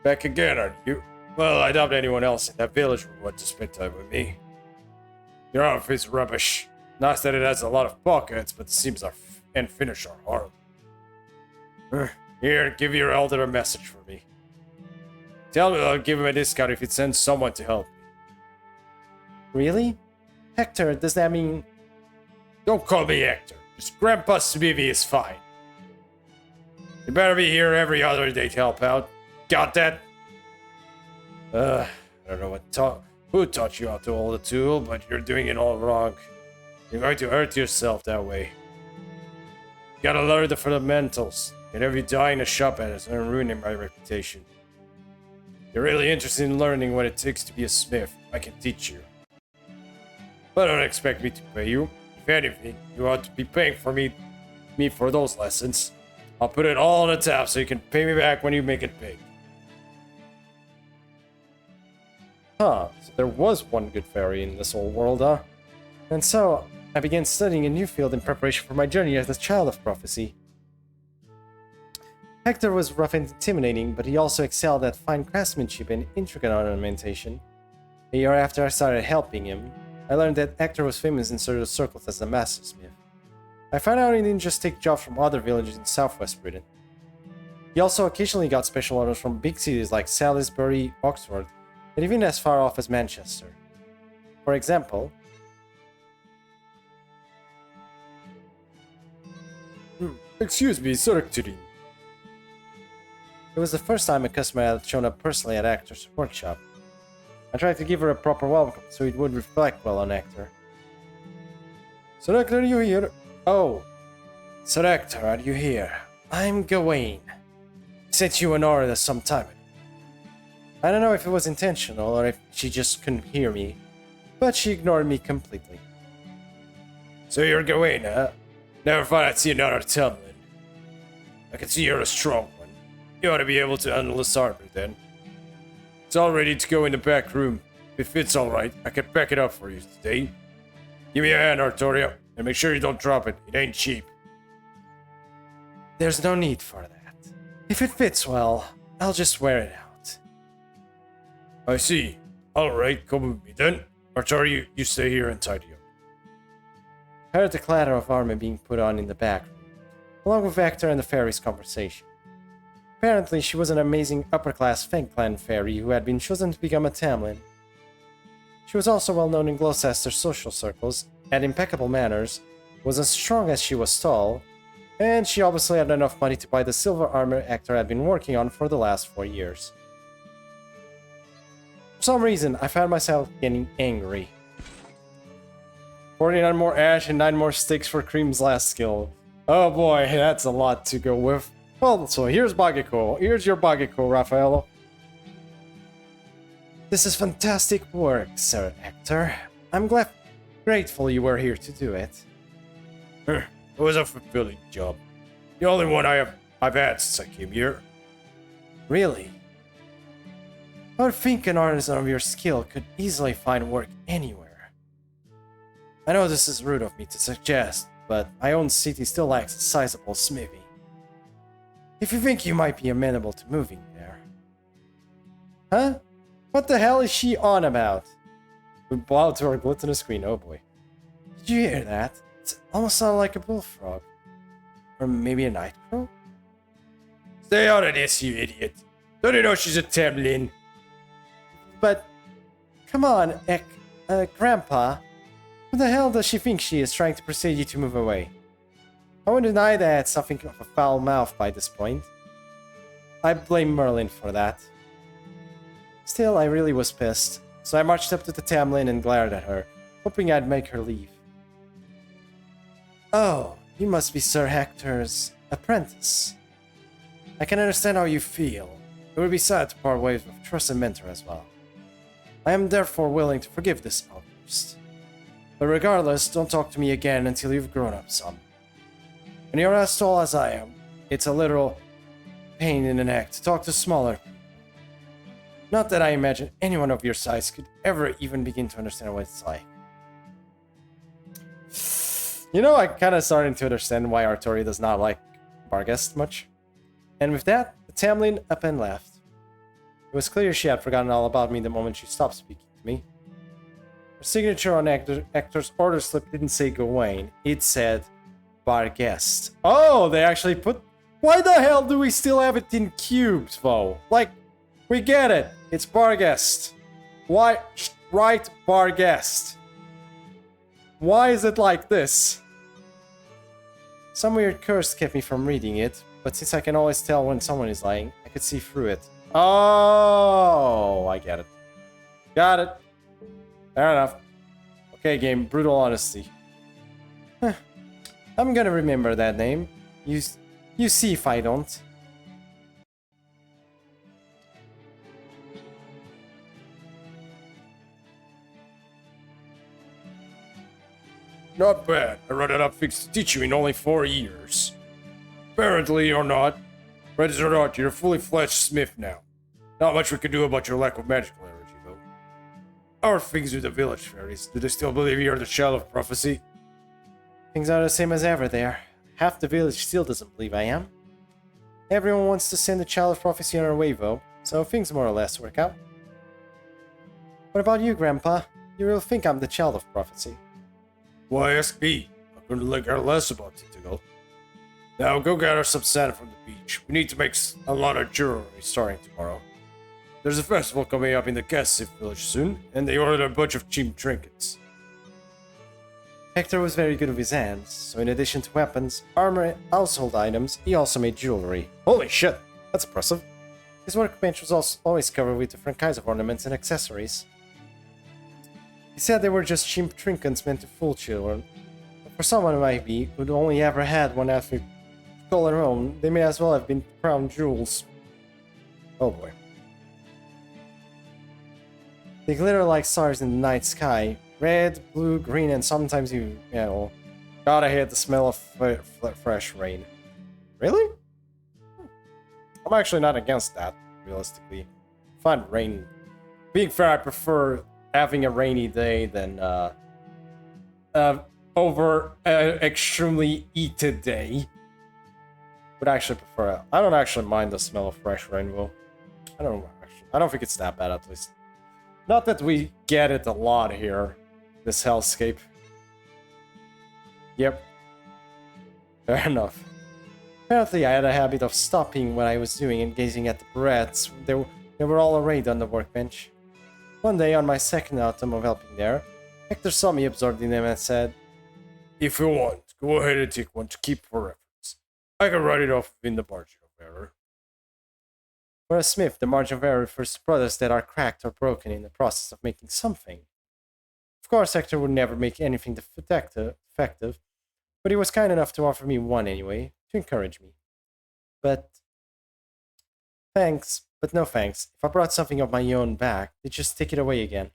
Back again, aren't you? Well, I doubt anyone else in that village would want to spend time with me. Your outfit is rubbish. Not that it has a lot of pockets, but the seams and finish are horrible. Here, give your elder a message for me. Tell me I'll give him a discount if he sends someone to help me. Really? Hector, does that mean... Don't call me Hector. Just Grandpa Smithy is fine. You better be here every other day to help out. Got that? I don't know who taught you how to hold a tool, but you're doing it all wrong. You're going to hurt yourself that way. You gotta learn the fundamentals. And if you die in a shop at it, I'm ruining my reputation. You're really interested in learning what it takes to be a smith. I can teach you. But don't expect me to pay you. If anything, you ought to be paying for me for those lessons. I'll put it all on the tab so you can pay me back when you make it big. Huh, so there was one good fairy in this old world, huh? And so, I began studying a new field in preparation for my journey as the child of prophecy. Hector was rough and intimidating, but he also excelled at fine craftsmanship and intricate ornamentation. A year after I started helping him, I learned that Hector was famous in certain circles as the master smith. I found out he didn't just take jobs from other villages in southwest Britain. He also occasionally got special orders from big cities like Salisbury, Oxford, and even as far off as Manchester. For example, Excuse me, Sir Turin. it was the first time a customer had shown up personally at Hector's workshop. I tried to give her a proper welcome so it would reflect well on Hector. Sir Hector, are you here? Oh, Sir Hector, are you here? I'm Gawain. Sent you an order some time ago. I don't know if it was intentional or if she just couldn't hear me, but she ignored me completely. So you're Gawain, huh? Never thought I'd see another Tamlin. I can see you're a strong one. You ought to be able to handle this armor then. It's all ready to go in the back room. If it fits alright, I can pack it up for you today. Give me a hand, Artoria, and make sure you don't drop it. It ain't cheap. There's no need for that. If it fits well, I'll just wear it out. I see. Alright, come with me then. Artoria, you stay here and tidy up. I heard the clatter of armor being put on in the back room, along with Hector and the fairy's conversation. Apparently, she was an amazing upper-class Feng Clan fairy who had been chosen to become a Tamlin. She was also well known in Gloucester's social circles, had impeccable manners, was as strong as she was tall, and she obviously had enough money to buy the silver armor Hector had been working on for the last 4 years. For some reason, I found myself getting angry. 49 more ash and 9 more sticks for Cream's last skill. Oh boy, that's a lot to go with. Well, so here's Bageko. Here's your Bageko, Raffaello. This is fantastic work, Sir Hector. I'm grateful you were here to do it. It was a fulfilling job. The only one I've had since I came here. Really? I would think an artisan of your skill could easily find work anywhere. I know this is rude of me to suggest, but my own city still lacks a sizable smithy. If you think you might be amenable to moving there. Huh? What the hell is she on about? We bowed to our gluttonous queen, oh boy. Did you hear that? It almost sounded like a bullfrog. Or maybe a night crow? Stay out of this, you idiot. Don't you know she's a Tamlin? But, come on, Grandpa. Who the hell does she think she is trying to persuade you to move away? I wouldn't deny that I had something of a foul mouth by this point. I blame Merlin for that. Still, I really was pissed, so I marched up to the Tamlin and glared at her, hoping I'd make her leave. Oh, you must be Sir Hector's apprentice. I can understand how you feel. It would be sad to part ways with a trusted mentor as well. I am therefore willing to forgive this outburst. But regardless, don't talk to me again until you've grown up some. When you're as tall as I am, it's a literal pain in the neck to talk to smaller people. Not that I imagine anyone of your size could ever even begin to understand what it's like. You know, I'm kind of starting to understand why Artori does not like Barghest much. And with that, the Tamlin up and left. It was clear she had forgotten all about me the moment she stopped speaking to me. Her signature on Hector's order slip didn't say Gawain, it said Barghest. Oh, they actually put Why the hell do we still have it in cubes, though? Like, we get it. It's Barghest. Why? Right, Barghest. Why is it like this? Some weird curse kept me from reading it, but since I can always tell when someone is lying, I could see through it. Oh, I get it. Got it. Fair enough. Okay, game. Brutal honesty. I'm gonna remember that name. You see if I don't. Not bad. I read enough things to teach you in only 4 years. Apparently or not, ready or not, you're a fully fledged smith now. Not much we can do about your lack of magical energy, though. How are things with the village fairies? Do they still believe you're the child of prophecy? Things are the same as ever there. Half the village still doesn't believe I am. Everyone wants to send the child of prophecy on our way, though, so things more or less work out. What about you, Grandpa? You really think I'm the child of prophecy? Why ask me? I couldn't like care less about it, Tiggle. Now go gather some sand from the beach. We need to make a lot of jewelry starting tomorrow. There's a festival coming up in the Cassif village soon, and they ordered a bunch of cheap trinkets. Hector was very good with his hands, so in addition to weapons, armor, and household items, he also made jewelry. Holy shit, that's impressive. His workbench was also always covered with different kinds of ornaments and accessories. He said they were just cheap trinkets meant to fool children, but for someone like me, who'd only ever had one outfit to call their own, they may as well have been crown jewels. Oh boy. They glitter like stars in the night sky. Red, blue, green, and sometimes you know, gotta hate the smell of fresh rain. Really? I'm actually not against that, realistically. Fun rain. Being fair, I prefer having a rainy day than over an extremely heated day. Would actually prefer it. I don't actually mind the smell of fresh rain, though. I don't think it's that bad, at least. Not that we get it a lot here. This hellscape. Yep. Fair enough. Apparently I had a habit of stopping what I was doing and gazing at the brats. They were all arrayed on the workbench. One day, on my second autumn of helping there, Hector saw me absorbed in them and said, If you want, go ahead and take one to keep for reference. I can write it off in the margin of error. For a smith, the margin of error refers to products that are cracked or broken in the process of making something. Of course, Hector would never make anything effective, but he was kind enough to offer me one anyway, to encourage me. But thanks, but no thanks. If I brought something of my own back, they'd just take it away again.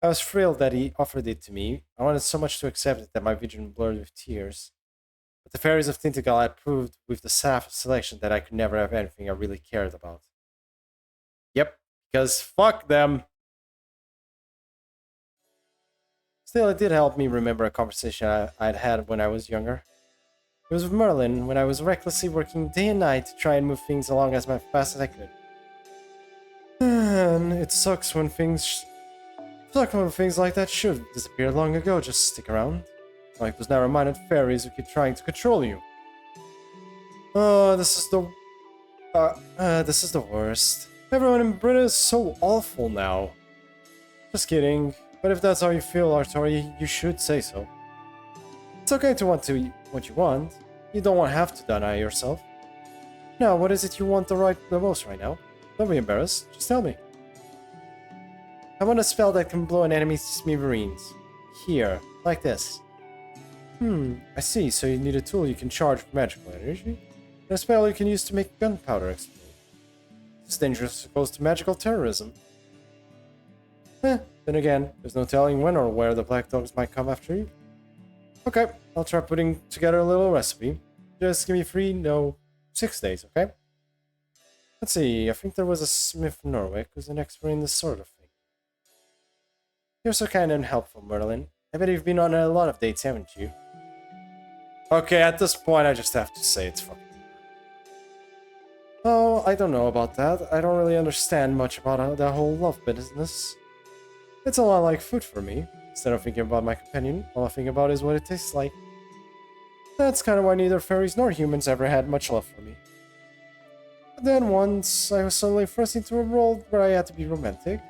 I was thrilled that he offered it to me. I wanted so much to accept it that my vision blurred with tears. But the fairies of Tintagal had proved with the staff of selection that I could never have anything I really cared about. Yep, because fuck them. Still, it did help me remember a conversation I'd had when I was younger. It was with Merlin, when I was recklessly working day and night to try and move things along as fast as I could. And it sucks when things like that should have disappeared long ago just stick around. Like those narrow-minded fairies who keep trying to control you. Oh, this is the worst. Everyone in Britain is so awful now. Just kidding. But if that's how you feel, Artori, you should say so. It's okay to want what you want. You don't have to deny yourself. Now, what is it you want the most right now? Don't be embarrassed. Just tell me. I want a spell that can blow an enemy to smithereens. Here, like this. I see. So you need a tool you can charge with magical energy, and a spell you can use to make gunpowder explode. It's dangerous opposed to magical terrorism. Then again, there's no telling when or where the Black Dogs might come after you. Okay, I'll try putting together a little recipe. Just give me 6 days, okay? Let's see, I think there was a smith in Norway who's an expert in this sort of thing. You're so kind and helpful, Merlin. I bet you've been on a lot of dates, haven't you? Okay, at this point I just have to say it's fucking... Oh, I don't know about that. I don't really understand much about that whole love business. It's a lot like food for me. Instead of thinking about my companion, all I think about is what it tastes like. That's kind of why neither fairies nor humans ever had much love for me. But then once, I was suddenly forced into a role where I had to be romantic,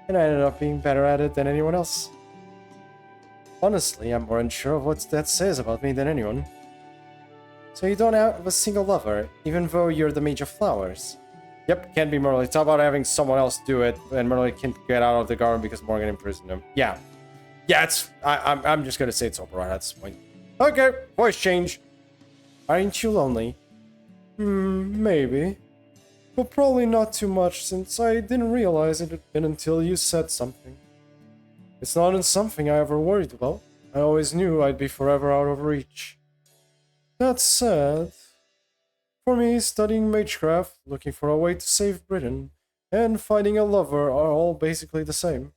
and I ended up being better at it than anyone else. Honestly, I'm more unsure of what that says about me than anyone. So you don't have a single lover, even though you're the Mage of Flowers? Yep, can't be Merlin. It's about having someone else do it, and Merlin can't get out of the garden because Morgan imprisoned him. Yeah. Yeah, I'm just gonna say it's Oberon at this point. Okay, voice change. Aren't you lonely? Maybe. But probably not too much, since I didn't realize it until you said something. It's not something I ever worried about. I always knew I'd be forever out of reach. That said, for me, studying magecraft, looking for a way to save Britain, and finding a lover are all basically the same.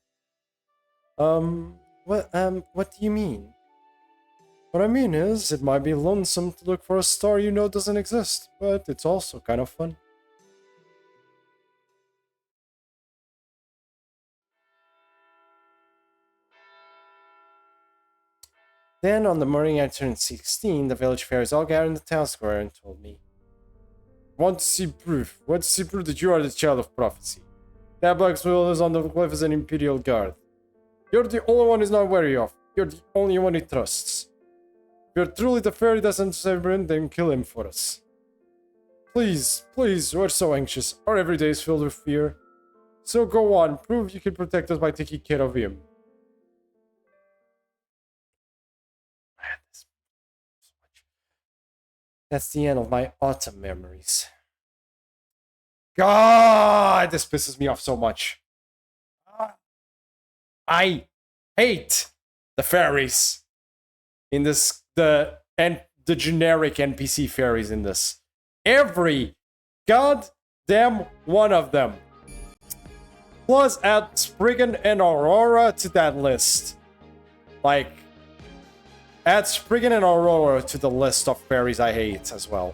What do you mean? What I mean is, it might be lonesome to look for a star you know doesn't exist, but it's also kind of fun. Then, on the morning I turned 16, the village fairies all gathered in the town square and told me, Want to see proof? Want to see proof that you are the child of prophecy? That black swivel is on the cliff as an imperial guard. You're the only one he's not wary of. You're the only one he trusts. If you're truly the fairy that sent Severin, then kill him for us. Please, please, we're so anxious. Our every day is filled with fear. So go on, prove you can protect us by taking care of him. That's the end of my autumn memories. God, this pisses me off so much. I hate the fairies in this, the generic NPC fairies in this. Every goddamn one of them. Plus add Spriggan and Aurora to that list. Like, add Spriggan and Aurora to the list of fairies I hate as well.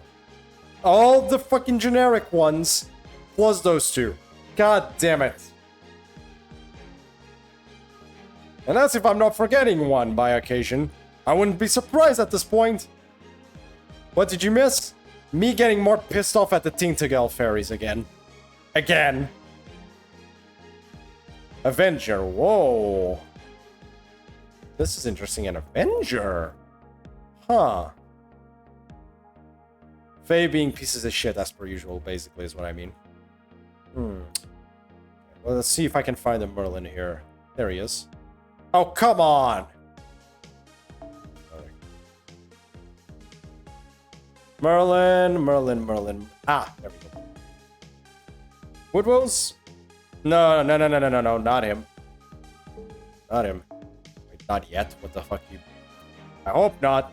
All the fucking generic ones, plus those two. God damn it. And that's if I'm not forgetting one by occasion. I wouldn't be surprised at this point. What did you miss? Me getting more pissed off at the Tintagel fairies again. Again. Avenger, whoa. This is interesting, an Avenger. Huh. Fae being pieces of shit as per usual, basically, is what I mean. Well, let's see if I can find a Merlin here. There he is. Oh, come on! Merlin. Ah, there we go. Woodwells? No, not him. Not him. Wait, not yet. What the fuck you... I hope not.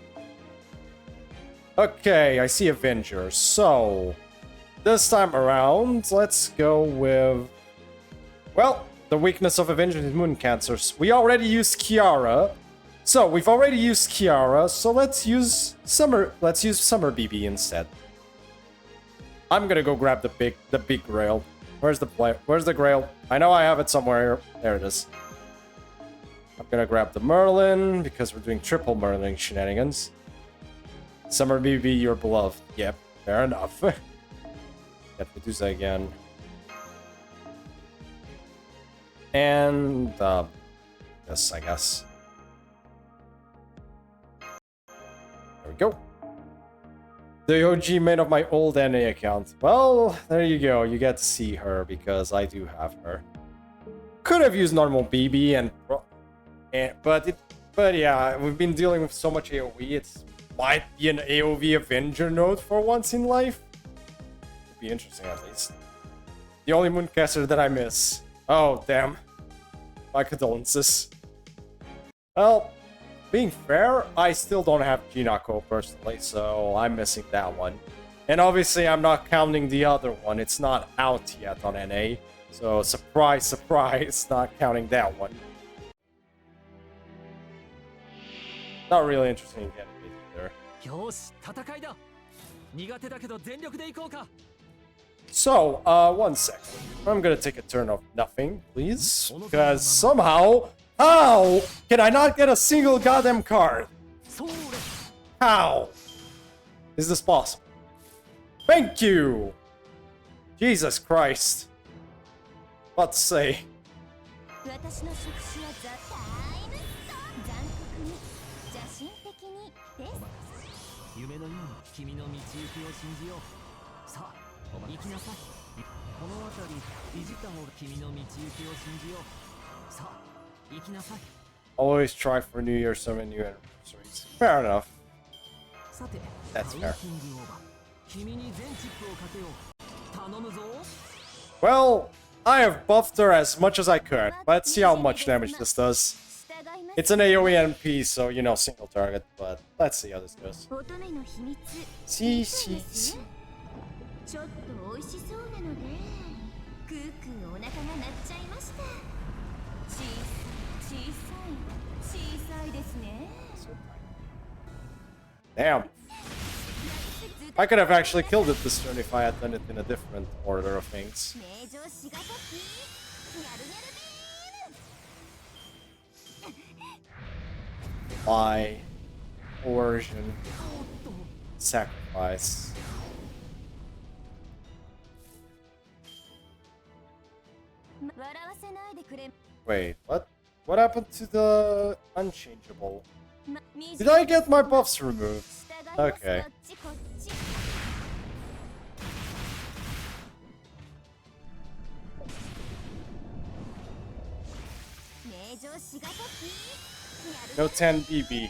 Okay, I see Avengers. So, this time around, let's go with... Well, the weakness of Avengers is moon cancers. We already used Kiara. So, we've already used Kiara, so let's use Summer BB instead. I'm gonna go grab the big grail. Where's the grail? I know I have it somewhere here. There it is. I'm gonna grab the Merlin, because we're doing triple Merlin shenanigans. Summer BB, you're beloved. Yep, fair enough. Get Medusa again. And, this, I guess. There we go. The OG main of my old NA account. Well, there you go. You get to see her because I do have her. Could have used normal BB but yeah, we've been dealing with so much AoE. It might be an AoV Avenger node for once in life. Would be interesting at least. The only Mooncaster that I miss. Oh damn. My condolences. Well. Being fair, I still don't have Jinako personally, so I'm missing that one. And obviously, I'm not counting the other one. It's not out yet on NA. So, surprise, surprise, not counting that one. Not really interested in getting it either. So, 1 second. I'm gonna take a turn of nothing, please. Because somehow... How can I not get a single goddamn card? How? Is this possible? Thank you! Jesus Christ. What to say? 私の触手はザ・タイムストーン残酷に邪神的にです夢のように君の道行きを信じよう。さあ行きなさい。この辺りいじった方が君の道行きを信じよう。さあ行きなさい。 Always try for New Year's so many new anniversaries. Fair enough. さて That's fair. カウンティングオーバー。君に全チップをかけよう。頼むぞ。 Well, I have buffed her as much as I could. Let's see how much damage this does. 従います It's an AoE NP, so, you know, single target, but let's see how this goes. 乙女の秘密 See, そうで see, す see. ねちょっと美味しそうなのでクークーお腹が鳴っちゃいました小さいですね Damn. I could have actually killed it this turn if I had done it in a different order of things. 名城しがたきニャルニャルビーム By coercion. Sacrifice. 笑わせないでくれ Wait, what? What happened to the unchangeable? ま Did I get my buffs removed? 従います Okay. こっちこっち 名城しがたきニャル No 10 BB.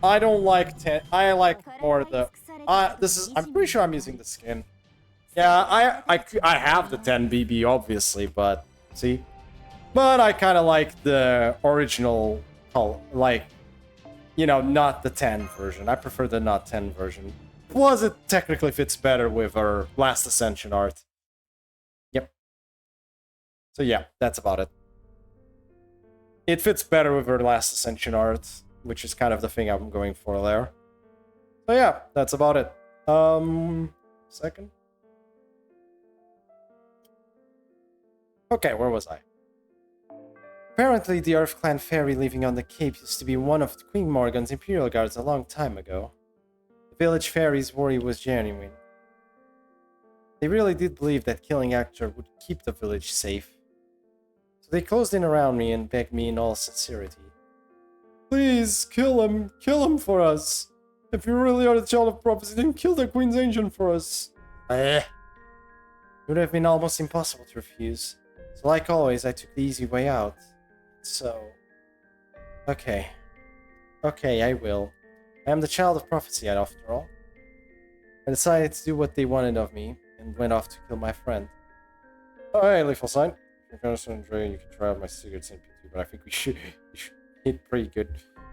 I don't like 10. I like more the. This is. I'm pretty sure I'm using the skin. Yeah, I have the 10 BB obviously, but see, but I kind of like the original, like, you know, not the 10 version. I prefer the not 10 version. Plus, it technically fits better with our Last Ascension art. Yep. So yeah, that's about it. It fits better with her Last Ascension art, which is kind of the thing I'm going for there. So yeah, that's about it. Second. Okay, where was I? Apparently, the Earth Clan fairy living on the Cape used to be one of Queen Morgan's Imperial Guards a long time ago. The village fairy's worry was genuine. They really did believe that killing Actor would keep the village safe. So they closed in around me and begged me in all sincerity. Please, kill him for us. If you really are the child of prophecy, then kill the Queen's Ancient for us. It would have been almost impossible to refuse. So like always, I took the easy way out. So... Okay. Okay, I will. I am the child of prophecy, after all. I decided to do what they wanted of me, and went off to kill my friend. Oh, hey, Lethal Sign. If you're kind of enjoying, you can try out my secrets in P2, but I think we should hit pretty good.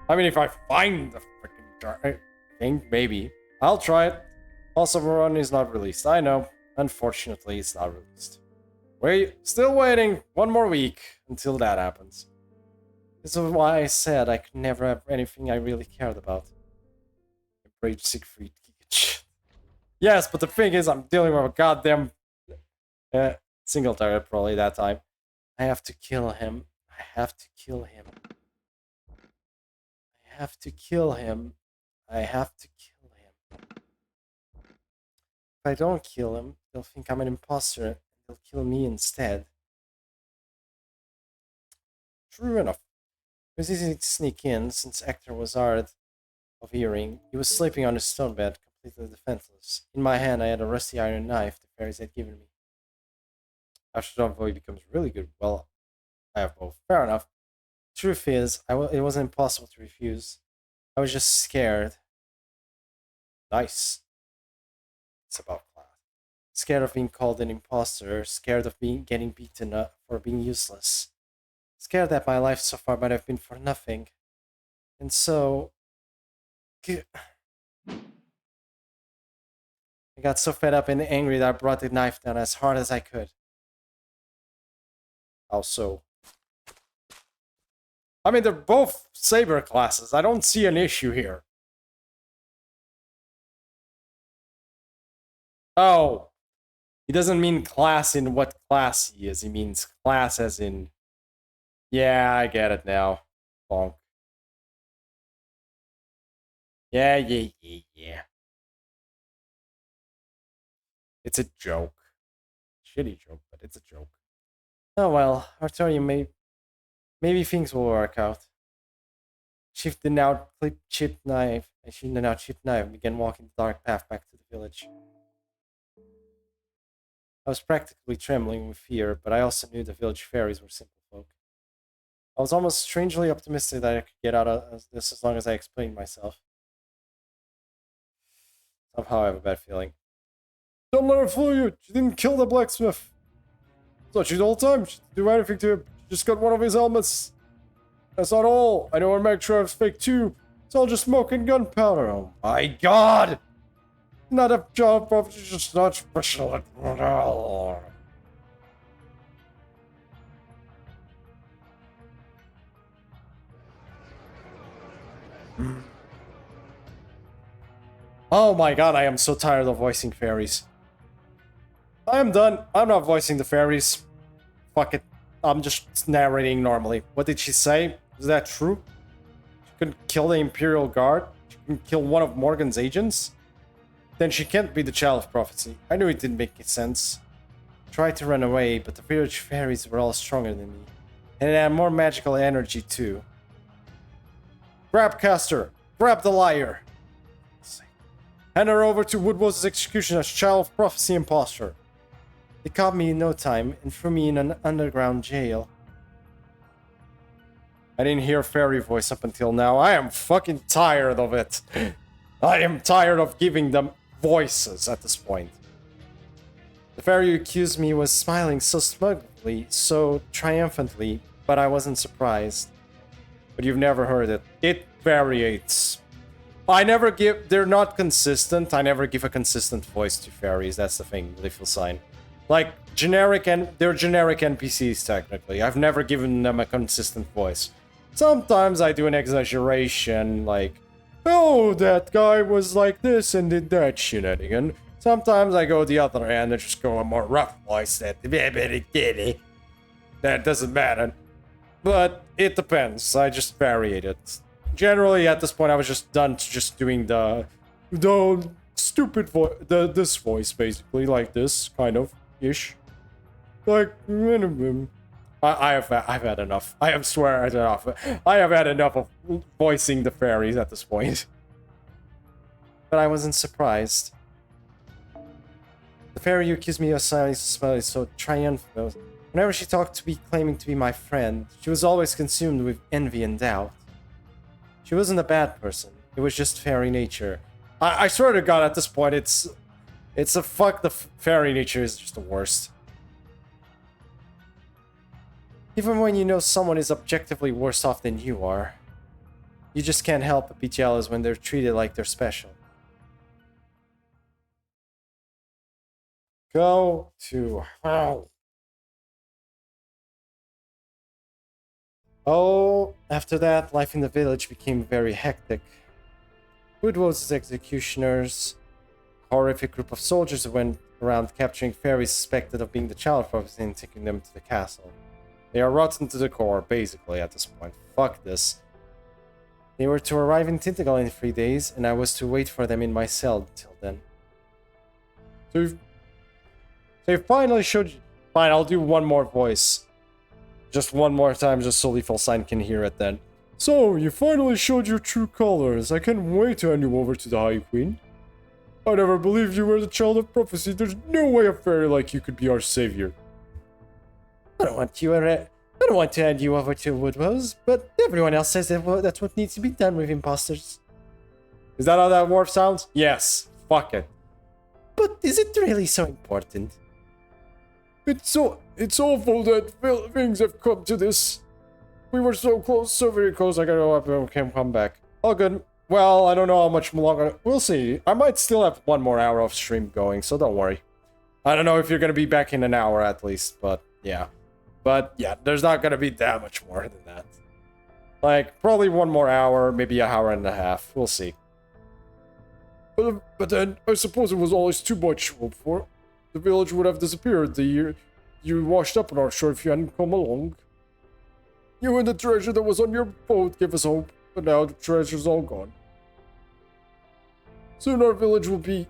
I mean, if I find the freaking thing, maybe. I'll try it. Also, Oberon is not released. I know. Unfortunately, it's not released. Still waiting 1 more week until that happens. This is why I said I could never have anything I really cared about. Rage Siegfried. Yes, but the thing is, I'm dealing with a goddamn single target probably that time. I have to kill him. I have to kill him. I have to kill him. I have to kill him. If I don't kill him, they'll think I'm an imposter and they'll kill me instead. True enough. It was easy to sneak in since Hector was hard of hearing. He was sleeping on his stone bed, completely defenseless. In my hand, I had a rusty iron knife the fairies had given me. After Envoy becomes really good, well, I have both. Fair enough. Truth is, it wasn't impossible to refuse. I was just scared. Nice. It's about class. Scared of being called an imposter, scared of getting beaten up for being useless. Scared that my life so far might have been for nothing. And so... I got so fed up and angry that I brought the knife down as hard as I could. How so? I mean, they're both saber classes. I don't see an issue here. Oh. He doesn't mean class in what class he is. He means class as in... Yeah, I get it now. Bonk. Yeah. It's a joke. Shitty joke, but it's a joke. Oh well, Artorium maybe things will work out. Shift the now clip chip knife. I shoot the now chip knife and began walking the dark path back to the village. I was practically trembling with fear, but I also knew the village fairies were simple folk. I was almost strangely optimistic that I could get out of this as long as I explained myself. Somehow I have a bad feeling. Don't let her fool you. She didn't kill the blacksmith. Thought she the whole time. She didn't do anything to him. She just got one of his helmets. That's not all. I know her mag is fake too. It's all just smoke and gunpowder. Oh my god! Not a job, she's just not special at all. Oh my god, I am so tired of voicing fairies. I am done. I'm not voicing the fairies. Fuck it. I'm just narrating normally. What did she say? Is that true? She couldn't kill the Imperial Guard? She couldn't kill one of Morgan's agents? Then she can't be the child of prophecy. I knew it didn't make sense. I tried to run away, but the village fairies were all stronger than me. And it had more magical energy too. Grab Caster! Grab the liar! Hand her over to Woodwell's execution as child of prophecy imposter. They caught me in no time and threw me in an underground jail. I didn't hear fairy voice up until now. I am fucking tired of it. I am tired of giving them voices at this point. The fairy who accused me was smiling so smugly, so triumphantly, but I wasn't surprised. But you've never heard it. It variates. They're not consistent. I never give a consistent voice to fairies. That's the thing, Little Sign. Like, they're generic NPCs technically. I've never given them a consistent voice. Sometimes I do an exaggeration, like, oh, that guy was like this and did that shenanigan. Sometimes I go the other end and just go a more rough voice that doesn't matter. But it depends. I just variate it. Generally, at this point, I was just done to just doing the stupid voice, this voice, basically, like this, kind of, ish. Like, I've had enough. I have swear enough. I have had enough of voicing the fairies at this point. But I wasn't surprised. The fairy who accused me of smiling so triumphant. Whenever she talked to me claiming to be my friend, she was always consumed with envy and doubt. She wasn't a bad person. It was just fairy nature. I swear to God, at this point, it's a fuck. The fairy nature is just the worst. Even when you know someone is objectively worse off than you are, you just can't help but be jealous when they're treated like they're special. Go to hell. Oh, after that, life in the village became very hectic. Woodwell's executioners, a horrific group of soldiers who went around capturing fairies suspected of being the child prophecy and taking them to the castle. They are rotten to the core, basically, at this point. Fuck this. They were to arrive in Tyntagal in 3 days, and I was to wait for them in my cell till then. So you finally showed you... Fine, I'll do one more voice. Just one more time, just so Lethal Sign can hear it then. So, you finally showed your true colors. I can't wait to hand you over to the High Queen. I never believed you were the child of prophecy. There's no way a fairy like you could be our savior. I don't want to hand you over to Woodwell's, but everyone else says that's what needs to be done with imposters. Is that how that word sounds? Yes. Fuck it. But is it really so important? It's awful that things have come to this. We were so close, so very close. I gotta go up and can't come back. All good. Well, I don't know how much longer. We'll see. I might still have one more hour of stream going, so don't worry. I don't know if you're gonna be back in an hour at least, but yeah. But yeah, there's not gonna be that much more than that. Like, probably one more hour, maybe an hour and a half. We'll see. But then, I suppose it was always too much to hope for. The village would have disappeared the year you washed up on our shore if you hadn't come along. You and the treasure that was on your boat gave us hope, but now the treasure's all gone. Soon our village will be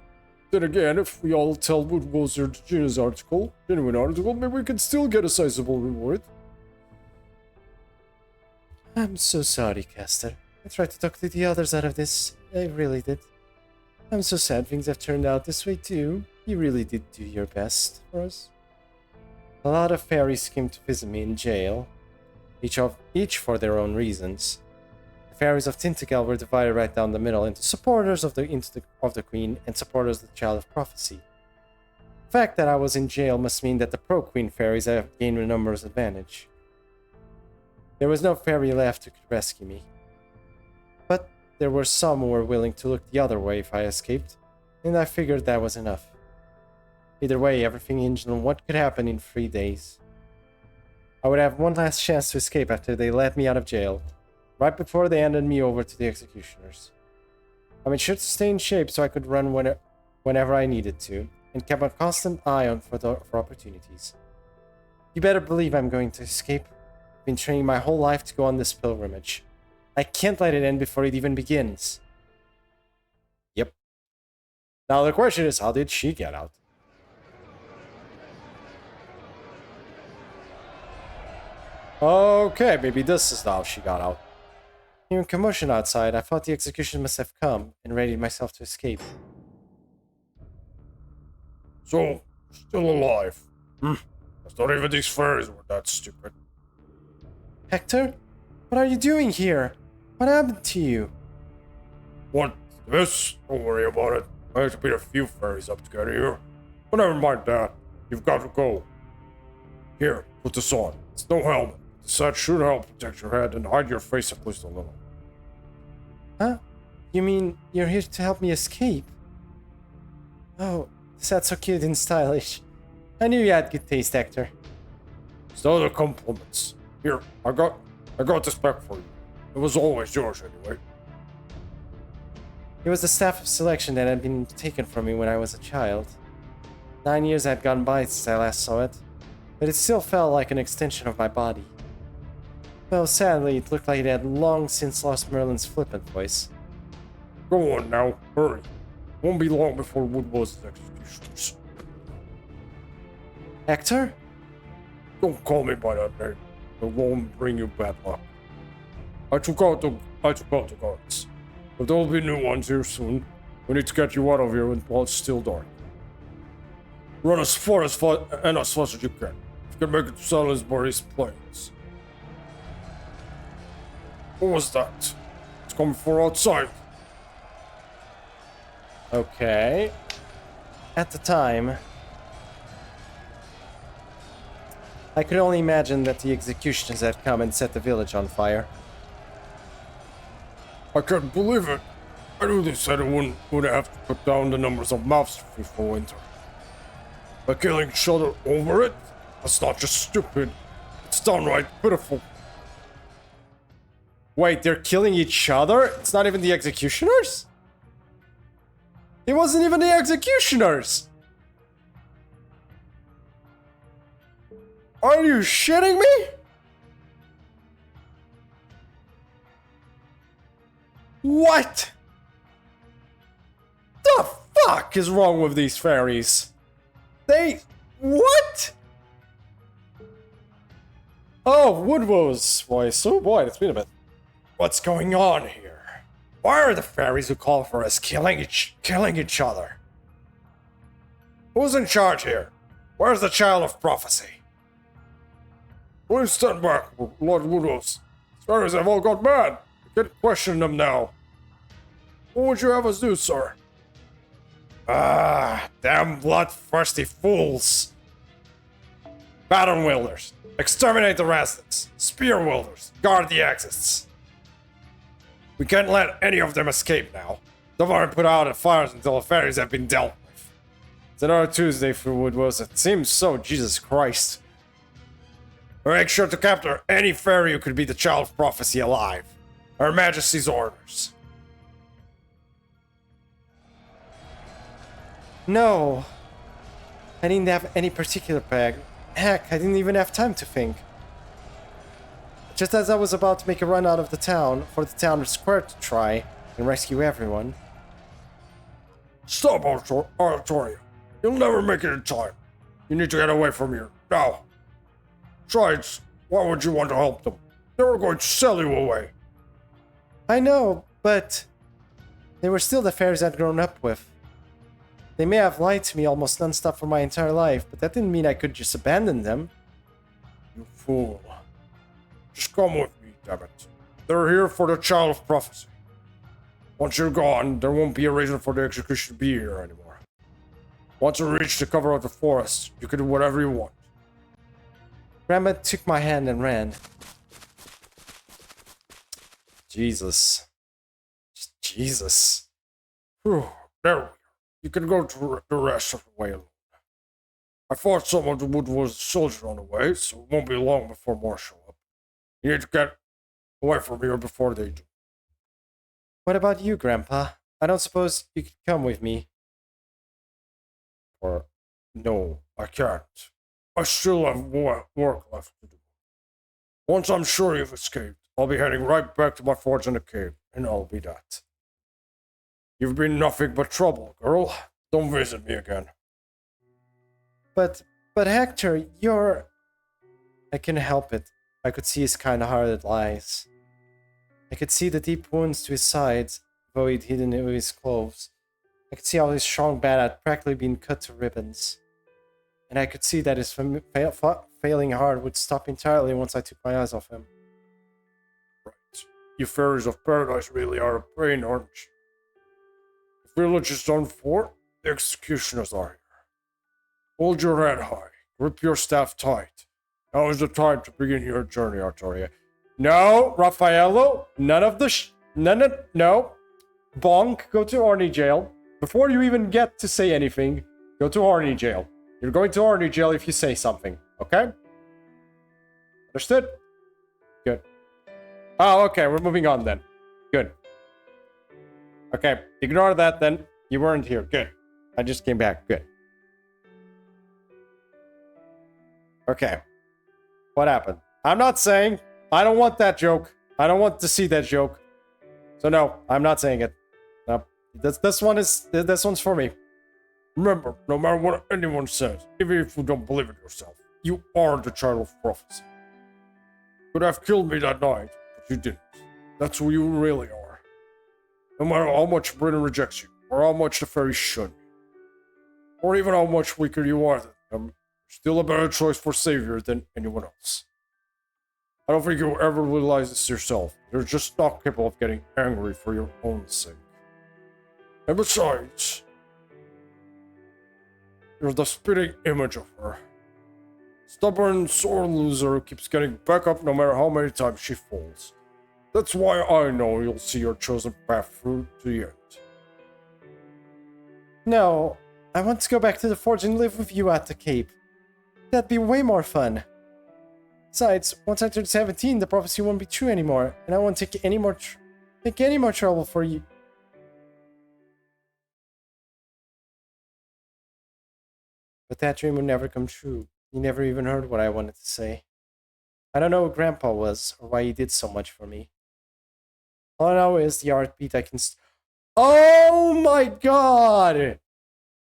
Then again, if we all tell what was your genuine article, maybe we can still get a sizable reward. I'm so sorry, Caster. I tried to talk to the others out of this. I really did. I'm so sad things have turned out this way too. You really did do your best for us. A lot of fairies came to visit me in jail, each for their own reasons. The fairies of Tintagal were divided right down the middle into supporters of the Queen and supporters of the Child of Prophecy. The fact that I was in jail must mean that the pro-Queen fairies have gained a numbers advantage. There was no fairy left who could rescue me. But there were some who were willing to look the other way if I escaped, and I figured that was enough. Either way, everything hinged on what could happen in 3 days. I would have one last chance to escape after they let me out of jail, right before they handed me over to the executioners. I made sure to stay in shape so I could run whenever I needed to, and kept a constant eye on for opportunities. You better believe I'm going to escape. I've been training my whole life to go on this pilgrimage. I can't let it end before it even begins. Yep. Now the question is, how did she get out? Okay, maybe this is how she got out. Hearing commotion outside, I thought the execution must have come, and readied myself to escape. So, still alive. I thought even these fairies were that stupid. Hector? What are you doing here? What happened to you? What? This? Don't worry about it. I had to beat a few fairies up to get here. But never mind that. You've got to go. Here, put this on. It's no helmet. The set should help protect your head and hide your face at least a little. Huh? You mean you're here to help me escape? Oh, that's so cute and stylish. I knew you had good taste, Hector. Still the compliments. Here, I got this back for you. It was always yours anyway. It was the staff of selection that had been taken from me when I was a child. 9 years had gone by since I last saw it, but it still felt like an extension of my body. Though sadly, it looked like it had long since lost Merlin's flippant voice. Go on now, hurry. Won't be long before Wood was executioners. Hector? Don't call me by that name. It won't bring you bad luck. I took out the guards. But there'll be new ones here soon. We need to get you out of here while it's still dark. Run as far as fast as you can. If you can make it to Salisbury's Plains. What was that? It's coming from outside. Okay. At the time, I could only imagine that the executioners had come and set the village on fire. I can't believe it. I knew they said it would have to cut down the numbers of mobs for winter. By killing each other over it, that's not just stupid. It's downright pitiful. Wait, they're killing each other? It's not even the executioners? It wasn't even the executioners! Are you shitting me? What? The fuck is wrong with these fairies? What? Oh, Woodrow's voice. Oh boy, it's been a bit. What's going on here? Why are the fairies who call for us killing each other? Who's in charge here? Where's the Child of Prophecy? Please stand back, Lord Woodrose. These fairies have all got mad. You can't question them now. What would you have us do, sir? Ah, damn bloodthirsty fools. Baton wielders, exterminate the residents. Spear wielders, guard the exits. We can't let any of them escape now. Don't worry, put out the fires until the fairies have been dealt with. It's another Tuesday for Woodrose. It seems so, Jesus Christ. Make sure to capture any fairy who could be the Child of Prophecy alive. Her Majesty's orders. No. I didn't have any particular bag. Heck, I didn't even have time to think. Just as I was about to make a run out of the town, for the town square to try and rescue everyone, Stop, Artoria. You'll never make it in time. You need to get away from here, now. Besides, why would you want to help them? They were going to sell you away. I know, but they were still the fairies I'd grown up with. They may have lied to me almost non-stop for my entire life, but that didn't mean I could just abandon them. You fool. Just come with me, damn it. They're here for the Child of Prophecy. Once you're gone, there won't be a reason for the execution to be here anymore. Once you reach the cover of the forest, you can do whatever you want. Grandma took my hand and ran. Jesus. Jesus. Whew, there we are. You can go to the rest of the way alone. I thought some of the wood was a soldier on the way, so it won't be long before more show up. You need to get away from here before they do. What about you, Grandpa? I don't suppose you could come with me. Or, no, I can't. I still have work left to do. Once I'm sure you've escaped, I'll be heading right back to my forge in the cave, and I'll be that. You've been nothing but trouble, girl. Don't visit me again. But Hector, you're... I couldn't help it. I could see his kind-hearted eyes. I could see the deep wounds to his sides, though he'd hidden it with his clothes. I could see how his strong back had practically been cut to ribbons. And I could see that his failing heart would stop entirely once I took my eyes off him. Right. You fairies of paradise really are a pain, aren't you? The village is done for, the executioners are here. Hold your head high, grip your staff tight. Now is the time to begin your journey, Artoria. No, Raffaello, none of the no. Bonk, go to Orny jail. Before you even get to say anything, go to Orny jail. You're going to Orny jail if you say something, okay? Understood? Good. Oh, okay, we're moving on then. Good. Okay, ignore that then. You weren't here. Good. I just came back. Good. Okay. What happened? I'm not saying. I don't want that joke. I don't want to see that joke. So no, I'm not saying it. No. This one's for me. Remember, no matter what anyone says, even if you don't believe it yourself, you are the Child of Prophecy. You could have killed me that night, but you didn't. That's who you really are. No matter how much Britain rejects you, or how much the fairies shun you, or even how much weaker you are than them, you're still a better choice for savior than anyone else. I don't think you'll ever realize this yourself. You're just not capable of getting angry for your own sake. And besides, you're the spitting image of her. Stubborn, sore loser who keeps getting back up no matter how many times she falls. That's why I know you'll see your chosen path through to the end. No, I want to go back to the forge and live with you at the Cape. That'd be way more fun. Besides, once I turn 17, the prophecy won't be true anymore, and I won't take any more trouble for you. But that dream would never come true. You never even heard what I wanted to say. I don't know who Grandpa was, or why he did so much for me. All I know is the heartbeat I can... Oh my god!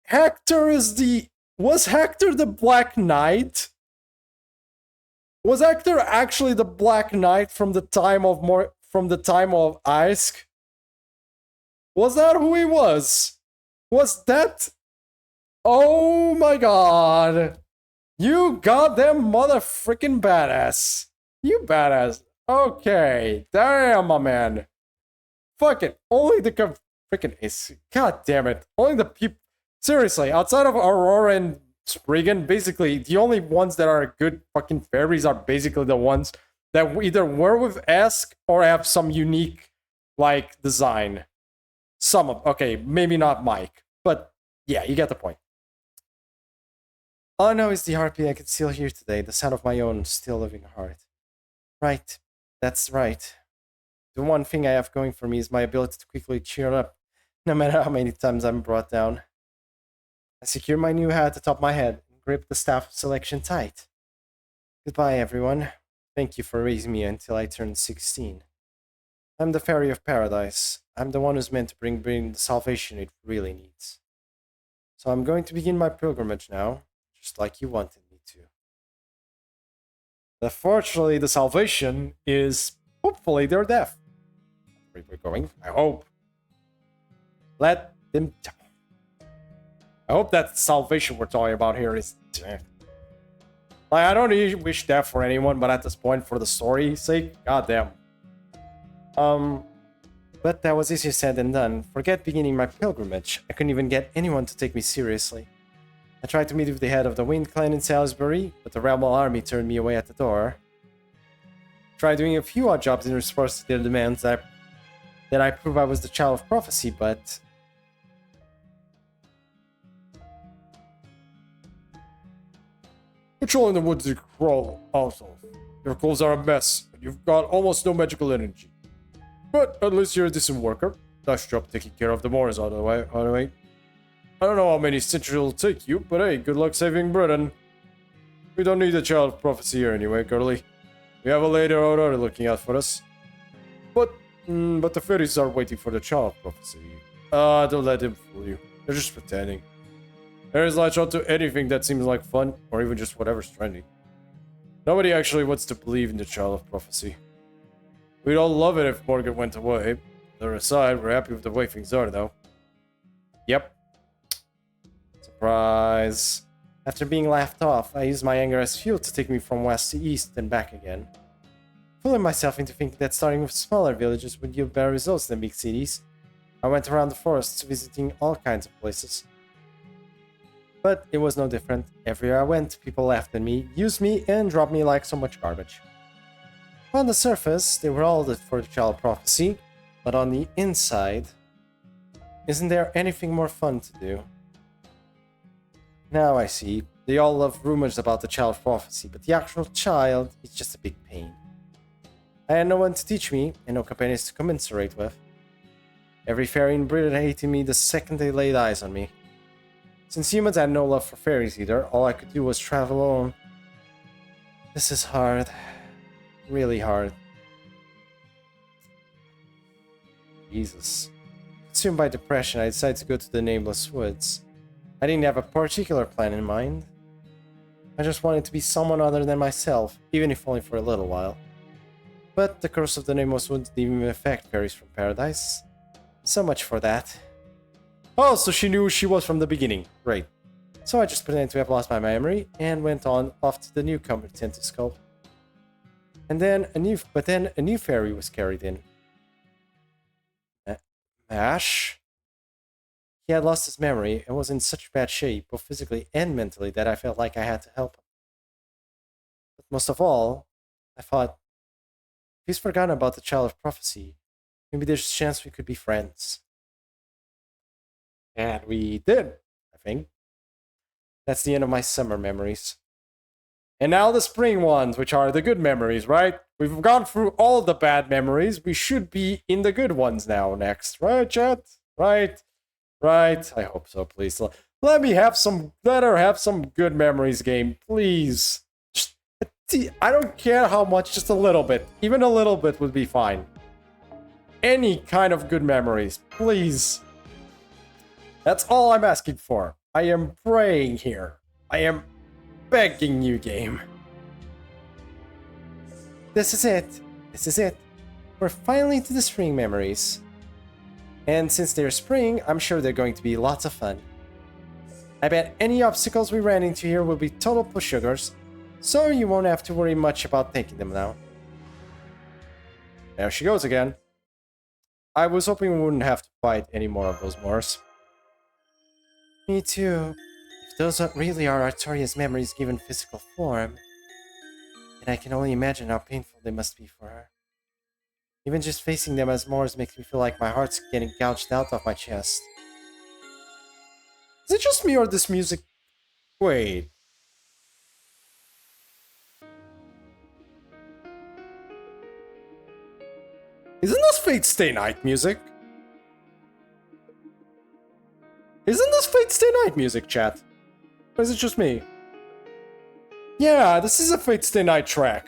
Hector is the... Was Hector the Black Knight? Was Hector actually the Black Knight from the time of Isk? Was that who he was? Was that... Oh my god! You goddamn motherfucking badass! You badass! Okay, damn, my man. Fuck it. Only the freaking is. God damn it. Only the people. Seriously, outside of Aurora and Spriggan, basically the only ones that are good fucking fairies are basically the ones that either were with Esk or have some unique like design. Some of okay, maybe not Mike, but yeah, you get the point. All I know is the heartbeat I can still hear today, the sound of my own still living heart. Right. That's right. The one thing I have going for me is my ability to quickly cheer up, no matter how many times I'm brought down. I secure my new hat atop my head and grip the staff of selection tight. Goodbye, everyone. Thank you for raising me until I turned 16. I'm the Fairy of Paradise. I'm the one who's meant to bring the salvation it really needs. So I'm going to begin my pilgrimage now, just like you wanted me to. Unfortunately, the salvation is hopefully their death. Where we're going, I hope. Let them die. I hope that salvation we're talking about here is death. Like, I don't really wish death for anyone, but at this point, for the story's sake, goddamn. But that was easier said than done. Forget beginning my pilgrimage. I couldn't even get anyone to take me seriously. I tried to meet with the head of the Wind Clan in Salisbury, but the rebel army turned me away at the door. Tried doing a few odd jobs in response to their demands that I prove I was the child of prophecy, but... Patrolling the woods you crawl out of. Your clothes are a mess, and you've got almost no magical energy. But at least you're a decent worker. Nice job taking care of the Moors out of the way, anyway. I don't know how many centuries it'll take you, but hey, good luck saving Britain. We don't need a child of prophecy here anyway, girlie. We have a lady out there looking out for us. But the fairies are waiting for the child of prophecy. Don't let them fool you. They're just pretending. Fairies latch on to anything that seems like fun, or even just whatever's trendy. Nobody actually wants to believe in the child of prophecy. We'd all love it if Morgan went away. Other aside, we're happy with the way things are, though. Yep. Surprise. After being laughed off, I used my anger as fuel to take me from west to east and back again. Fooling myself into thinking that starting with smaller villages would yield better results than big cities, I went around the forests visiting all kinds of places. But it was no different. Everywhere I went, people laughed at me, used me, and dropped me like so much garbage. On the surface, they were all for the child prophecy, but on the inside, isn't there anything more fun to do? Now I see. They all love rumors about the child prophecy, but the actual child is just a big pain. I had no one to teach me, and no companions to commiserate with. Every fairy in Britain hated me the second they laid eyes on me. Since humans had no love for fairies either, all I could do was travel alone. This is hard. Really hard. Jesus. Consumed by depression, I decided to go to the Nameless Woods. I didn't have a particular plan in mind. I just wanted to be someone other than myself, even if only for a little while. But the curse of the Nameless Woods didn't even affect fairies from paradise. So much for that. Oh, so she knew who she was from the beginning. Great. So I just pretended to have lost my memory and went off to the newcomer tent to sculpt. And then a new fairy was carried in. Ash? He had lost his memory and was in such bad shape, both physically and mentally, that I felt like I had to help him. But most of all, I thought, if he's forgotten about the child of prophecy, maybe there's a chance we could be friends. And we did, I think. That's the end of my summer memories. And now the spring ones, which are the good memories, right? We've gone through all the bad memories. We should be in the good ones now next, right, chat? Right? Right? I hope so, please. Let her have some good memories, game, please. Just, I don't care how much, just a little bit. Even a little bit would be fine. Any kind of good memories, please. That's all I'm asking for. I am praying here. I am begging you, game. This is it. This is it. We're finally to the spring memories. And since they're spring, I'm sure they're going to be lots of fun. I bet any obstacles we ran into here will be total push sugars, so you won't have to worry much about taking them now. There she goes again. I was hoping we wouldn't have to fight any more of those Moors. Me too. If those really are Artoria's memories given physical form, then I can only imagine how painful they must be for her. Even just facing them as Moors makes me feel like my heart's getting gouged out of my chest. Is it just me or this music? Wait. Isn't this Fate Stay Night music? Isn't this Fate Stay Night music, chat? Or is it just me? Yeah, this is a Fate Stay Night track.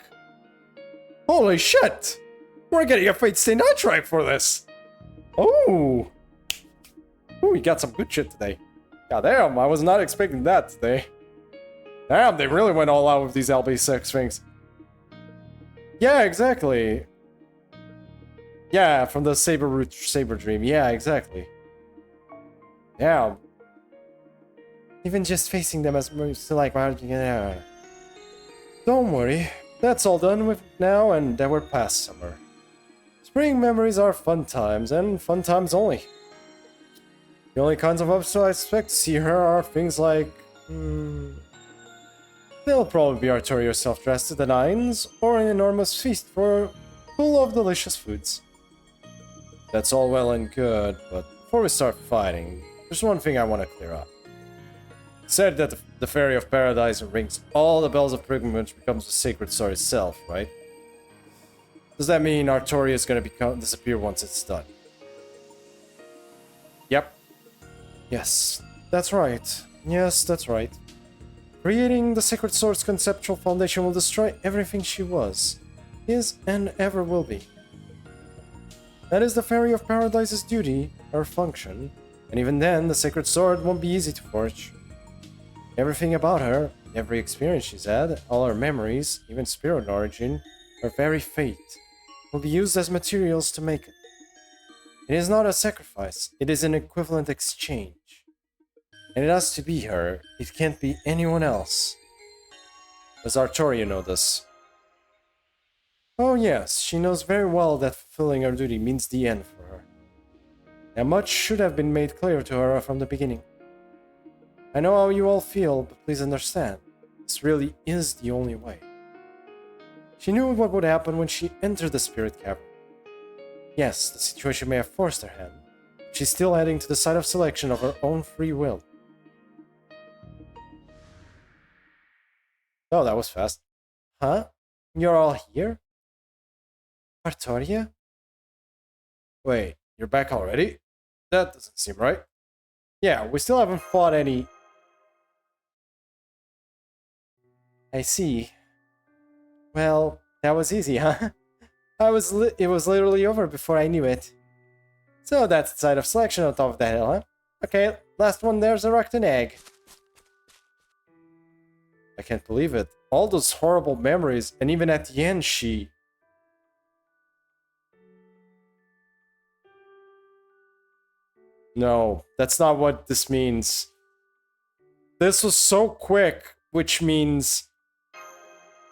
Holy shit! We're getting a Fate Stay Night track for this! Oh! Ooh, we got some good shit today. God damn, I was not expecting that today. Damn, they really went all out with these LB6 things. Yeah, exactly. Yeah, from the Saber Dream. Yeah, exactly. Yeah. Even just facing them as still like yeah. Don't worry. That's all done with now, and then we're past summer. Spring memories are fun times, and fun times only. The only kinds of upside I expect to see her are things like... There'll probably be Arturo yourself dressed to the nines, or an enormous feast full of delicious foods. That's all well and good, but before we start fighting, there's one thing I want to clear up. It said that the Fairy of Paradise rings all the bells of pilgrimage becomes the sacred sword itself, right? Does that mean Artoria is going to disappear once it's done? Yep. Yes, that's right. Yes, that's right. Creating the sacred sword's conceptual foundation will destroy everything she was, is, and ever will be. That is the Fairy of Paradise's duty, her function, and even then, the sacred sword won't be easy to forge. Everything about her, every experience she's had, all her memories, even spirit origin, her very fate, will be used as materials to make it. It is not a sacrifice, it is an equivalent exchange. And it has to be her, it can't be anyone else. Does Artoria know this? Oh yes, she knows very well that fulfilling her duty means the end for her. And much should have been made clear to her from the beginning. I know how you all feel, but please understand, this really is the only way. She knew what would happen when she entered the spirit cavern. Yes, the situation may have forced her hand, but she's still heading to the site of selection of her own free will. Oh, that was fast. Huh? You're all here? Artoria? Wait, you're back already? That doesn't seem right. Yeah, we still haven't fought any... I see. Well, that was easy, huh? It was literally over before I knew it. So that's the side of selection on top of the hill, huh? Okay, last one there's a rotten egg. I can't believe it. All those horrible memories, and even at the end she... No, that's not what this means. This was so quick, which means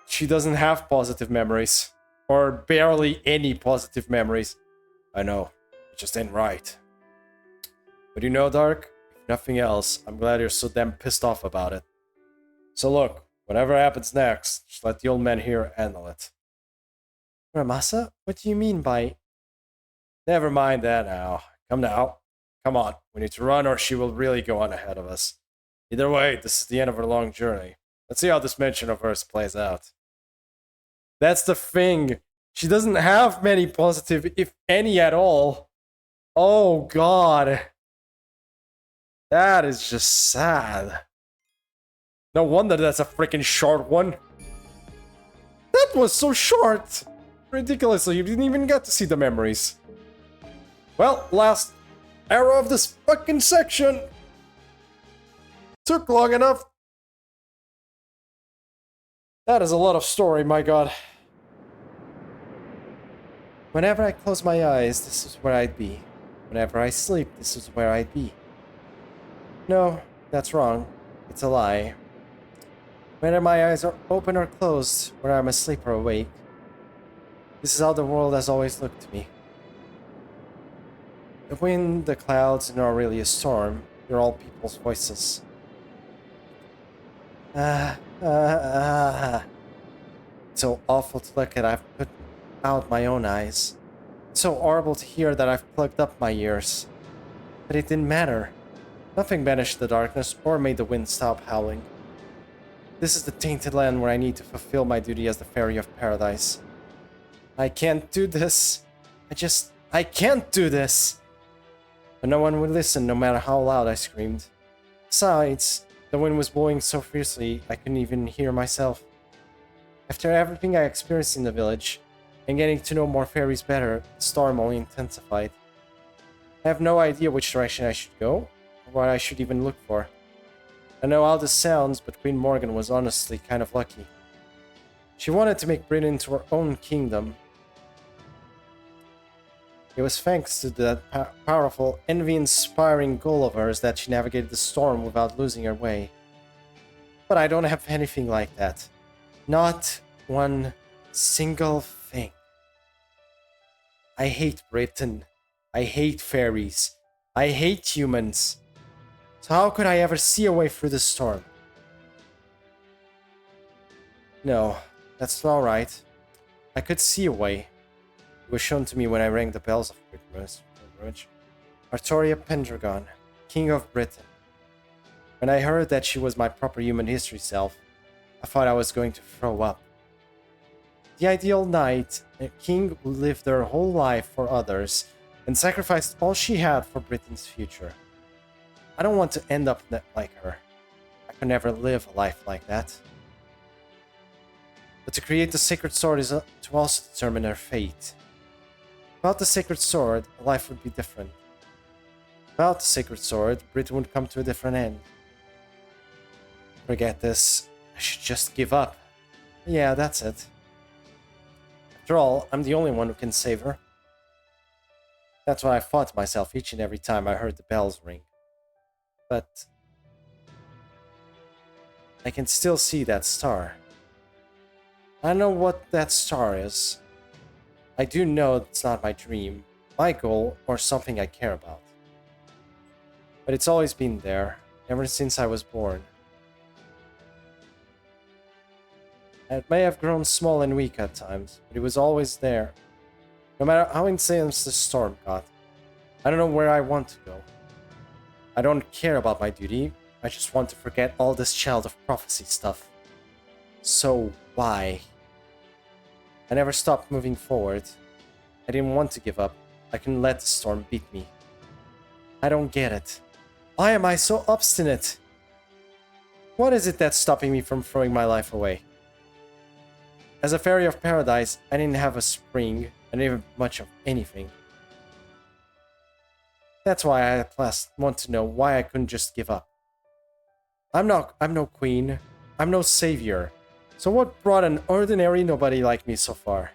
she doesn't have positive memories. Or barely any positive memories. I know, it just ain't right. But you know, Dark, if nothing else, I'm glad you're so damn pissed off about it. So look, whatever happens next, just let the old man here handle it. Ramasa? What do you mean by... Never mind that now. Come now. Come on, we need to run or she will really go on ahead of us. Either way, this is the end of her long journey. Let's see how this mention of hers plays out. That's the thing. She doesn't have many positive, if any at all. Oh god. That is just sad. No wonder that's a freaking short one. That was so short. Ridiculously, you didn't even get to see the memories. Well, last arrow of this fucking section. Took long enough. That is a lot of story, my god. Whenever I close my eyes, this is where I'd be. Whenever I sleep, this is where I'd be. No, that's wrong. It's a lie. Whether my eyes are open or closed, whether I'm asleep or awake, this is how the world has always looked to me. The wind, the clouds, and not really a storm, they're all people's voices. It's so awful to look at I've put out my own eyes. It's so horrible to hear that I've plugged up my ears. But it didn't matter. Nothing banished the darkness or made the wind stop howling. This is the tainted land where I need to fulfill my duty as the Fairy of Paradise. I can't do this. I can't do this! But no one would listen no matter how loud I screamed. Besides, the wind was blowing so fiercely I couldn't even hear myself. After everything I experienced in the village, and getting to know more fairies better, the storm only intensified. I have no idea which direction I should go, or what I should even look for. I know how this sounds, but Queen Morgan was honestly kind of lucky. She wanted to make Britain into her own kingdom. It was thanks to that powerful, envy-inspiring goal of hers that she navigated the storm without losing her way. But I don't have anything like that. Not one single thing. I hate Britain. I hate fairies. I hate humans. So how could I ever see a way through the storm? No, that's not right. I could see a way. It was shown to me when I rang the bells of Pilgrimage. Artoria Pendragon, King of Britain. When I heard that she was my proper human history self, I thought I was going to throw up. The ideal knight, a king who lived their whole life for others and sacrificed all she had for Britain's future. I don't want to end up like her. I could never live a life like that. But to create the sacred sword is to also determine her fate. Without the sacred sword, life would be different. Without the sacred sword, Britain would come to a different end. Forget this. I should just give up. Yeah, that's it. After all, I'm the only one who can save her. That's what I thought to myself each and every time I heard the bells ring. But I can still see that star. I know what that star is. I do know it's not my dream, my goal, or something I care about. But it's always been there, ever since I was born. It may have grown small and weak at times, but it was always there. No matter how insane the storm got, I don't know where I want to go. I don't care about my duty, I just want to forget all this Child of Prophecy stuff. So why? I never stopped moving forward. I didn't want to give up. I couldn't let the storm beat me. I don't get it. Why am I so obstinate? What is it that's stopping me from throwing my life away? As a fairy of paradise, I didn't have a spring, I didn't have much of anything. That's why I at last want to know why I couldn't just give up. I'm no queen, I'm no savior. So what brought an ordinary nobody like me so far?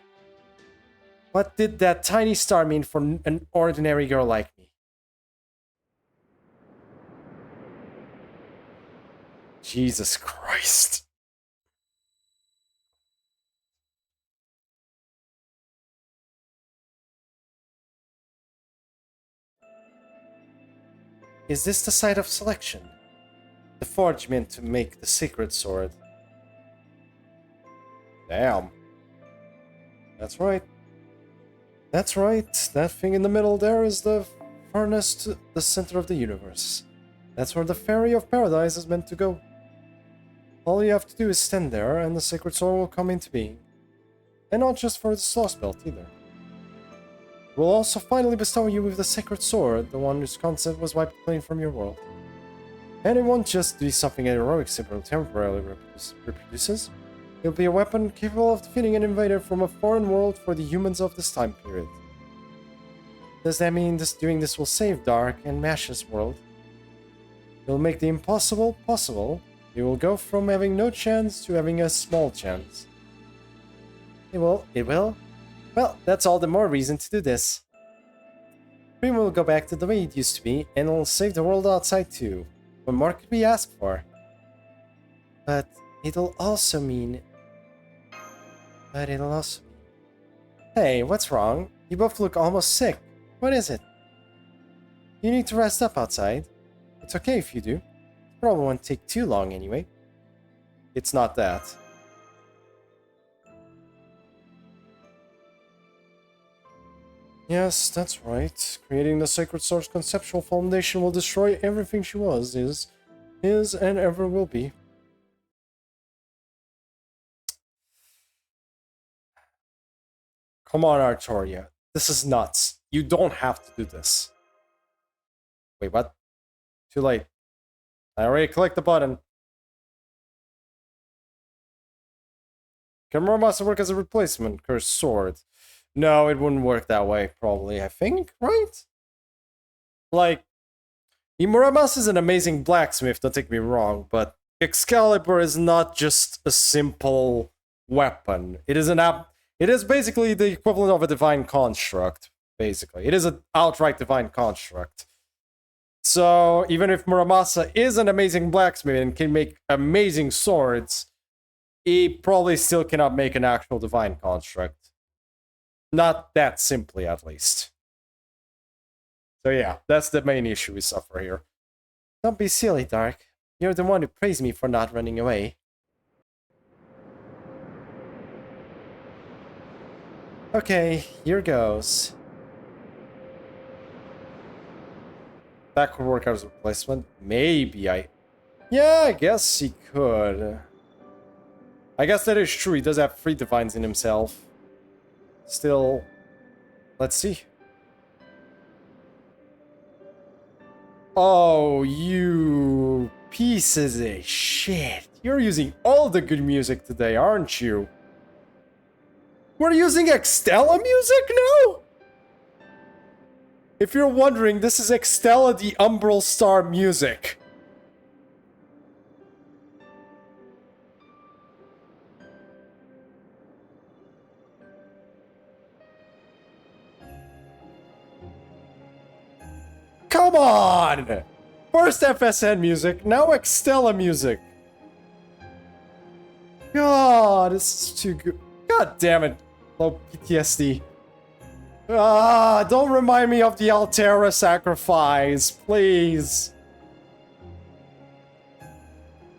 What did that tiny star mean for an ordinary girl like me? Jesus Christ. Is this the site of selection? The forge meant to make the sacred sword. Damn. That's right. That's right. That thing in the middle there is the furnace to the center of the universe. That's where the Fairy of Paradise is meant to go. All you have to do is stand there and the sacred sword will come into being. And not just for the lost belt either. We'll also finally bestow you with the sacred sword, the one whose concept was wiped clean from your world. And it won't just be something a heroic symbol temporarily reproduces. It'll be a weapon capable of defeating an invader from a foreign world for the humans of this time period. Does that mean doing this will save Dark and Mash's world? It'll make the impossible possible. It will go from having no chance to having a small chance. It will? Well, that's all the more reason to do this. Dream will go back to the way it used to be, and it'll save the world outside too. What more could we ask for? But it'll also mean... Hey, what's wrong? You both look almost sick. What is it? You need to rest up outside. It's okay if you do. It probably won't take too long anyway. It's not that. Yes, that's right. Creating the Sacred Sword's conceptual foundation will destroy everything she was, is, and ever will be. Come on, Artoria. This is nuts. You don't have to do this. Wait, what? Too late. I already clicked the button. Camera must work as a replacement, cursed sword. No, it wouldn't work that way, probably, I think, right? Like, Muramasa is an amazing blacksmith, don't take me wrong, but Excalibur is not just a simple weapon. It is it is basically the equivalent of a divine construct, basically. It is an outright divine construct. So, even if Muramasa is an amazing blacksmith and can make amazing swords, he probably still cannot make an actual divine construct. Not that simply, at least. So yeah, that's the main issue we suffer here. Don't be silly, Dark. You're the one who praised me for not running away. Okay, here goes. That could work out as a replacement. Maybe Yeah, I guess he could. I guess that is true. He does have 3 divines in himself. Still, let's see. Oh, you pieces of shit. You're using all the good music today, aren't you? We're using Extella music now? If you're wondering, this is Extella the Umbral Star music. Come on! First FSN music, now Extella music. God, this is too good. God damn it. Low PTSD. Don't remind me of the Altera sacrifice, please.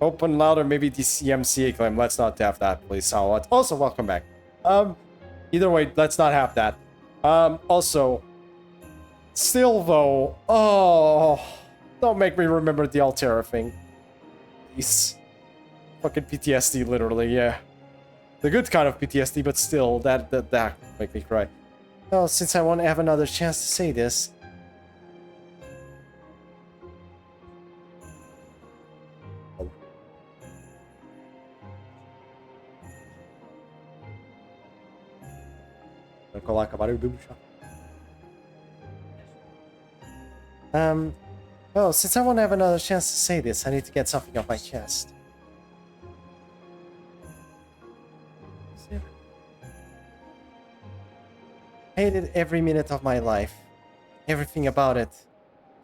Open louder, maybe the CMCA claim. Let's not have that, please. Also, welcome back. Either way, let's not have that. Also, still though, don't make me remember the Altera thing. Please. Fucking PTSD, literally, yeah. The good kind of PTSD, but still, that make me cry. Well, since I won't have another chance to say this... Well, since I won't have another chance to say this, I need to get something off my chest. Hated every minute of my life. Everything about it.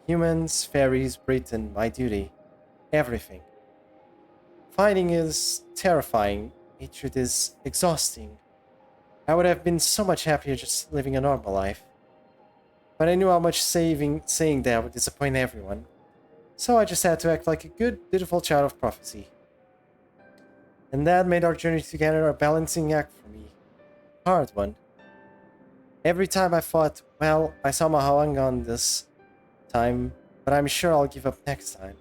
Humans, fairies, Britain, my duty. Everything. Fighting is terrifying. Hatred is exhausting. I would have been so much happier just living a normal life. But I knew how much saying that would disappoint everyone. So I just had to act like a good, beautiful child of prophecy. And that made our journey together a balancing act for me. Hard one. Every time I thought, well, I somehow hung on this time, but I'm sure I'll give up next time.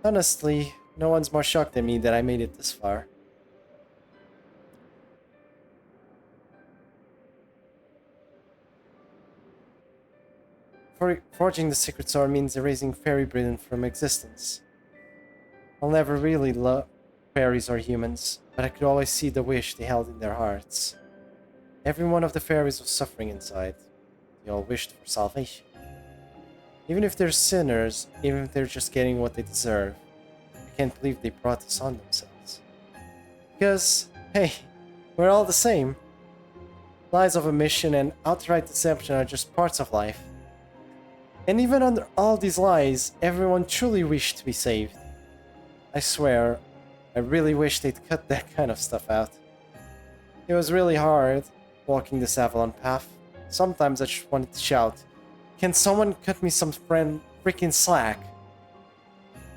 Honestly, no one's more shocked than me that I made it this far. Forging the Secret Sword means erasing Fairy Britain from existence. I'll never really love fairies or humans, but I could always see the wish they held in their hearts. Every one of the fairies was suffering inside. They all wished for salvation. Even if they're sinners, even if they're just getting what they deserve, I can't believe they brought this on themselves. Because, hey, we're all the same. Lies of omission and outright deception are just parts of life. And even under all these lies, everyone truly wished to be saved. I swear, I really wish they'd cut that kind of stuff out. It was really hard, walking this Avalon path. Sometimes I just wanted to shout, can someone cut me some freaking slack?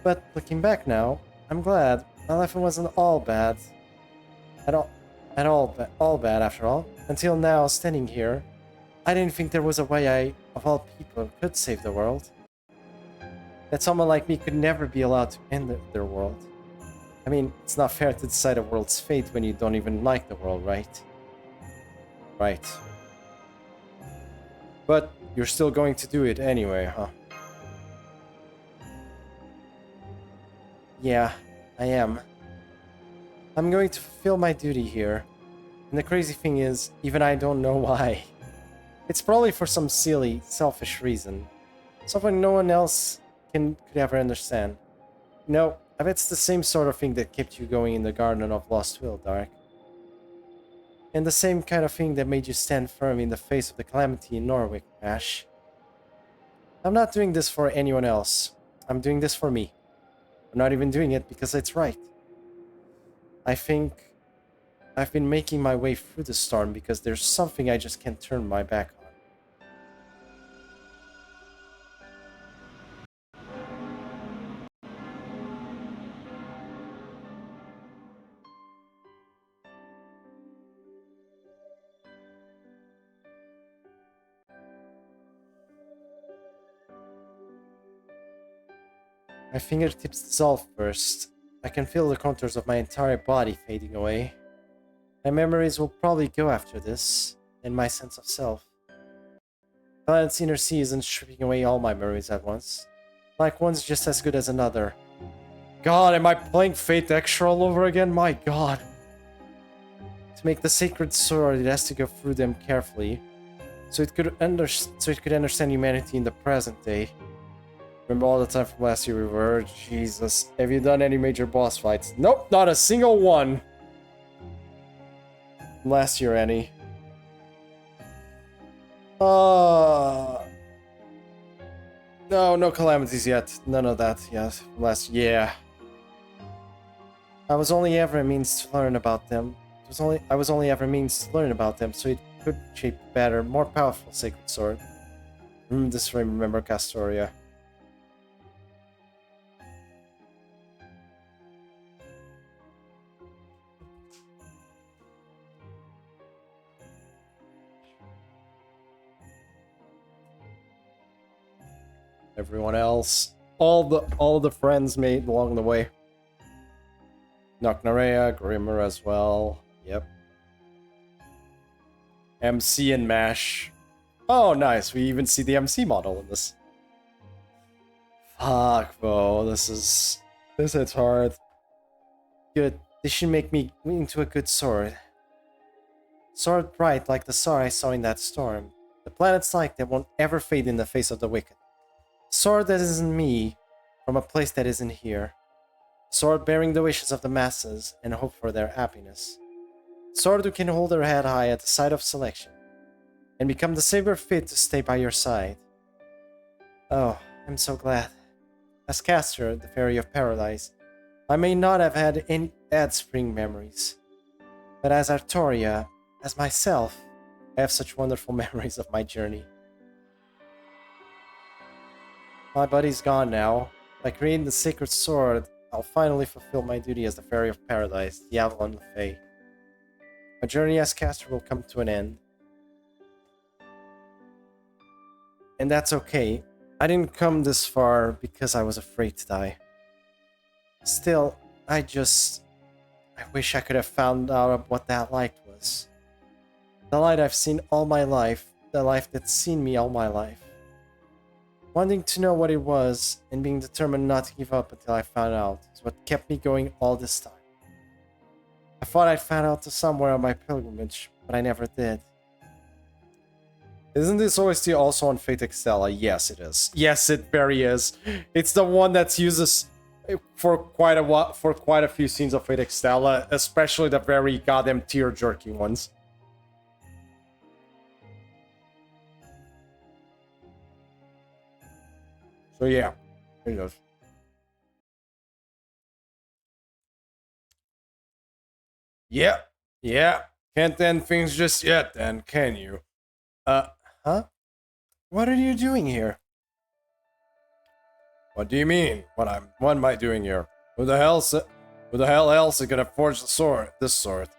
But looking back now, I'm glad. My life wasn't all bad. All bad after all. Until now, standing here, I didn't think there was a way I, of all people, could save the world. That someone like me could never be allowed to end their world. I mean, it's not fair to decide a world's fate when you don't even like the world, right? Right. But you're still going to do it anyway, huh? Yeah, I am. I'm going to fulfill my duty here. And the crazy thing is, even I don't know why. It's probably for some silly, selfish reason. Something no one else could ever understand. No, I bet it's the same sort of thing that kept you going in the Garden of Lost Will, Dark. And the same kind of thing that made you stand firm in the face of the calamity in Norwich, Ash. I'm not doing this for anyone else. I'm doing this for me. I'm not even doing it because it's right. I think I've been making my way through the storm because there's something I just can't turn my back on. My fingertips dissolve first. I can feel the contours of my entire body fading away. My memories will probably go after this, and my sense of self. Planet's inner sea isn't stripping away all my memories at once. Like one's just as good as another. God, am I playing Fate Extra all over again? My god. To make the sacred sword, it has to go through them carefully, so it could understand humanity in the present day. Remember all the time from last year we were? Jesus. Have you done any major boss fights? Nope, not a single one. Last year, any. No, no calamities yet. None of that yet. Yeah. I was only ever a means to learn about them. I was only ever a means to learn about them, so it could shape a better, more powerful sacred sword. Remember Castoria. Everyone else, all the friends made along the way. Nocnarea, Grimmer as well. Yep. MC and Mash. Oh, nice. We even see the MC model in this. Fuck, bro. This hits hard. Good. This should make me into a good sword. Sword bright like the star I saw in that storm. The planet's light that won't ever fade in the face of the wicked. Sword that isn't me, from a place that isn't here. Sword bearing the wishes of the masses and hope for their happiness. Sword who can hold her head high at the sight of selection, and become the saber fit to stay by your side. Oh, I'm so glad. As Castor, the Fairy of Paradise, I may not have had any bad spring memories. But as Artoria, as myself, I have such wonderful memories of my journey. My buddy's gone now. By creating the sacred sword, I'll finally fulfill my duty as the Fairy of Paradise, the Avalon of Fae. My journey as Castor will come to an end. And that's okay. I didn't come this far because I was afraid to die. Still, I wish I could have found out what that light was. The light I've seen all my life, the life that's seen me all my life. Wanting to know what it was, and being determined not to give up until I found out, is what kept me going all this time. I thought I'd found out somewhere on my pilgrimage, but I never did. Isn't this OST also on Fate Extella? Yes, it is. Yes, it very is. It's the one that's used for quite a few scenes of Fate Extella, especially the very goddamn tear-jerking ones. So yeah, here it goes. Yeah. Can't end things just yet then, can you? Huh? What are you doing here? What do you mean? What am I doing here? Who the hell else is gonna forge this sword?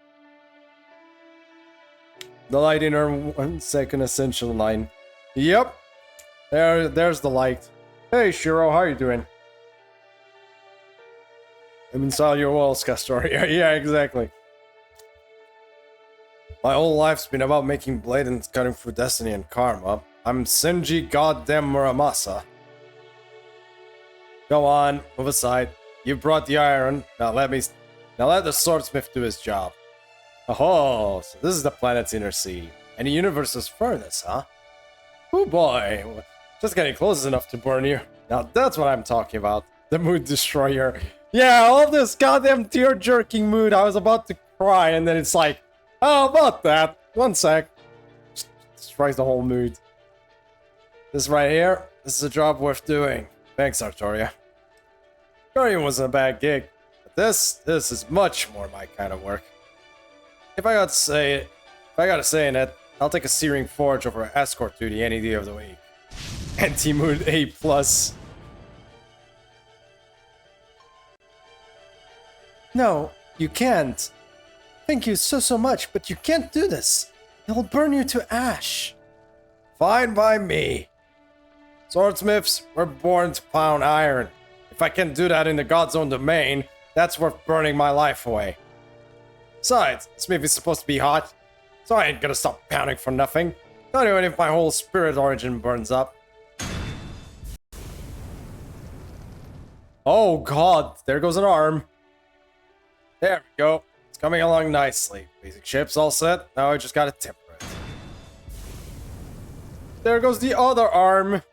The light in her 1 second ascension line. Yep. There's the light. Hey Shiro, how you doing? I'm inside your walls, Castoria. Yeah, exactly. My whole life's been about making blade and cutting through destiny and karma. I'm Senji goddamn Muramasa. Go on, move aside. You brought the iron. Now let the swordsmith do his job. Oh, so this is the planet's inner sea, and the universe's furnace, huh? Oh boy, just getting close enough to burn you. Now that's what I'm talking about. The mood destroyer. Yeah, all this goddamn tear-jerking mood. I was about to cry, and then it's like, oh, about that. One sec. Just destroys the whole mood. This right here, this is a job worth doing. Thanks, Artoria. Guardian wasn't a bad gig, but this is much more my kind of work. If I gotta say in it, I'll take a Searing Forge over escort duty any day of the week. Anti-mood A+. No, you can't. Thank you so much, but you can't do this. It'll burn you to ash. Fine by me. Swordsmiths were born to pound iron. If I can do that in the God's own domain, that's worth burning my life away. Besides, smith is supposed to be hot, so I ain't gonna stop pounding for nothing. Not even if my whole spirit origin burns up. Oh god, there goes an arm. There we go. It's coming along nicely. Basic ship's all set. Now I just gotta temper it. There goes the other arm.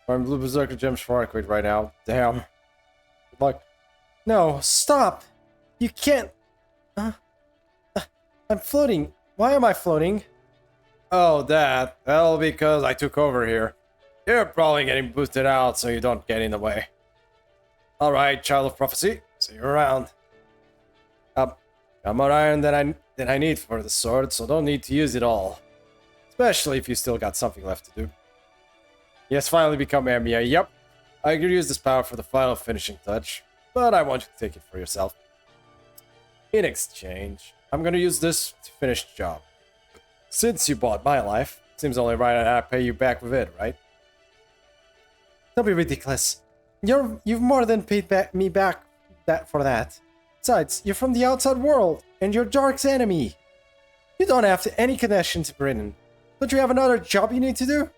I'm Blue Berserker Gems for Arcade right now. Damn. Good luck. No, stop! You can't... I'm floating. Why am I floating? Oh, that. Well, because I took over here. You're probably getting boosted out so you don't get in the way. Alright, Child of Prophecy. See you around. Got more iron than I need for the sword, so don't need to use it all. Especially if you still got something left to do. Yes, finally become Amia. Yep. I could use this power for the final finishing touch, but I want you to take it for yourself. In exchange, I'm gonna use this to finish the job. Since you bought my life, seems only right that I pay you back with it, right? Don't be ridiculous. You've more than paid me back for that. Besides, you're from the outside world, and you're Dark's enemy. You don't have any connection to Britain. Don't you have another job you need to do?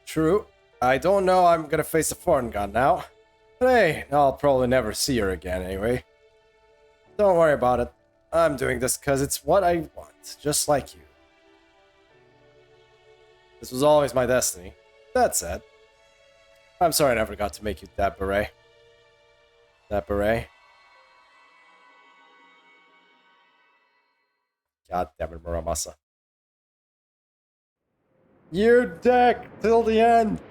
True. I don't know I'm gonna face a foreign god now. But hey, I'll probably never see her again anyway. Don't worry about it. I'm doing this because it's what I want, just like you. This was always my destiny. That said, I'm sorry I never got to make you that beret. That beret. God damn it, Muramasa. Your deck till the end.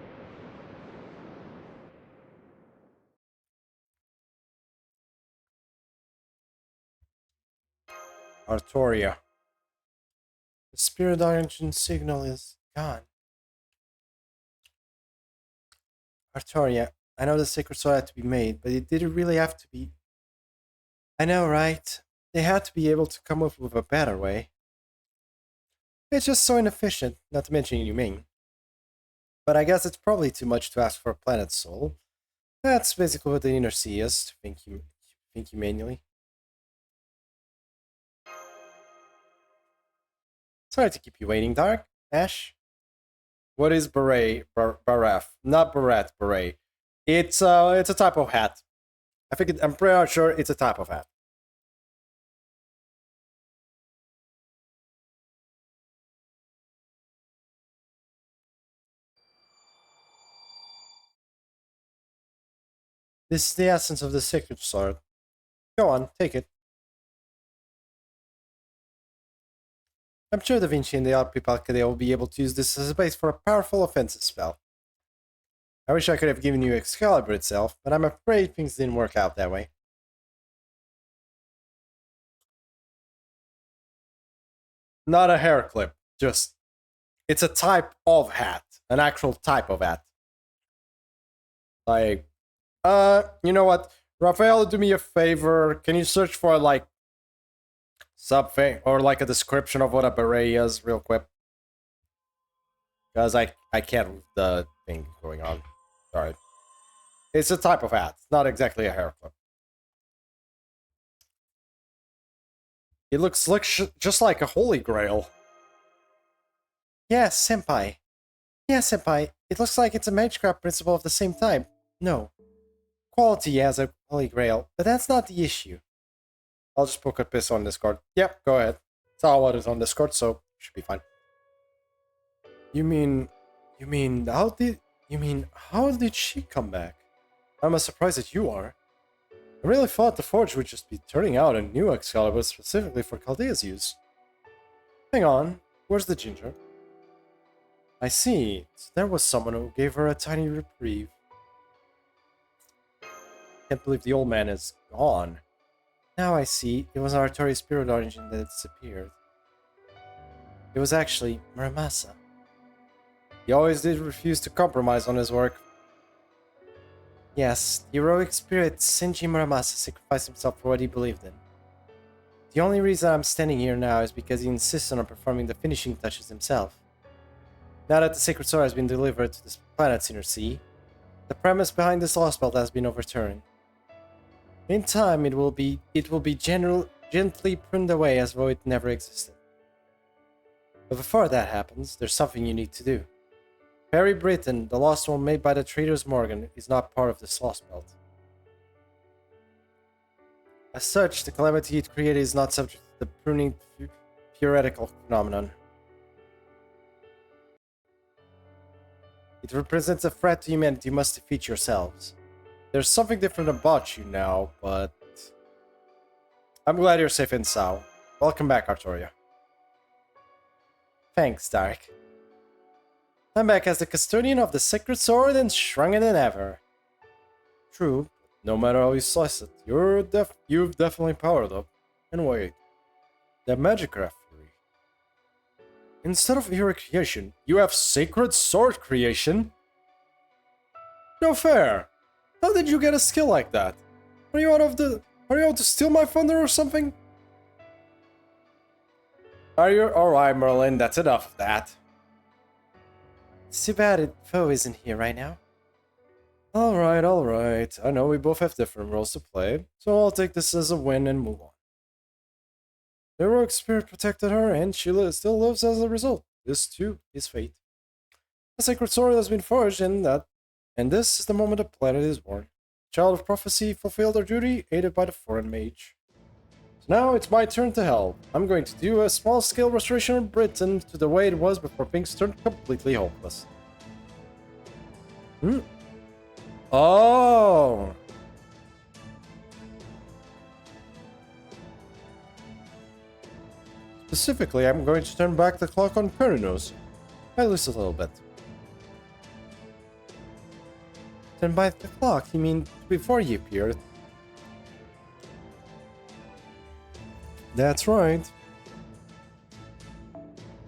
Artoria. The spirit origin signal is gone. Artoria, I know the sacred sword had to be made, but it didn't really have to be. I know, right? They had to be able to come up with a better way. It's just so inefficient, not to mention inhumane. But I guess it's probably too much to ask for a planet's soul. That's basically what the inner sea is, to think humanely. Sorry to keep you waiting, Dark. Ash? What is beret? Baref. Not beret, beret. It's a type of hat. I'm pretty sure it's a type of hat. This is the essence of the sacred sword. Go on, take it. I'm sure Da Vinci and the other people will be able to use this as a base for a powerful offensive spell. I wish I could have given you Excalibur itself, but I'm afraid things didn't work out that way. Not a hair clip, just... It's a type of hat. An actual type of hat. Like... you know what? Raphael, do me a favor. Can you search for, like, something, or like a description of what a beret is, real quick? Because I can't read the thing going on. Sorry. It's a type of hat. It's not exactly a hair clip. It looks just like a holy grail. Yes, senpai. Yes, senpai. It looks like it's a magecraft principle of the same time. No. Quality as a holy grail, but that's not the issue. I'll just poke a piss on Discord. Yep, go ahead. It's all what is on Discord, so should be fine. You mean, how did she come back? I'm as surprised as you are. I really thought the Forge would just be turning out a new Excalibur specifically for Chaldea's use. Hang on, where's the ginger? I see. There was someone who gave her a tiny reprieve. Can't believe the old man is gone. Now I see. It was Artori's spirit origin that disappeared. It was actually Muramasa. He always did refuse to compromise on his work. Yes, the heroic spirit Shinji Muramasa sacrificed himself for what he believed in. The only reason I'm standing here now is because he insisted on performing the finishing touches himself. Now that the sacred sword has been delivered to this planet's inner sea, the premise behind this lost belt has been overturned. In time, it will be gently pruned away as though it never existed. But before that happens, there's something you need to do. Perry Britain, the lost one made by the traders Morgan, is not part of this lost belt. As such, the calamity it created is not subject to the pruning theoretical phenomenon. It represents a threat to humanity you must defeat yourselves. There's something different about you now, but I'm glad you're safe and sound. Welcome back, Artoria. Thanks, Dark. I'm back as the custodian of the sacred sword and stronger than ever. True, no matter how you slice it, you've definitely powered up. And wait, that magic craft theory. Instead of hero creation, you have sacred sword creation? No fair! How did you get a skill like that? Are you out to steal my thunder or something? Alright, Merlin, that's enough of that. It's too bad Foe isn't here right now. Alright. I know we both have different roles to play, so I'll take this as a win and move on. The heroic spirit protected her, and she still lives as a result. This, too, is fate. The sacred sword has been forged, and this is the moment the planet is born. Child of Prophecy fulfilled their duty, aided by the foreign mage. So now it's my turn to help. I'm going to do a small-scale restoration of Britain to the way it was before things turned completely hopeless. Oh! Specifically, I'm going to turn back the clock on Kurinos. At least a little bit. Turn back the clock? You mean before he appeared? That's right.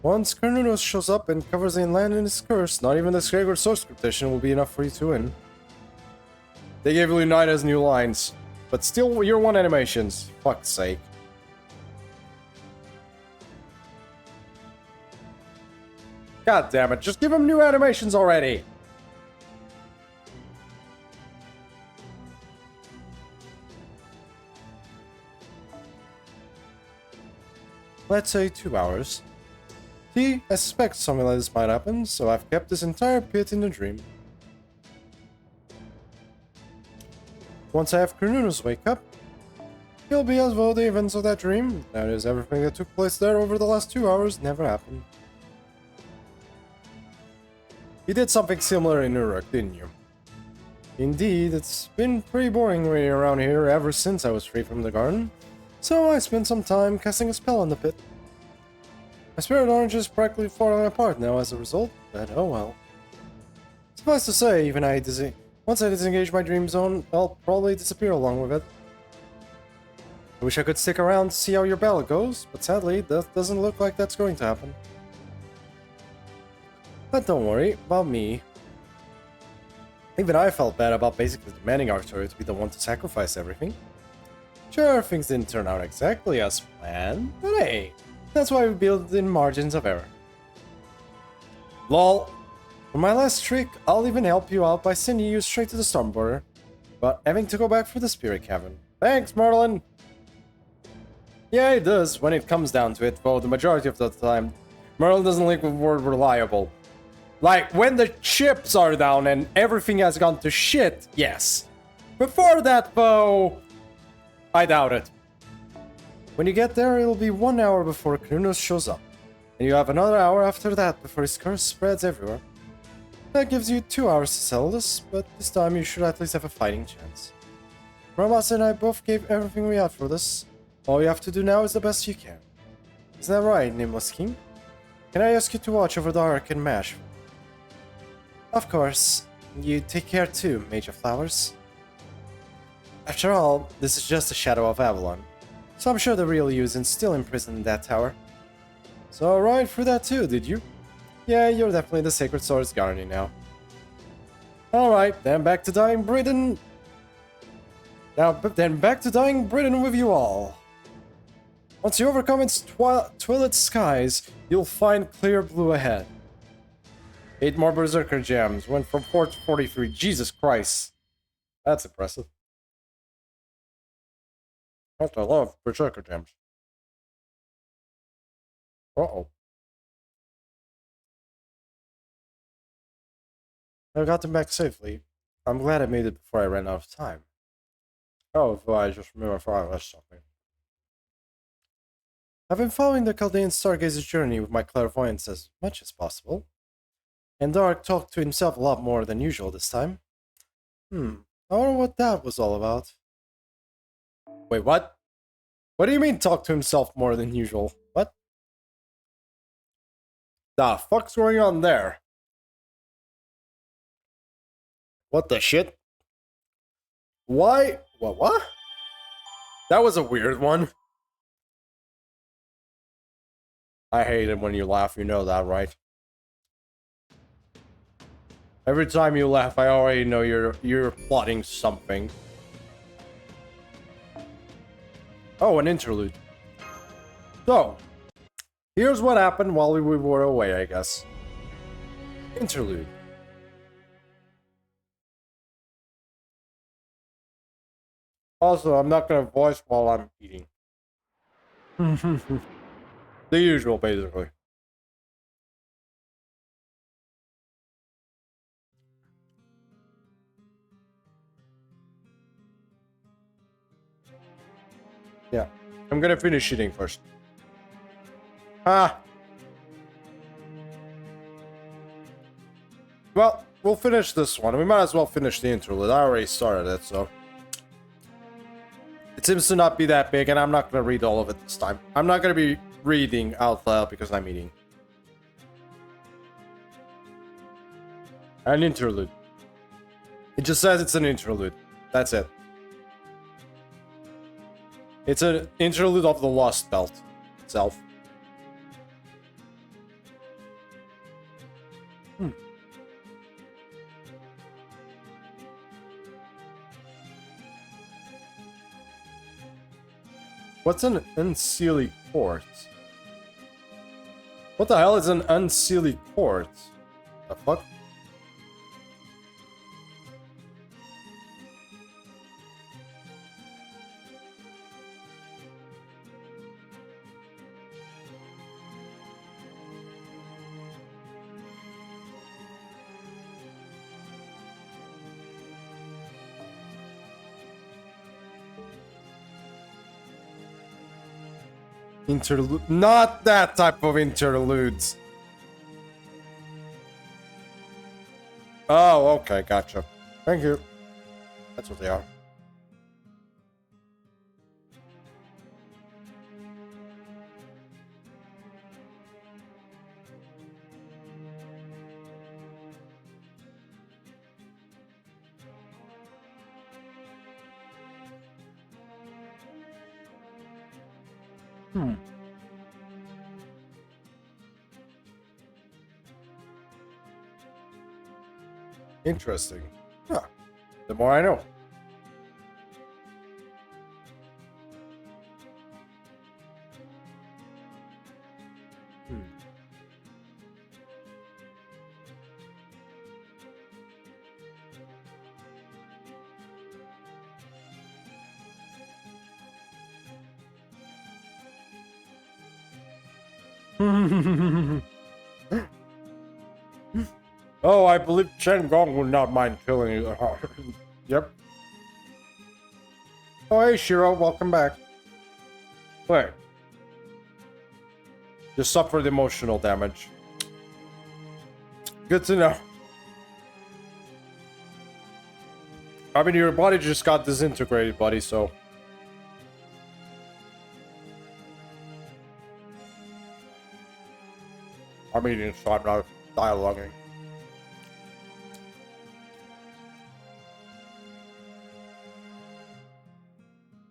Once Kurinos shows up and covers the inland in his curse, not even the sacred sword scriptation will be enough for you to win. They gave Leonidas new lines, but still year 1 animations. Fuck's sake. God damn it, just give him new animations already! Let's say 2 hours. See, I suspect something like this might happen, so I've kept this entire pit in a dream. Once I have Kurinos wake up, he'll be as though the events of that dream, that is, everything that took place there over the last 2 hours, never happened. You did something similar in Uruk, didn't you? Indeed, it's been pretty boring waiting around here ever since I was free from the garden, so I spent some time casting a spell on the pit. My spirit orange is practically falling apart now as a result, but oh well. Suffice to say, once I disengage my dream zone, I'll probably disappear along with it. I wish I could stick around to see how your battle goes, but sadly, that doesn't look like that's going to happen. But don't worry about me. Even I felt bad about basically demanding Arturo to be the one to sacrifice everything. Sure, things didn't turn out exactly as planned, but hey, that's why we build in margins of error. LOL. For my last trick, I'll even help you out by sending you straight to the storm border, but having to go back for the spirit cavern. Thanks, Merlin! Yeah, it does, when it comes down to it, though the majority of the time, Merlin doesn't link with the word reliable. Like, when the chips are down and everything has gone to shit, yes. Before that, though, I doubt it. When you get there, it'll be 1 hour before Kronos shows up. And you have another hour after that before his curse spreads everywhere. That gives you 2 hours to settle this, but this time you should at least have a fighting chance. Ramas and I both gave everything we had for this. All you have to do now is the best you can. Isn't that right, Nameless King? Can I ask you to watch over the Ark and Mash? Of course. You take care too, Mage of Flowers. After all, this is just a shadow of Avalon. So I'm sure the real you isn't still imprisoned in that tower. So right through that too, did you? Yeah, you're definitely the Sacred Sword's guardian now. Alright, then back to Dying Britain. Then back to Dying Britain with you all. Once you overcome its twilight skies, you'll find clear blue ahead. 8 more Berserker gems, went from 4 to 43. Jesus Christ. That's impressive. I love Berserker gems. Uh-oh. I got them back safely. I'm glad I made it before I ran out of time. Oh, if I just remember if I lost something. I've been following the Chaldean Stargazer's journey with my clairvoyance as much as possible. And Dark talked to himself a lot more than usual this time. I wonder what that was all about. Wait, what? What do you mean talk to himself more than usual? What? The fuck's going on there? What the shit? Why? What? That was a weird one. I hate it when you laugh, you know that, right? Every time you laugh, I already know you're plotting something. Oh, an interlude. So, here's what happened while we were away, I guess. Interlude. Also, I'm not gonna voice while I'm eating. The usual, basically. Yeah, I'm gonna finish eating first. Well, we'll finish this one. We might as well finish the interlude. I already started it, so... It seems to not be that big, and I'm not gonna read all of it this time. I'm not gonna be reading out loud because I'm eating. An interlude. It just says it's an interlude. That's it. It's an interlude of the Lost Belt itself. What's an unseelie court? What the hell is an unseelie court? The fuck? Interlude. Not that type of interludes. Oh, okay, gotcha. Thank you. That's what they are. Interesting. Huh. The more I know. Oh, I believe Chen Gong would not mind killing you. Yep. Oh, hey, Shiro, welcome back. Wait. You suffered emotional damage. Good to know. I mean, your body just got disintegrated, buddy, so... I'm eating, so I'm not dialoguing.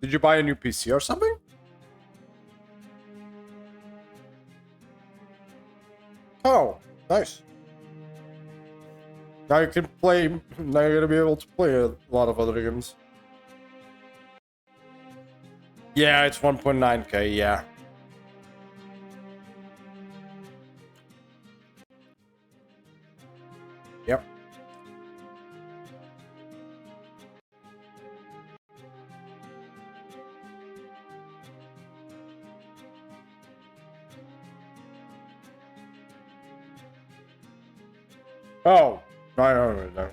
Did you buy a new PC or something? Oh, nice. Now you can play, now you're gonna be able to play a lot of other games. Yeah, it's 1.9K, yeah. Yep. Oh, no.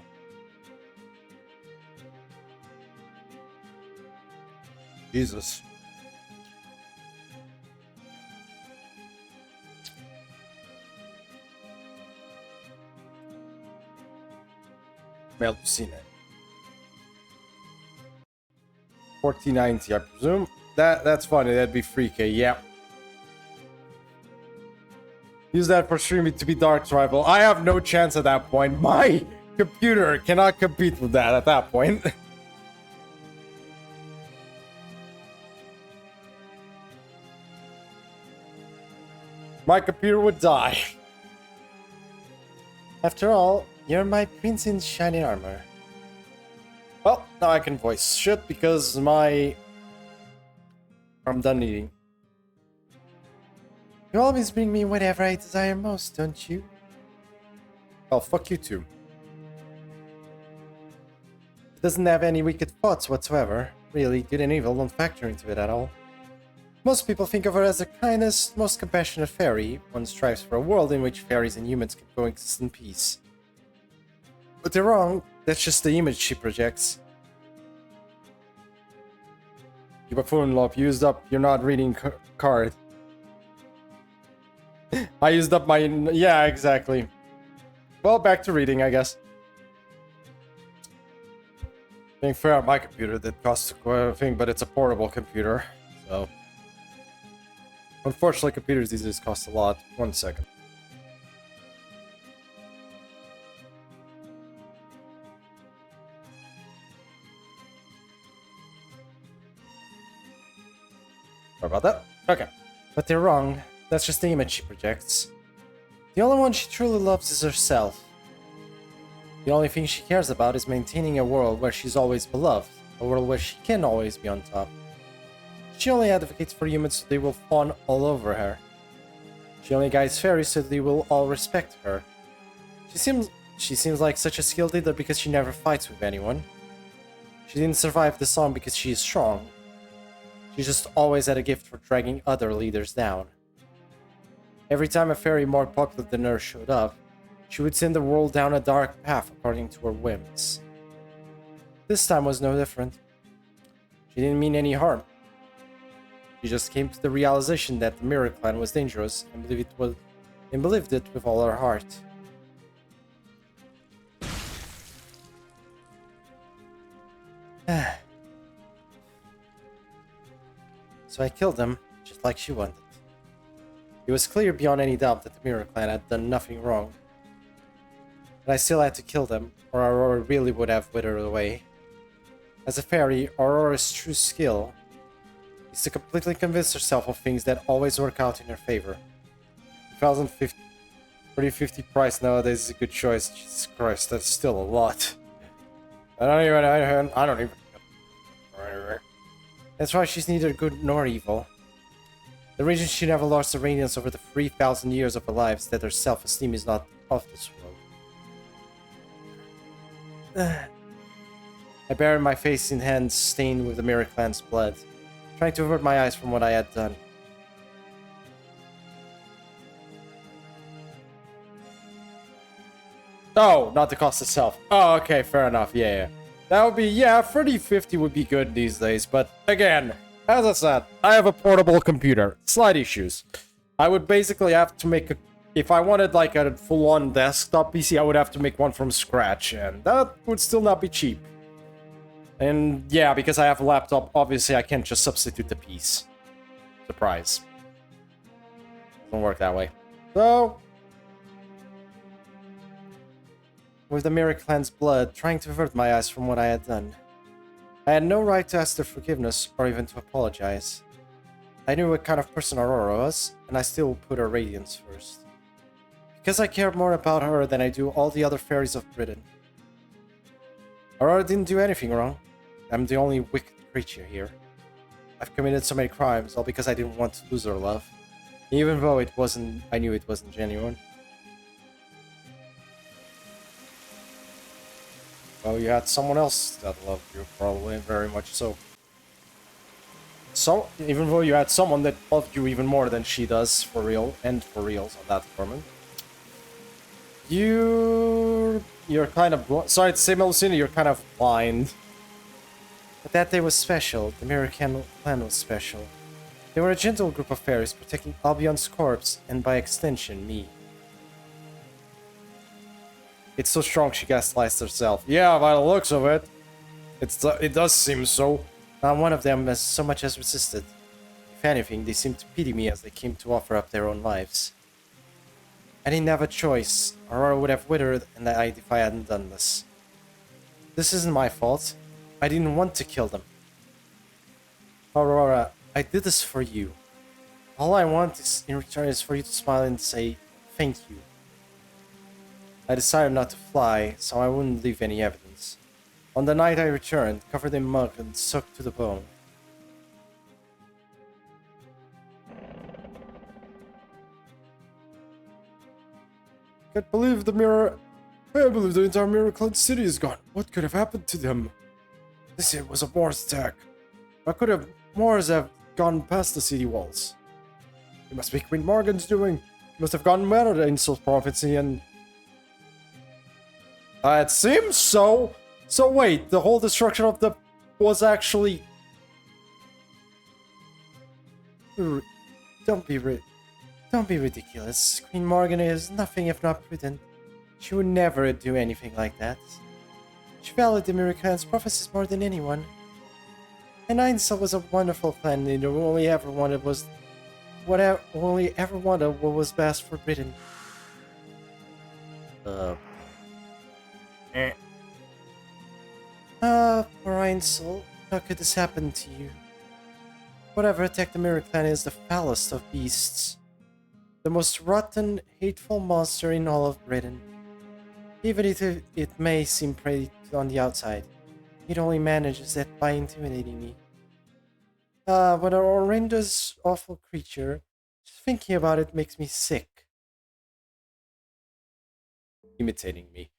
Jesus. Mail to CNET. 1490, I presume. That's funny. That'd be 3K. Yeah. Use that for streaming to be Dark Rival. I have no chance at that point. My computer cannot compete with that at that point. My computer would die. After all, you're my prince in shining armor. Well, now I can voice shit because I'm done eating. You always bring me whatever I desire most, don't you? Well, fuck you too. It doesn't have any wicked thoughts whatsoever. Really, good and evil don't factor into it at all. Most people think of her as the kindest, most compassionate fairy. One strives for a world in which fairies and humans can coexist in peace. But they're wrong. That's just the image she projects. You buffoon, Lop, used up. You're not reading card. I used up my... Yeah, exactly. Well, back to reading, I guess. Being fair on my computer, that costs a thing, but it's a portable computer, so... Unfortunately, computers these days cost a lot. 1 second. Sorry about that. Okay. But they're wrong. That's just the image she projects. The only one she truly loves is herself. The only thing she cares about is maintaining a world where she's always beloved, a world where she can always be on top. She only advocates for humans so they will fawn all over her. She only guides fairies so they will all respect her. She seems like such a skilled leader because she never fights with anyone. She didn't survive the song because she is strong. She just always had a gift for dragging other leaders down. Every time a fairy more popular than her showed up, she would send the world down a dark path according to her whims. This time was no different. She didn't mean any harm. She just came to the realization that the Mirror Clan was dangerous and believed it with all her heart. So I killed him, just like she wanted. It was clear beyond any doubt that the Mirror Clan had done nothing wrong. But I still had to kill them, or Aurora really would have withered away. As a fairy, Aurora's true skill is to completely convince herself of things that always work out in her favor. 3050 price nowadays is a good choice. Jesus Christ, that's still a lot. I don't even. That's why she's neither good nor evil. The reason she never lost the radiance over the 3,000 years of her life is that her self-esteem is not of this world. I buried my face in hands stained with the Mirror Clan's blood, trying to avert my eyes from what I had done. Oh, not the cost itself. Oh, okay, fair enough, yeah. That would be, yeah, 3050 would be good these days, but again, As I said, I have a portable computer. Slight issues. I would basically have to make a... If I wanted like a full-on desktop PC, I would have to make one from scratch, and that would still not be cheap. And yeah, because I have a laptop, obviously I can't just substitute the piece. Surprise. Doesn't work that way. So... with the Mirror Clan's blood, trying to avert my eyes from what I had done. I had no right to ask their forgiveness, or even to apologize. I knew what kind of person Aurora was, and I still put her radiance first. Because I care more about her than I do all the other fairies of Britain. Aurora didn't do anything wrong. I'm the only wicked creature here. I've committed so many crimes, all because I didn't want to lose her love. Even though I knew it wasn't genuine. Well, you had someone else that loved you, probably, very much so. So, even though you had someone that loved you even more than she does, for real, and for reals on that department. You're kind of... Sorry to say, Melusina, you're kind of blind. But that day was special. The Mirror Clan was special. They were a gentle group of fairies protecting Albion's corpse, and by extension, me. It's so strong she gaslights herself. Yeah, by the looks of it. It does seem so. Not one of them has so much as resisted. If anything, they seemed to pity me as they came to offer up their own lives. I didn't have a choice. Aurora would have withered and died if I hadn't done this. This isn't my fault. I didn't want to kill them. Aurora, I did this for you. All I want is, in return is for you to smile and say, thank you. I decided not to fly, so I wouldn't leave any evidence. On the night I returned, covered in mud and soaked to the bone. Can't believe the mirror... I believe the entire Mirror Clan city is gone. What could have happened to them? This was a Moors attack. How could have Moors have gone past the city walls? It must be Queen Morgan's doing. He must have gone mad at Insul's prophecy and... It seems so. So wait, the whole destruction of the... was actually... Don't be ridiculous. Queen Morgan is nothing if not prudent. She would never do anything like that. She valued the Mirror Clan's prophecies more than anyone. And Ainsel was a wonderful clan leader who only ever wanted what was best for Britain. Poor Ainsel, how could this happen to you? Whatever attacked the Mirror Clan is the foulest of beasts. The most rotten, hateful monster in all of Britain. Even if it may seem pretty on the outside, it only manages that by intimidating me. What a horrendous, awful creature. Just thinking about it makes me sick. Imitating me.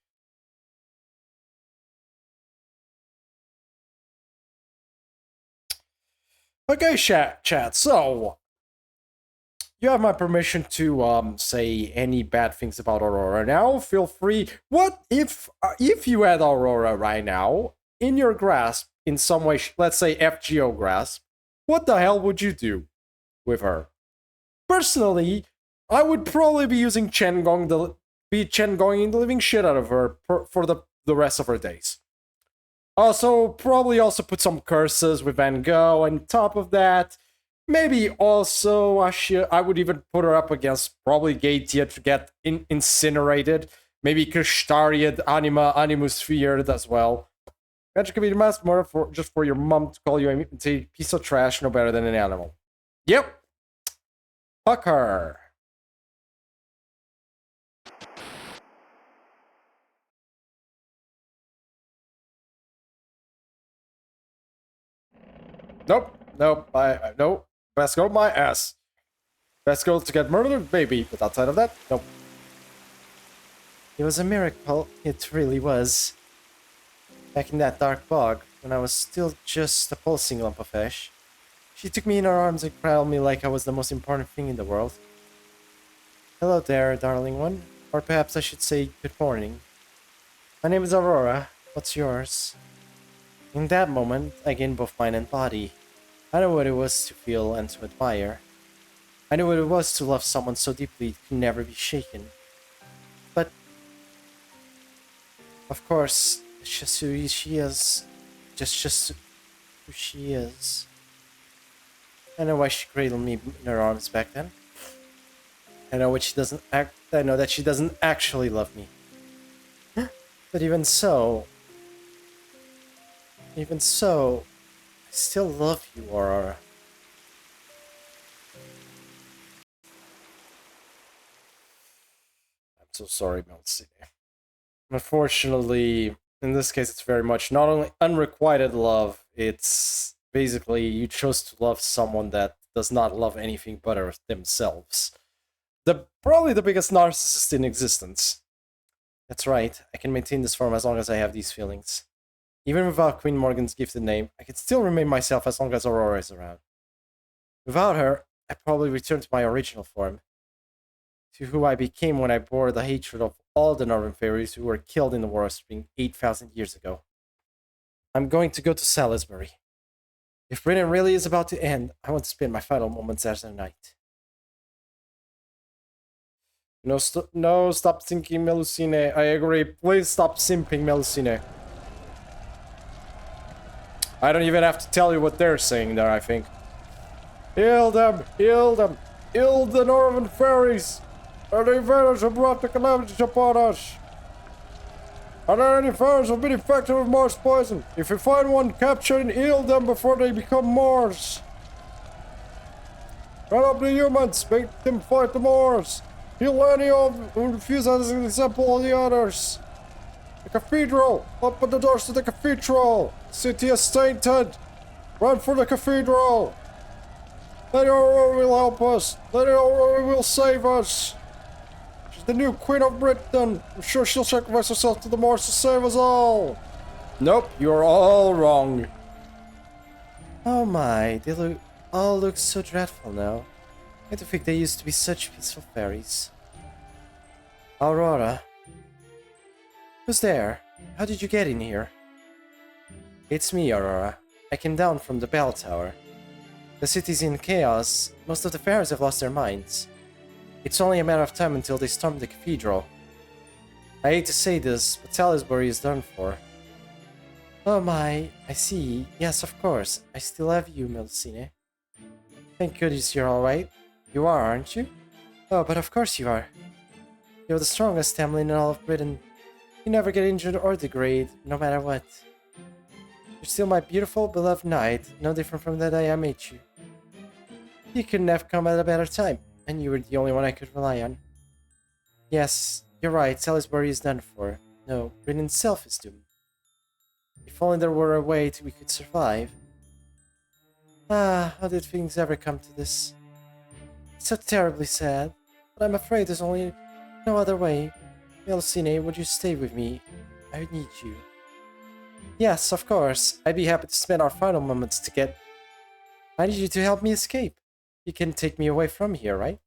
Okay, chat, so... You have my permission to, say any bad things about Aurora now. Feel free. What if you had Aurora right now, in your grasp, in some way, let's say FGO grasp, what the hell would you do with her? Personally, I would probably be using Chengonging the living shit out of her for the rest of her days. Also, probably also put some curses with Van Gogh on top of that. Maybe also I would even put her up against probably Gatia to get incinerated. Maybe Kashtaria, Animus feared as well. Magic could be the mass murder just for your mom to call you a piece of trash no better than an animal. Yep. Fuck her. Nope. Nope. Best go my ass. Best go to get murdered, maybe, but outside of that, nope. It was a miracle, it really was. Back in that dark bog, when I was still just a pulsing lump of ash, she took me in her arms and cradled me like I was the most important thing in the world. Hello there, darling one. Or perhaps I should say good morning. My name is Aurora. What's yours? In that moment, I gained both mind and body. I know what it was to feel and to admire. I knew what it was to love someone so deeply it could never be shaken. But, of course, it's just who she is. Just who she is. I know why she cradled me in her arms back then. I know what she doesn't act. I know that she doesn't actually love me. But even so, I still love you, Aurora. I'm so sorry, Melcy. Unfortunately, in this case, it's very much not only unrequited love, it's basically you chose to love someone that does not love anything but themselves. Probably the biggest narcissist in existence. That's right, I can maintain this form as long as I have these feelings. Even without Queen Morgan's gifted name, I can still remain myself as long as Aurora is around. Without her, I probably return to my original form, to who I became when I bore the hatred of all the Northern fairies who were killed in the War of Spring 8,000 years ago. I'm going to go to Salisbury. If Britain really is about to end, I want to spend my final moments as a knight. No, stop thinking, Melusine. I agree. Please stop simping, Melusine. I don't even have to tell you what they're saying there, I think. Heal them! Heal them! Heal the Northern fairies! Are the invaders who brought the calamity upon us? Are there any fairies who have been infected with Mars poison? If you find one, capture and heal them before they become Mars. Run up the humans, make them fight the Mars. Heal any of them who refuse as an example of the others. The cathedral! Open the doors to the cathedral! The city is tainted! Run for the cathedral! Lady Aurora will help us! Lady Aurora will save us! She's the new Queen of Britain! I'm sure she'll sacrifice herself to the Mars to save us all! Nope, you're all wrong. Oh my, they all look so dreadful now. I don't think they used to be such peaceful fairies. Aurora. Who's there? How did you get in here? It's me, Aurora. I came down from the bell tower. The city's in chaos. Most of the fairies have lost their minds. It's only a matter of time until they storm the cathedral. I hate to say this, but Salisbury is done for. Oh my, I see. Yes, of course. I still have you, Melusine. Thank goodness you're alright. You are, aren't you? Oh, but of course you are. You're the strongest family in all of Britain. You never get injured or degrade, no matter what. You're still my beautiful, beloved knight, no different from the day I met you. You couldn't have come at a better time, and you were the only one I could rely on. Yes, you're right, Salisbury is done for. No, Britain itself is doomed. If only there were a way we could survive. Ah, how did things ever come to this? It's so terribly sad, but I'm afraid there's only no other way. Melusine, would you stay with me? I need you. Yes, of course. I'd be happy to spend our final moments together. I need you to help me escape. You can take me away from here, right?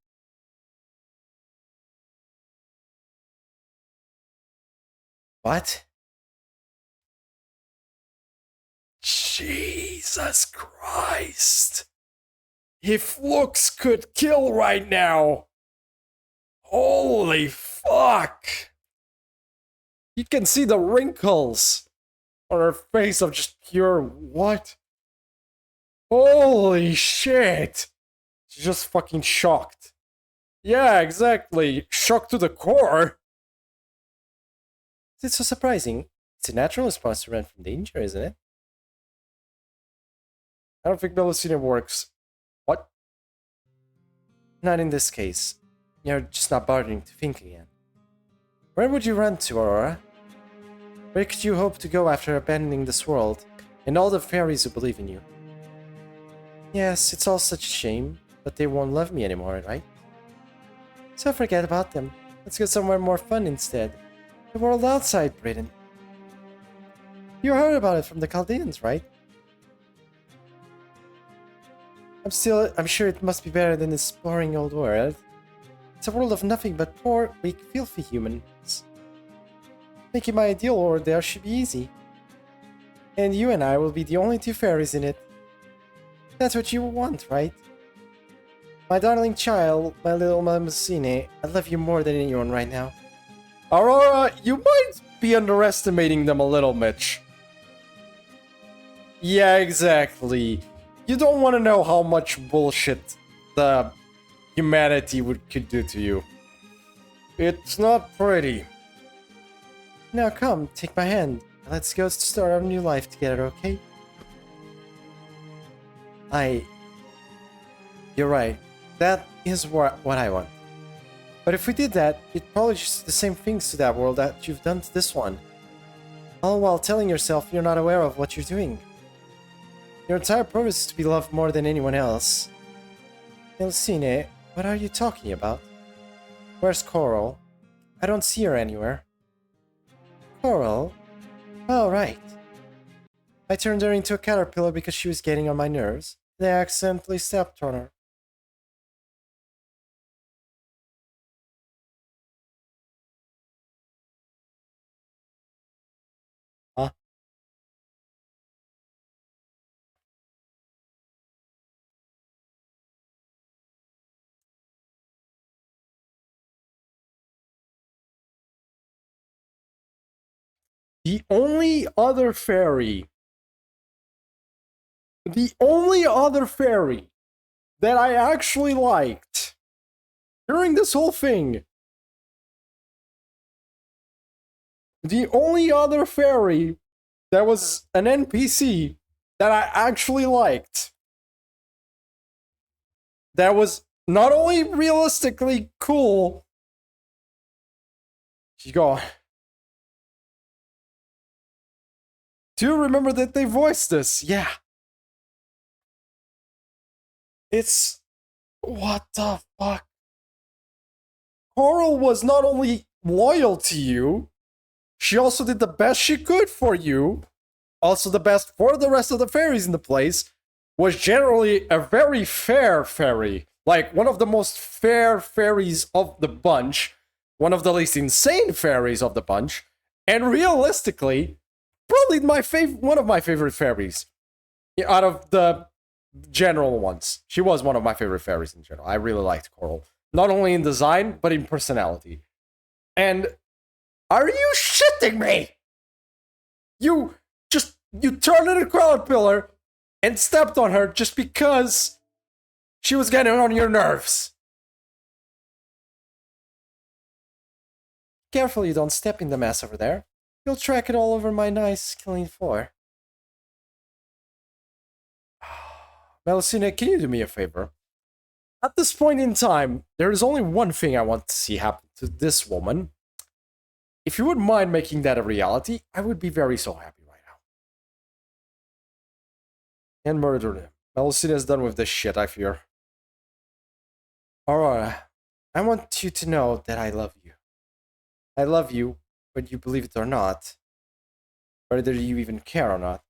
What? Jesus Christ. If looks could kill right now. Holy fuck. You can see the wrinkles on her face of just pure what? Holy shit. She's just fucking shocked. Yeah, exactly. Shocked to the core. It's so surprising. It's a natural response to run from danger, isn't it? I don't think Melusine works. What? Not in this case. You're just not bothering to think again. Where would you run to, Aurora? Where could you hope to go after abandoning this world and all the fairies who believe in you? Yes, it's all such a shame, but they won't love me anymore, right? So forget about them. Let's go somewhere more fun instead. The world outside Britain. You heard about it from the Chaldeans, right? I'm sure it must be better than this boring old world. It's a world of nothing but poor, weak, filthy humans. Making my ideal world there should be easy. And you and I will be the only two fairies in it. That's what you want, right? My darling child, my little Mamacine, I love you more than anyone right now. Aurora, you might be underestimating them a little, Mitch. Yeah, exactly. You don't want to know how much bullshit the humanity could do to you. It's not pretty. Now come, take my hand. Let's go start our new life together, okay? You're right. That is what I want. But if we did that, it'd probably just do the same things to that world that you've done to this one. All while telling yourself you're not aware of what you're doing. Your entire purpose is to be loved more than anyone else. Elcine, what are you talking about? Where's Coral? I don't see her anywhere. Coral? Oh, right. I turned her into a caterpillar because she was getting on my nerves. They accidentally stepped on her. Huh? The only other fairy that I actually liked during this whole thing, the only other fairy that was an NPC that I actually liked, that was not only realistically cool, she's gone. Do you remember that they voiced this? Yeah. It's... what the fuck? Coral was not only loyal to you, she also did the best she could for you, also the best for the rest of the fairies in the place, was generally a very fair fairy. Like, one of the most fair fairies of the bunch, one of the least insane fairies of the bunch, and realistically, probably one of my favorite fairies out of the general ones. She was one of my favorite fairies in general. I really liked Coral. Not only in design, but in personality. And are you shitting me? You turned in a caterpillar and stepped on her just because she was getting on your nerves. Careful you don't step in the mess over there. You'll track it all over my nice, clean floor. Melusina, can you do me a favor? At this point in time, there is only one thing I want to see happen to this woman. If you wouldn't mind making that a reality, I would be very so happy right now. And murder him. Melusina's done with this shit, I fear. Aurora, I want you to know that I love you. I love you, whether you believe it or not. Whether you even care or not.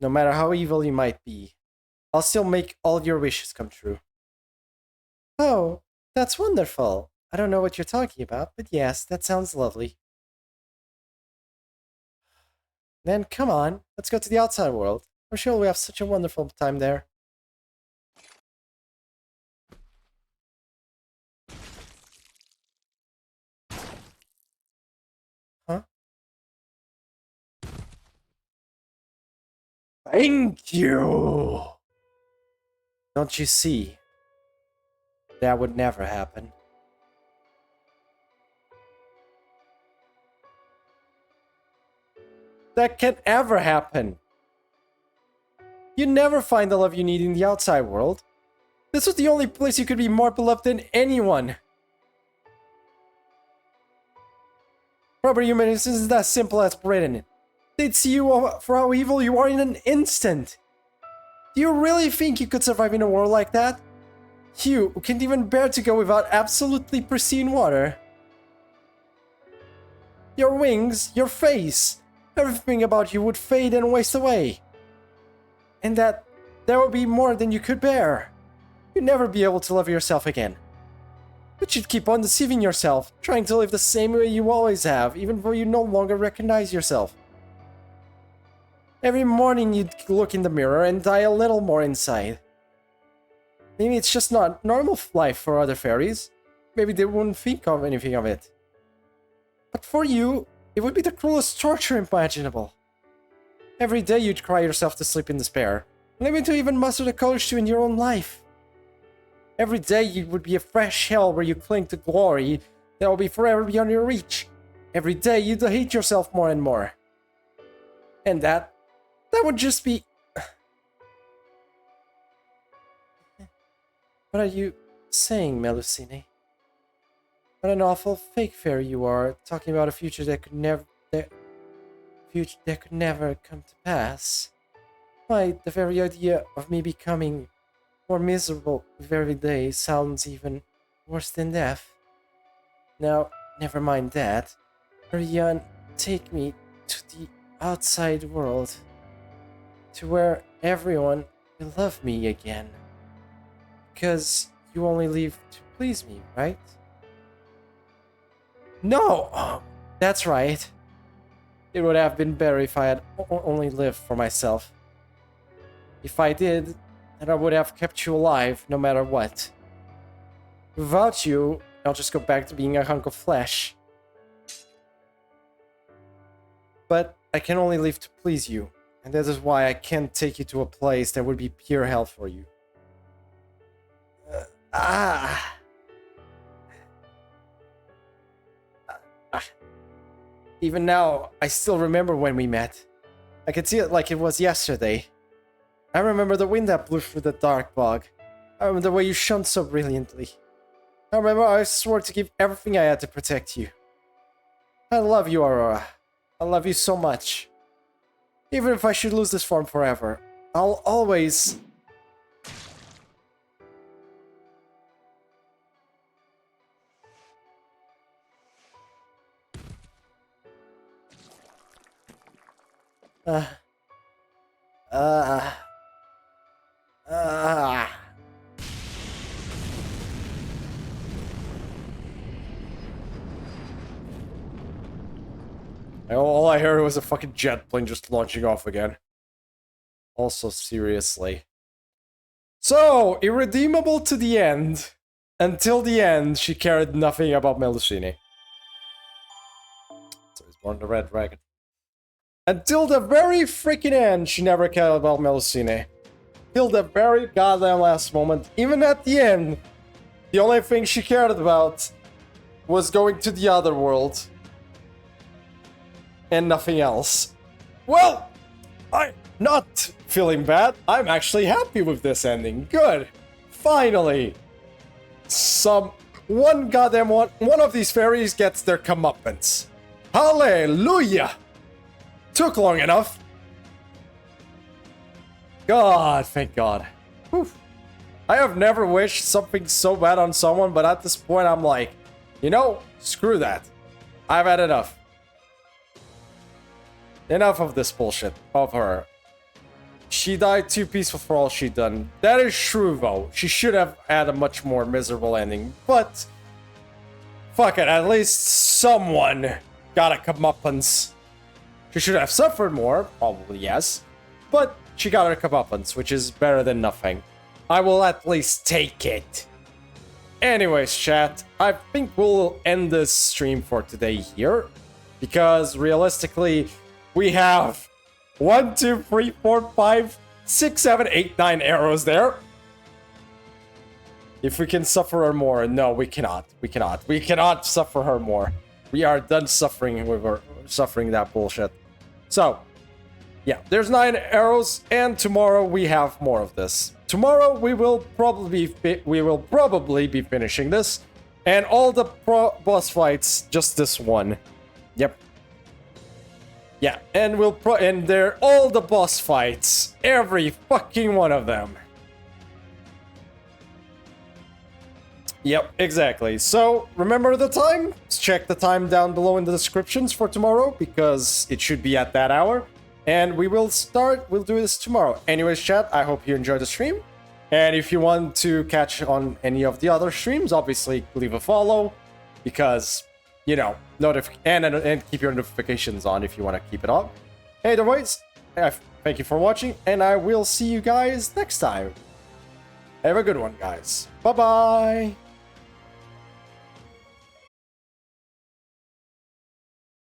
No matter how evil you might be, I'll still make all your wishes come true. Oh, that's wonderful. I don't know what you're talking about, but yes, that sounds lovely. Then come on, let's go to the outside world. I'm sure we have such a wonderful time there. Huh? Thank you! Don't you see? That would never happen. That can't ever happen. You never find the love you need in the outside world. This was the only place you could be more beloved than anyone. Rubber humans isn't that simple as Britain. They'd see you for how evil you are in an instant. Do you really think you could survive in a world like that? You, who can't even bear to go without absolutely pristine water. Your wings, your face, everything about you would fade and waste away. And that would be more than you could bear. You'd never be able to love yourself again. But you'd keep on deceiving yourself, trying to live the same way you always have, even though you no longer recognize yourself. Every morning you'd look in the mirror and die a little more inside. Maybe it's just not normal life for other fairies. Maybe they wouldn't think of anything of it. But for you, it would be the cruelest torture imaginable. Every day you'd cry yourself to sleep in despair, unable to even muster the courage to end your own life. Every day you would be a fresh hell where you cling to glory that will be forever beyond your reach. Every day you'd hate yourself more and more. And that would just be... What are you saying, Melusine? What an awful fake fairy you are, talking about a future that could never... that could never come to pass. Why, the very idea of me becoming more miserable with every day sounds even worse than death. Now, never mind that. Hurry on, take me to the outside world. To where everyone will love me again. Because you only live to please me, right? No! Oh, that's right. It would have been better if I had only lived for myself. If I did, then I would have kept you alive no matter what. Without you, I'll just go back to being a hunk of flesh. But I can only live to please you, and that is why I can't take you to a place that would be pure hell for you. Even now, I still remember when we met. I can see it like it was yesterday. I remember the wind that blew through the dark bog. I remember the way you shone so brilliantly. I remember I swore to give everything I had to protect you. I love you, Aurora. I love you so much. Even if I should lose this form forever, I'll always... All I heard was a fucking jet plane just launching off again. Also, seriously. So, irredeemable to the end. Until the end, she cared nothing about Melusine. So he's born the Red Dragon. Until the very freaking end, she never cared about Melusine. Till the very goddamn last moment, even at the end, the only thing she cared about was going to the other world. And nothing else. Well, I'm not feeling bad. I'm actually happy with this ending. Good. Finally. One of these fairies gets their comeuppance. Hallelujah! Took long enough. God, thank God. Whew. I have never wished something so bad on someone, but at this point I'm like, you know, screw that. I've had enough. Enough of this bullshit of her. She died too peaceful for all she'd done. That is true, though. She should have had a much more miserable ending, but... fuck it, at least someone got a comeuppance. She should have suffered more, probably yes, but she got her comeuppance, which is better than nothing. I will at least take it. Anyways, chat, I think we'll end this stream for today here, because realistically, we have 1, 2, 3, 4, 5, 6, 7, 8, 9 arrows there. If we can suffer her more, no, we cannot. We cannot. We cannot suffer her more. We are done suffering with her, suffering that bullshit. So, yeah, there's 9 arrows, and tomorrow we have more of this. Tomorrow we will probably be finishing this, and all the boss fights, just this one. Yep. Yeah, and and they're all the boss fights, every fucking one of them. Yep, exactly. So, remember the time? Check the time down below in the descriptions for tomorrow, because it should be at that hour. And we'll do this tomorrow. Anyways, chat, I hope you enjoyed the stream. And if you want to catch on any of the other streams, obviously leave a follow, because, you know, and keep your notifications on if you want to keep it on. Either ways, thank you for watching, and I will see you guys next time. Have a good one, guys. Bye-bye.